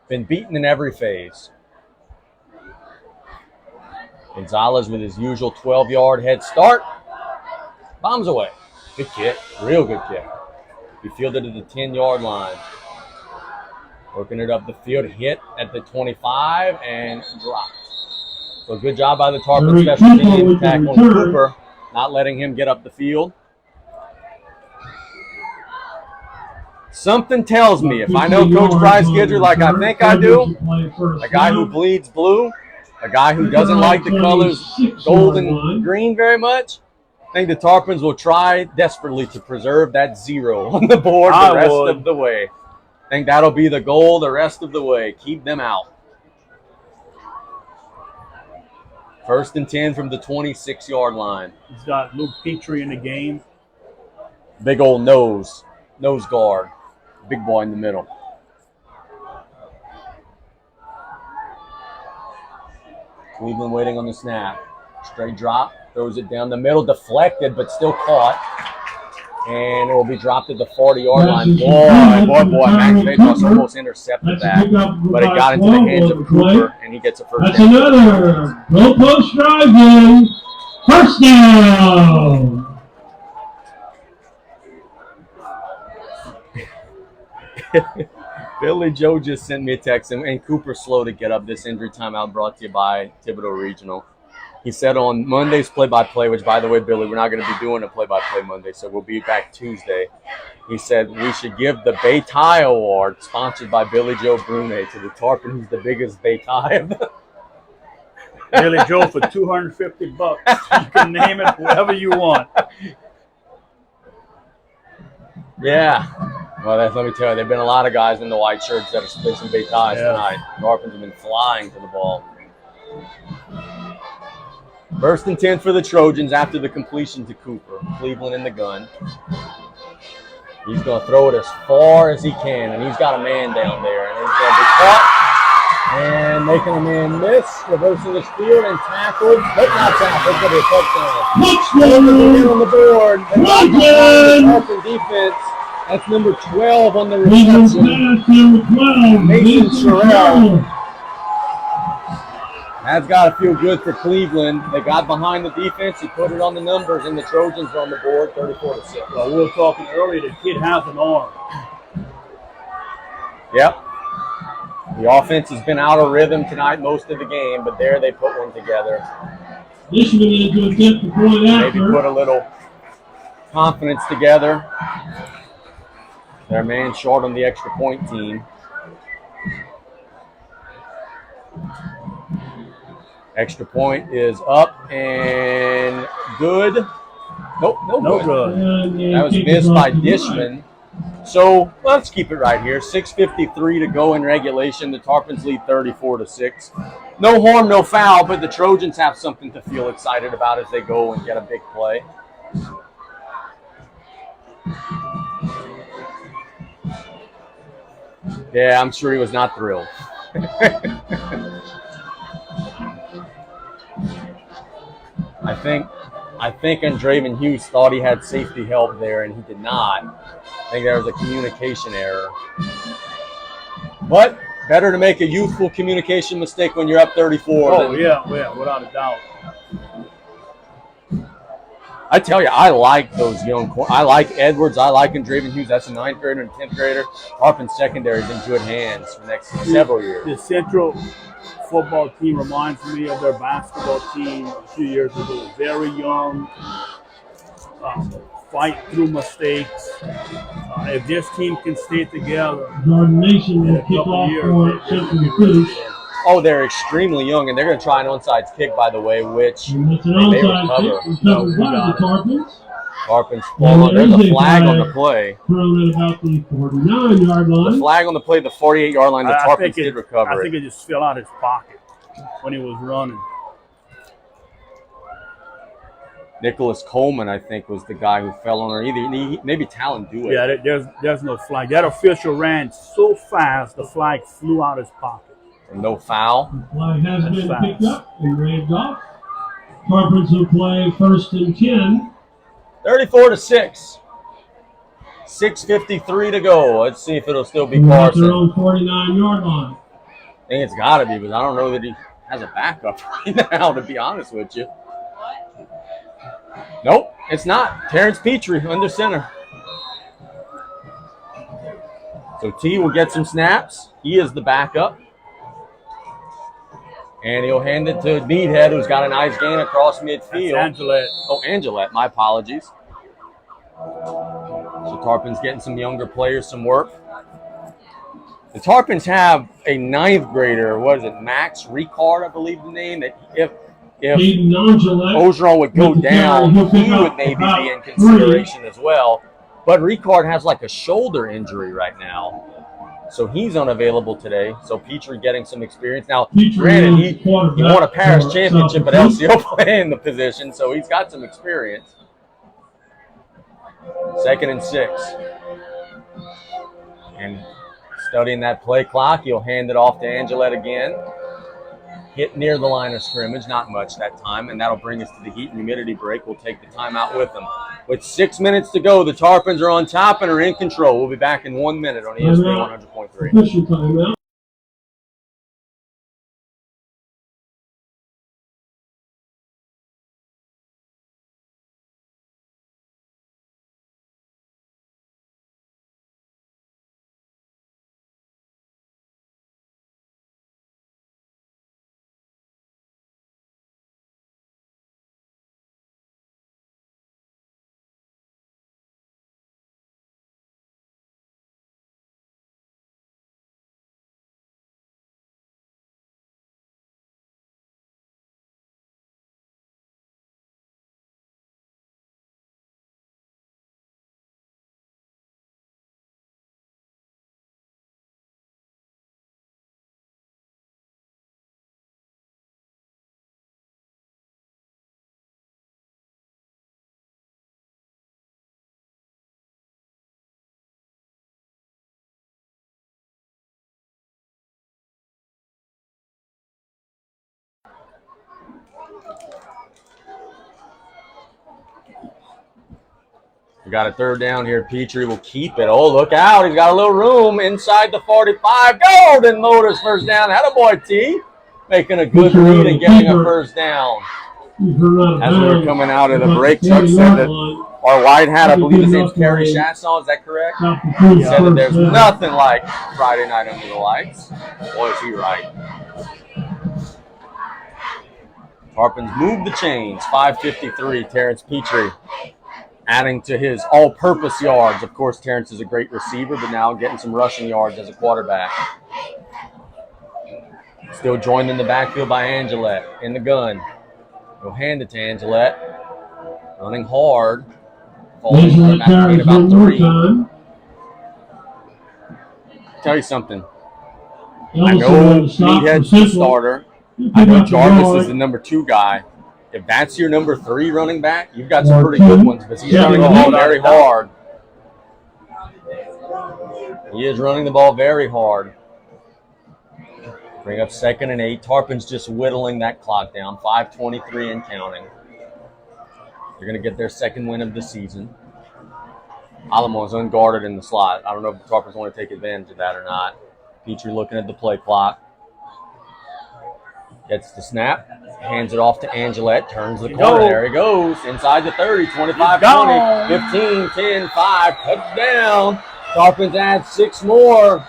been beaten in every phase. Gonzalez with his usual 12-yard head start. Bombs away. Good kick. Real good kick. He fielded at the 10-yard line. Working it up the field, hit at the 25 and dropped. So good job by the Tarpon special teams tackling Cooper, not letting him get up the field. Something tells me, if I know Coach Bryce Gidger like I think I do, a guy who bleeds blue, a guy who doesn't like the colors gold and green very much, I think the Tarpons will try desperately to preserve that 0 on the board the rest of the way. I think that'll be the goal the rest of the way. Keep them out. 1st and 10 from the 26-yard line. He's got Luke Petrie in the game. Big old nose guard. Big boy in the middle. Cleveland waiting on the snap. Straight drop. Throws it down the middle. Deflected, but still caught. And it will be dropped at the 40-yard line. Boy. Max Petros almost intercepted that. But it got into the hands of Cooper, and he gets a first down. That's another goal post drive in. First down. Billy Joe just sent me a text, and Cooper's slow to get up. This injury timeout brought to you by Thibodeau Regional. He said on Monday's play-by-play, which, by the way, Billy, we're not going to be doing a play-by-play Monday, so we'll be back Tuesday. He said we should give the Baytie Award, sponsored by Billy Joe Brune, to the Tarpon who's the biggest Baytie. Billy Joe for $250. You can name it whoever you want. Yeah. Well, let me tell you, there have been a lot of guys in the white shirts that are split some Bayties tonight. Tarpons have been flying to the ball. 1st and 10 for the Trojans after the completion to Cooper. Cleveland in the gun. He's going to throw it as far as he can, and he's got a man down there. And he's going to be caught and making a man miss, reversing his field and tackled. But not tackled, it's going to be a touchdown. On the board. Tarpon defense. That's number 12 on the reception. Mason Sherrill. That's got to feel good for Cleveland. They got behind the defense. He put it on the numbers, and the Trojans are on the board 34-6. Well, we were talking earlier, the kid has an arm. Yep. The offense has been out of rhythm tonight most of the game, but there they put one together. Michigan is going to get the point after. Maybe put a little confidence together. Their man short on the extra point team. Extra point is up and good. Nope, no good. That was missed by Dishman. So let's keep it right here. 6:53 to go in regulation. The Tarpons lead 34-6. No harm, no foul, but the Trojans have something to feel excited about as they go and get a big play. Yeah, I'm sure he was not thrilled. I think Andreven Hughes thought he had safety help there, and he did not. I think there was a communication error. But better to make a youthful communication mistake when you're up 34. Oh, yeah, without a doubt. I tell you, I like those young. I like Edwards. I like Andreven Hughes. That's a 9th grader and 10th grader. Tarpon secondary is in good hands for the next several years. The Central football team reminds me of their basketball team a few years ago. Very young, fight through mistakes. If this team can stay together, Jordan Mason will kick off for Central Cruz. Oh, they're extremely young, and they're going to try an onside kick, by the way, which it's an onside kick recovered by the Tarpons. Tarpons fall. There's a flag on the play. Thrown at about the 49-yard line. The flag on the play, the 48-yard line, the Tarpons did recover I think it just fell out of his pocket when he was running. Nicholas Coleman, I think, was the guy who fell on her. Maybe Talon Dewitt. Yeah, there's no flag. That official ran so fast, the flag flew out of his pocket. No foul. The flag has been picked up and waved off. Tarpons will play 1st and 10. 34-6. 6:53 to go. Let's see if it'll still be At Carson. their own 49-yard line. I think it's got to be, but I don't know that he has a backup right now, to be honest with you. Nope, it's not. Terrence Petrie under center. So T will get some snaps. He is the backup. And he'll hand it to Needhead, who's got a nice gain across midfield. That's Angelette. Oh, Angelette. My apologies. So Tarpon's getting some younger players some work. The Tarpons have a 9th grader, what is it, Max Ricard, I believe the name, that if Hayden Angela. Ogeron would go With the down, carry, he'll pick he up would maybe about be in consideration as well. But Ricard has like a shoulder injury right now. So he's unavailable today. So Petrie getting some experience. Now, granted, he won a Paris championship at LCO playing the position, so he's got some experience. 2nd and 6. And studying that play clock, he'll hand it off to Angelette again. Hit near the line of scrimmage, not much that time, and that'll bring us to the heat and humidity break. We'll take the timeout with them. With 6 minutes to go, the Tarpons are on top and are in control. We'll be back in 1 minute on ESPN 100.3. Official timeout. We got a 3rd down here. Petrie will keep it. Oh, look out. He's got a little room inside the 45. Golden Motors first down. Attaboy, T. Making a good read and getting a first down. As we were coming out of the break, Chuck said that our white hat, I believe his name's Kerry Chasson, is that correct? He said that there's nothing like Friday night under the lights. Boy, is he right. Tarpons move the chains. 5:53, Terrence Petrie adding to his all-purpose yards. Of course, Terrence is a great receiver, but now getting some rushing yards as a quarterback. Still joined in the backfield by Angelette in the gun. He'll hand it to Angelette. Running hard. Falling back about 3. Tell you something. I know Meathead's the starter. I know Jarvis is the number 2 guy. If that's your number 3 running back, you've got some pretty good ones because he's running the ball very hard. He is running the ball very hard. Bring up 2nd and 8. Tarpon's just whittling that clock down. 5:23 and counting. They're going to get their 2nd win of the season. Alamo's unguarded in the slot. I don't know if the Tarpons want to take advantage of that or not. Petrie looking at the play clock. Gets the snap. Hands it off to Angelette. Turns the corner. There he goes. Inside the 30. 25-20. 15, 10, 5. Touchdown. Tarpons add 6 more.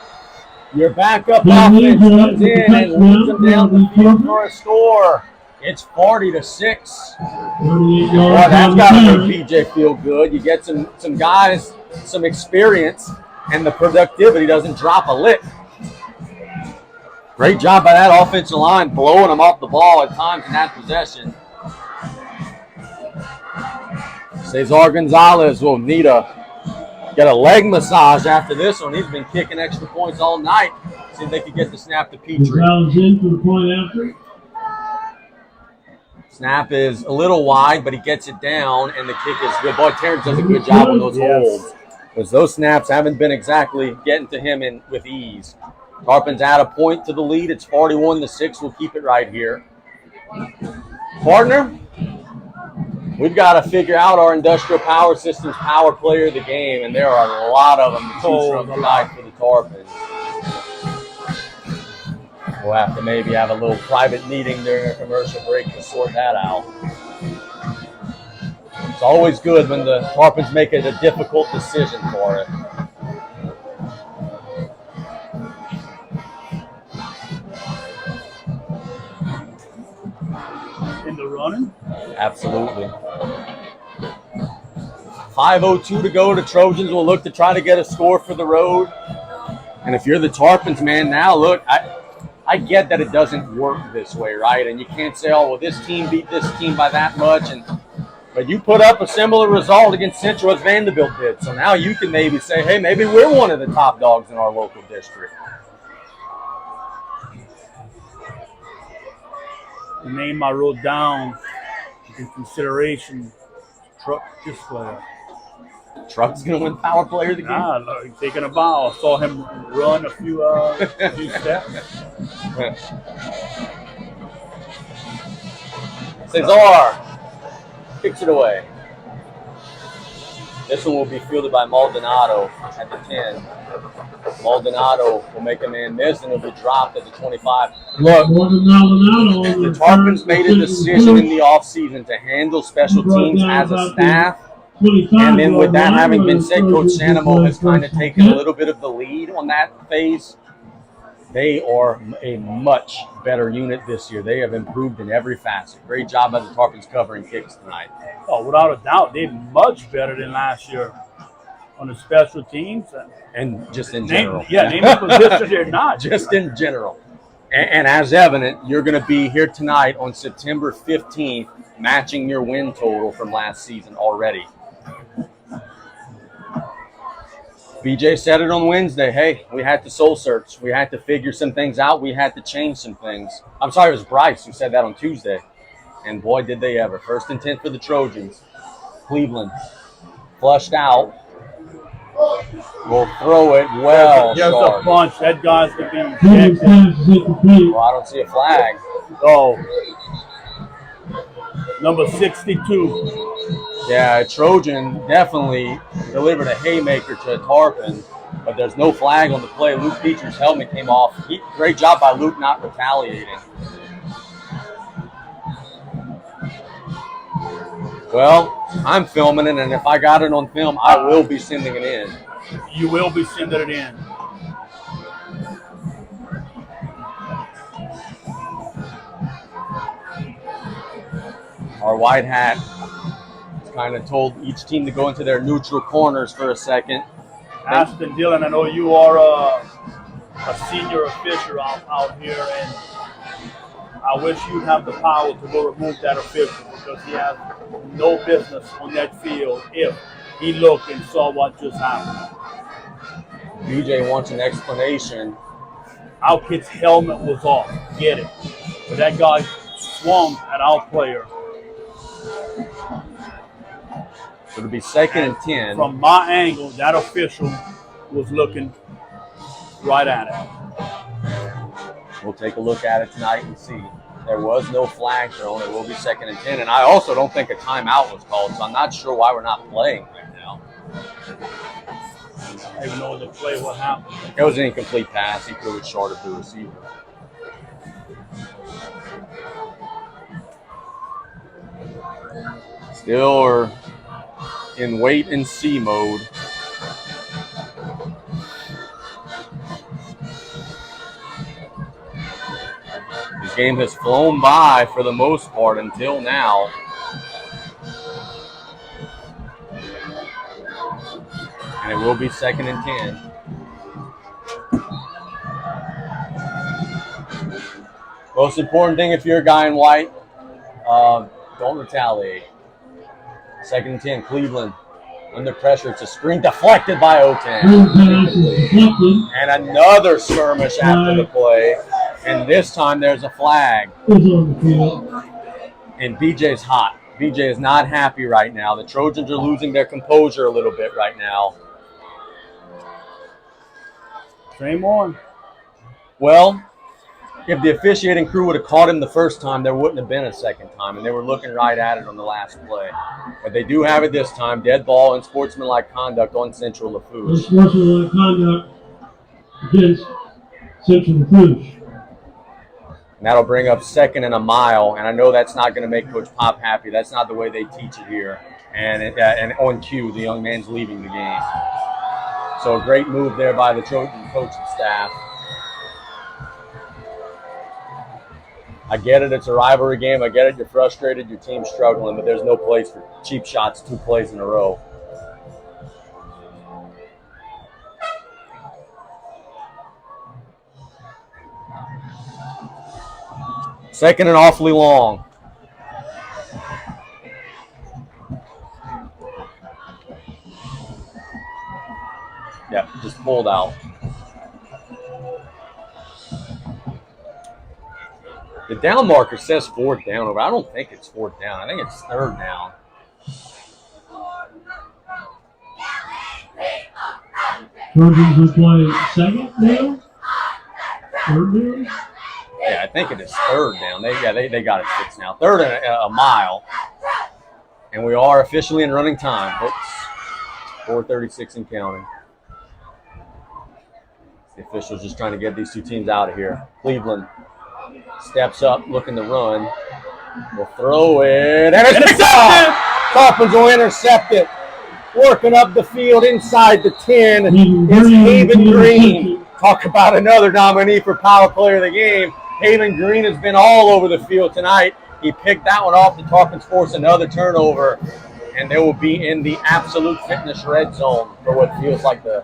Your backup offense comes in and leads them down the field for a score. It's 40-6. Boy, that's got to make PJ feel good. You get some guys, some experience, and the productivity doesn't drop a lick. Great job by that offensive line, blowing them off the ball at times in that possession. Cesar Gonzalez will need get a leg massage after this one. He's been kicking extra points all night. See if they could get the snap to Petrie. Gonzalez in for the point after. Snap is a little wide, but he gets it down, and the kick is good. Boy, Terrence does a good job on those holds, because those snaps haven't been exactly getting to him with ease. Tarpons add a point to the lead. It's 41-6. We'll keep it right here. Partner, we've got to figure out our Industrial Power Systems power player of the game, and there are a lot of them to choose from tonight for the Tarpons. We'll have to maybe have a little private meeting during a commercial break to sort that out. It's always good when the Tarpons make it a difficult decision for it. In the running? Absolutely. 5:02 to go. The Trojans will look to try to get a score for the road. And if you're the Tarpons, man, now look, I get that it doesn't work this way, right? And you can't say, oh, well, this team beat this team by that much. But you put up a similar result against Central as Vanderbilt did. So now you can maybe say, hey, maybe we're one of the top dogs in our local district. The name I wrote down in consideration, Truck Displayer. Truck's going to win Power Player of the game. Nah, look, he's taking a bow. I saw him run a few steps. Cesar kicks it away. This one will be fielded by Maldonado at the 10. Maldonado will make a man miss, and it'll be dropped at the 25. Look, the Tarpons made a decision in the offseason to handle special teams as a staff. And then with that having been said, Coach Sanamo has kind of taken a little bit of the lead on that phase. They are a much better unit this year. They have improved in every facet. Great job by the Tarpons covering kicks tonight. Oh, without a doubt, they're much better than last year on the special teams. And just in general. Name the position they're not. Just in general. And as evident, you're going to be here tonight on September 15th, matching your win total from last season already. BJ said it on Wednesday. Hey, we had to soul search. We had to figure some things out. We had to change some things. I'm sorry, it was Bryce who said that on Tuesday. And boy, did they ever. 1st and 10 for the Trojans. Cleveland flushed out. Will throw it well. There's a bunch. That guy's to be ejected. Well, I don't see a flag. Oh. Number 62. Yeah, Trojan definitely delivered a haymaker to a Tarpon, but there's no flag on the play. Luke Peacher's helmet came off. Great job by Luke not retaliating. Well, I'm filming it, and if I got it on film, I will be sending it in. You will be sending it in. Our white hat kind of told each team to go into their neutral corners for a second. Aston Dillon, I know you are a senior official out here, and I wish you'd have the power to go remove that official because he has no business on that field if he looked and saw what just happened. BJ wants an explanation. Our kid's helmet was off. Get it. But that guy swung at our player. So it'll be 2nd and 10. From my angle, that official was looking right at it. We'll take a look at it tonight and see. There was no flag thrown. It will be 2nd and 10. And I also don't think a timeout was called, so I'm not sure why we're not playing right now. I don't even know the play, what happened. It was an incomplete pass. He threw it short of the receiver. Still are in wait and see mode. This game has flown by for the most part until now. And it will be 2nd and 10. Most important thing if you're a guy in white, don't retaliate. 2nd and 10, Cleveland under pressure. It's a screen deflected by Otan. And another skirmish after the play. And this time there's a flag. And BJ's hot. BJ is not happy right now. The Trojans are losing their composure a little bit right now. Same on. Well, if the officiating crew would have caught him the first time, there wouldn't have been a second time, and they were looking right at it on the last play. But they do have it this time, dead ball and sportsmanlike conduct on Central Lafourche. Sportsmanlike conduct against Central Lafourche. And that'll bring up 2nd and a mile, and I know that's not going to make Coach Pop happy. That's not the way they teach it here. And on cue, the young man's leaving the game. So a great move there by the Trojan coaching staff. I get it, it's a rivalry game. I get it, you're frustrated, your team's struggling, but there's no place for cheap shots 2 plays in a row. Second and awfully long. Yeah, just pulled out. The down marker says fourth down over. I don't think it's fourth down. I think it's third down. Trojans will play second down? Third down? Yeah, I think it is third down. They got it fixed now. Third and a mile. And we are officially in running time, folks. 4:36 and counting. The officials just trying to get these two teams out of here. Cleveland steps up, looking to run. We'll throw it, and it's picked up! Tarpons will intercept it. Working up the field inside the 10 is Haven Green. Talk about another nominee for Power Player of the Game. Haven Green has been all over the field tonight. He picked that one off. The Tarpons force another turnover, and they will be in the absolute fitness red zone for what feels like the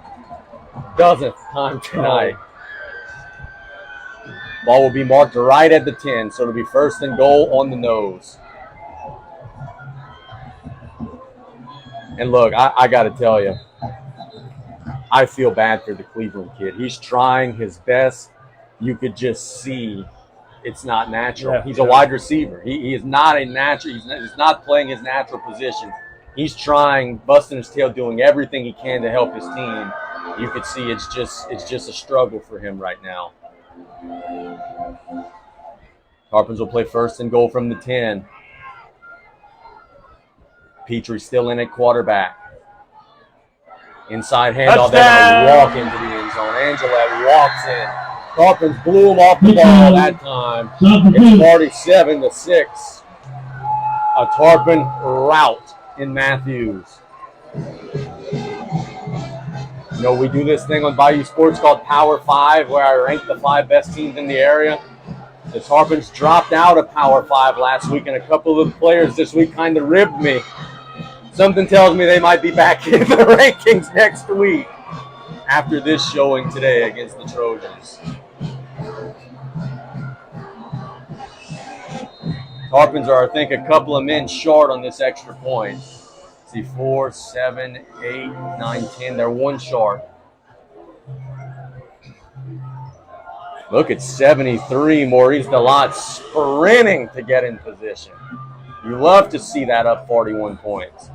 dozenth time tonight. Ball will be marked right at the 10, so it'll be first and goal on the nose. And look, I got to tell you, I feel bad for the Cleveland kid. He's trying his best. You could just see it's not natural. Yeah, He's a wide receiver. He is not a natural. He's not playing his natural position. He's trying, busting his tail, doing everything he can to help his team. You could see it's just a struggle for him right now. Tarpons will play first and goal from the 10. Petrie still in at quarterback. Inside handoff. They're going to walk into the end zone. Angelette walks in. Tarpons blew him off the ball that time. It's 47-6. A Tarpon rout in Matthews. You know, we do this thing on Bayou Sports called Power 5, where I rank the 5 best teams in the area. The Tarpons dropped out of Power 5 last week, and a couple of the players this week kind of ribbed me. Something tells me they might be back in the rankings next week after this showing today against the Trojans. Tarpons are, I think, a couple of men short on this extra point. See, 4, 7, 8, 9, 10. They're one short. Look at 73. Maurice Delot sprinting to get in position. You love to see that up 41 points.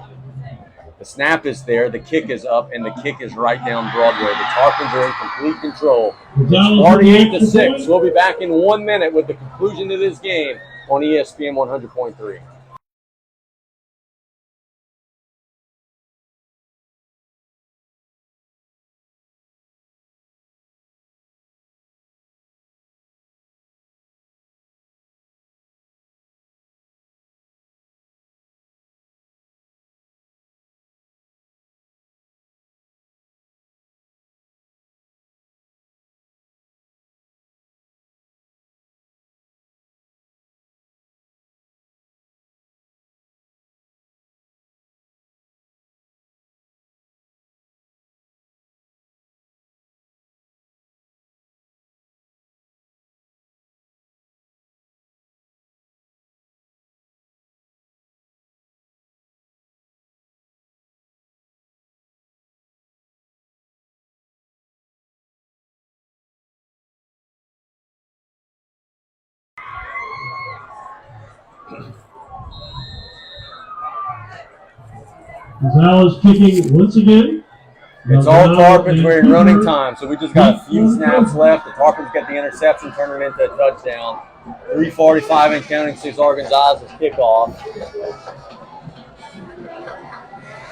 The snap is there, the kick is up, and the kick is right down Broadway. The Tarpons are in complete control. It's 48-6. We'll be back in 1 minute with the conclusion of this game on ESPN 100.3. Gonzalez kicking once again. It's all Tarpons. We're in running time, so we just got a few snaps left. The Tarpons get the interception, turn it into a touchdown. 3:45 and counting, Cesar Gonzalez's kickoff.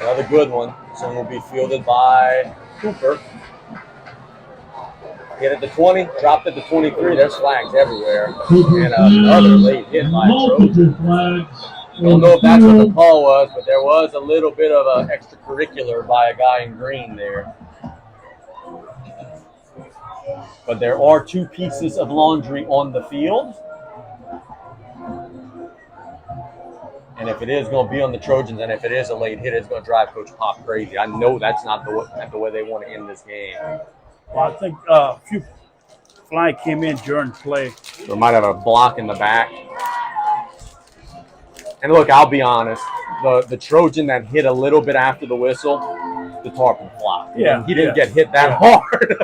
Another good one. This one will be fielded by Cooper. Hit at the 20, dropped at the 23. There's flags everywhere. And another late hit by multiple flags. I don't know if that's what the call was, but there was a little bit of an extracurricular by a guy in green there. But there are 2 pieces of laundry on the field. And if it is going to be on the Trojans, and if it is a late hit, it's going to drive Coach Pop crazy. I know that's not the way they want to end this game. Well, I think flag came in during play. So we might have a block in the back. And look, I'll be honest. The Trojan that hit a little bit after the whistle, the Tarpon flopped. Yeah, He didn't yeah. get hit that Yeah. hard.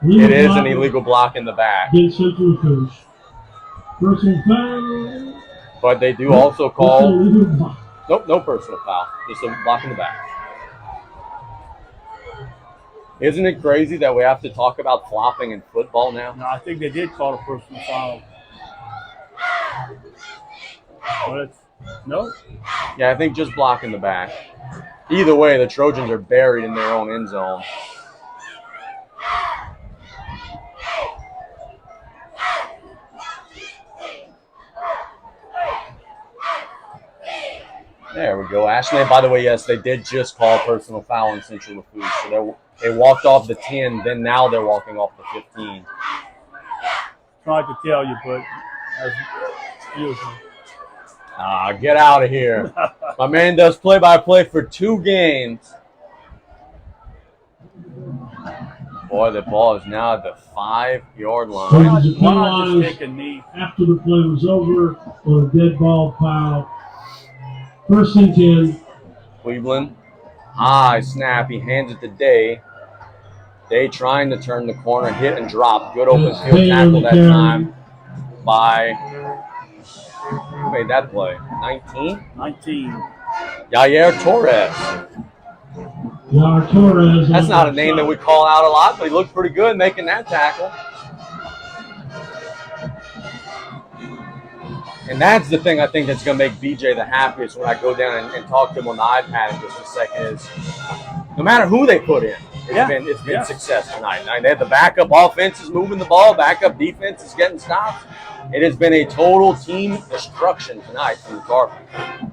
Legal It is block an illegal block in the back. against Central Coast. Personal foul. But they do also It's call, a legal block. nope, no personal foul. Just a block in the back. Isn't it crazy that we have to talk about flopping in football now? No, I think they did call a personal foul. But it's, no. Yeah, I think just block in the back. Either way, the Trojans are buried in their own end zone. There we go. Ashland, by the way, yes, they did just call personal foul in Central Lafourche. So they walked off the 10, then now they're walking off the 15. Tried to tell you, but as usual. Get out of here. My man does play-by-play for 2 games. Boy, the ball is now at the 5-yard line. Trojans Why not just penalized take a knee? after the play was over on a dead ball foul. First and 10. Cleveland, high snap. He hands it to Day. Day trying to turn the corner, hit and drop. Good open field tackle that time by, who made that play? 19? 19. Yair Torres. Yair Torres. That's not a name that we call out a lot, but he looked pretty good making that tackle. And that's the thing I think that's going to make BJ the happiest when I go down and talk to him on the iPad in just a second is no matter who they put in, it's been success tonight. They had the backup offenses moving the ball, backup defense is getting stops. It has been a total team destruction tonight from the Tarpons.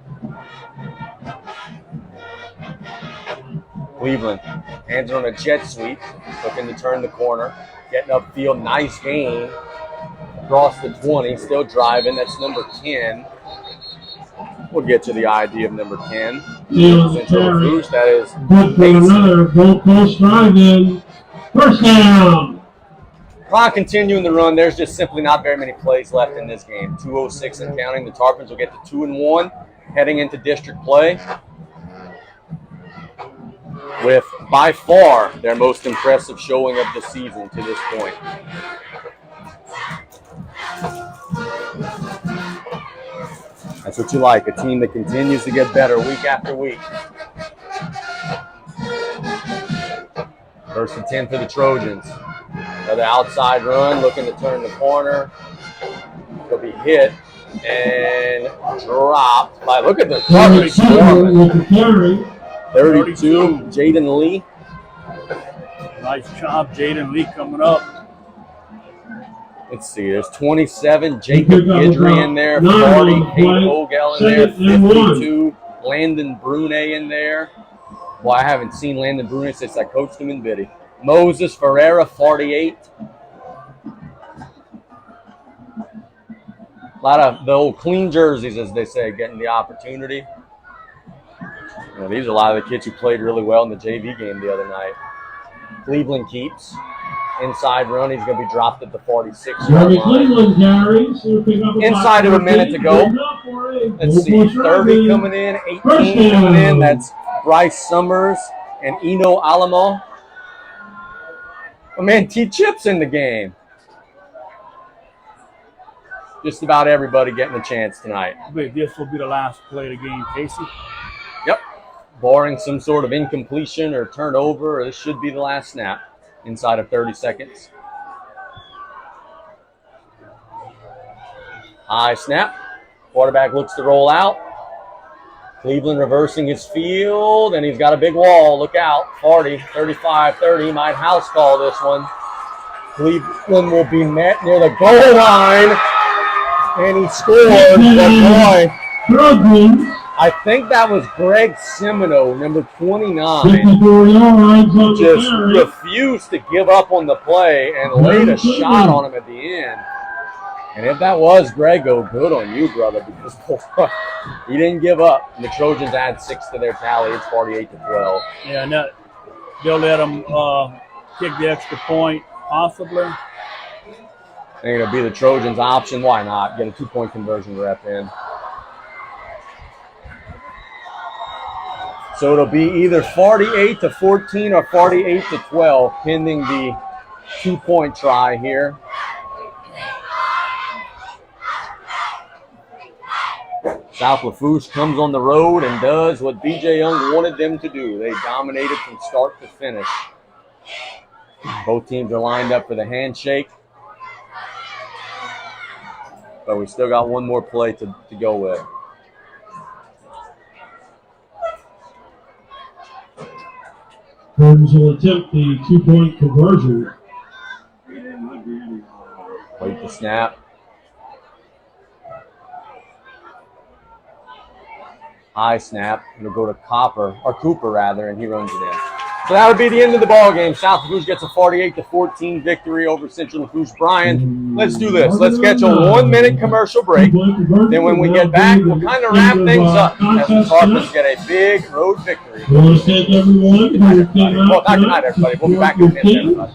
Cleveland hands it on a jet sweep, looking to turn the corner, getting upfield, nice gain. Across the 20, still driving. That's number 10. We'll get to the idea of number 10. Central Lafourche, that is Good for another Gold Coast drive-in. First down. clock continuing the run. There's just simply not very many plays left in this game. 2:06 and counting. The Tarpons will get to 2-1 heading into district play with by far their most impressive showing of the season to this point. That's what you like, a team that continues to get better week after week. First and 10 for the Trojans. Another outside run, looking to turn the corner. He'll be hit and dropped by, look at the coverage. 32, Jaden Lee. Nice job, Jaden Lee coming up. Let's see, there's 27, Jacob Guidry in there, 40, Kate Vogel in there, 52, Landon Brune in there. Well, I haven't seen Landon Brune since I coached him in Biddy. Moses Ferreira, 48. A lot of the old clean jerseys, as they say, getting the opportunity. You know, these are a lot of the kids who played really well in the JV game the other night. Cleveland keeps. Inside run, he's going to be dropped at the 46-yard line. Cleveland carries. Inside of a minute to go. Let's see, 30 coming in, 18 coming in. That's Bryce Summers and Eno Alamo. Oh, man, T-Chip's in the game. Just about everybody getting a chance tonight. But this will be the last play of the game, Casey. Yep. Barring some sort of incompletion or turnover, this should be the last snap. Inside of 30 seconds. High snap. Quarterback looks to roll out. Cleveland reversing his field, and he's got a big wall. Look out. 40, 35, 30. He might house call this one. Cleveland will be met near the goal line, and he scored. But boy, I think that was Greg Semino, number 29. Just refused to give up on the play and laid a shot on him at the end. And if that was Grego, good on you, brother, because boy, he didn't give up. And the Trojans add 6 to their tally. It's 48-12. Yeah, and they'll let them kick the extra point. Possibly. I think it'll be the Trojans' option. Why not? Get a 2-point conversion rep in. So it'll be either 48-14 or 48-12, pending the 2-point try here. South Lafourche comes on the road and does what BJ Young wanted them to do. They dominated from start to finish. Both teams are lined up for the handshake. But we still got one more play to go with. Trojans will attempt the 2-point conversion. Wait the snap. High snap. It'll go to Cooper rather, and he runs it in. So that would be the end of the ball game. South Lafourche gets a 48-14 victory over Central Lafourche. Brian, let's do this. Let's get a 1-minute commercial break. Then when we get back, we'll kind of wrap things up as the Tarpons get a big road victory. I want to thank everyone who came out Well, not tonight, everybody. We'll be back in a minute, everybody.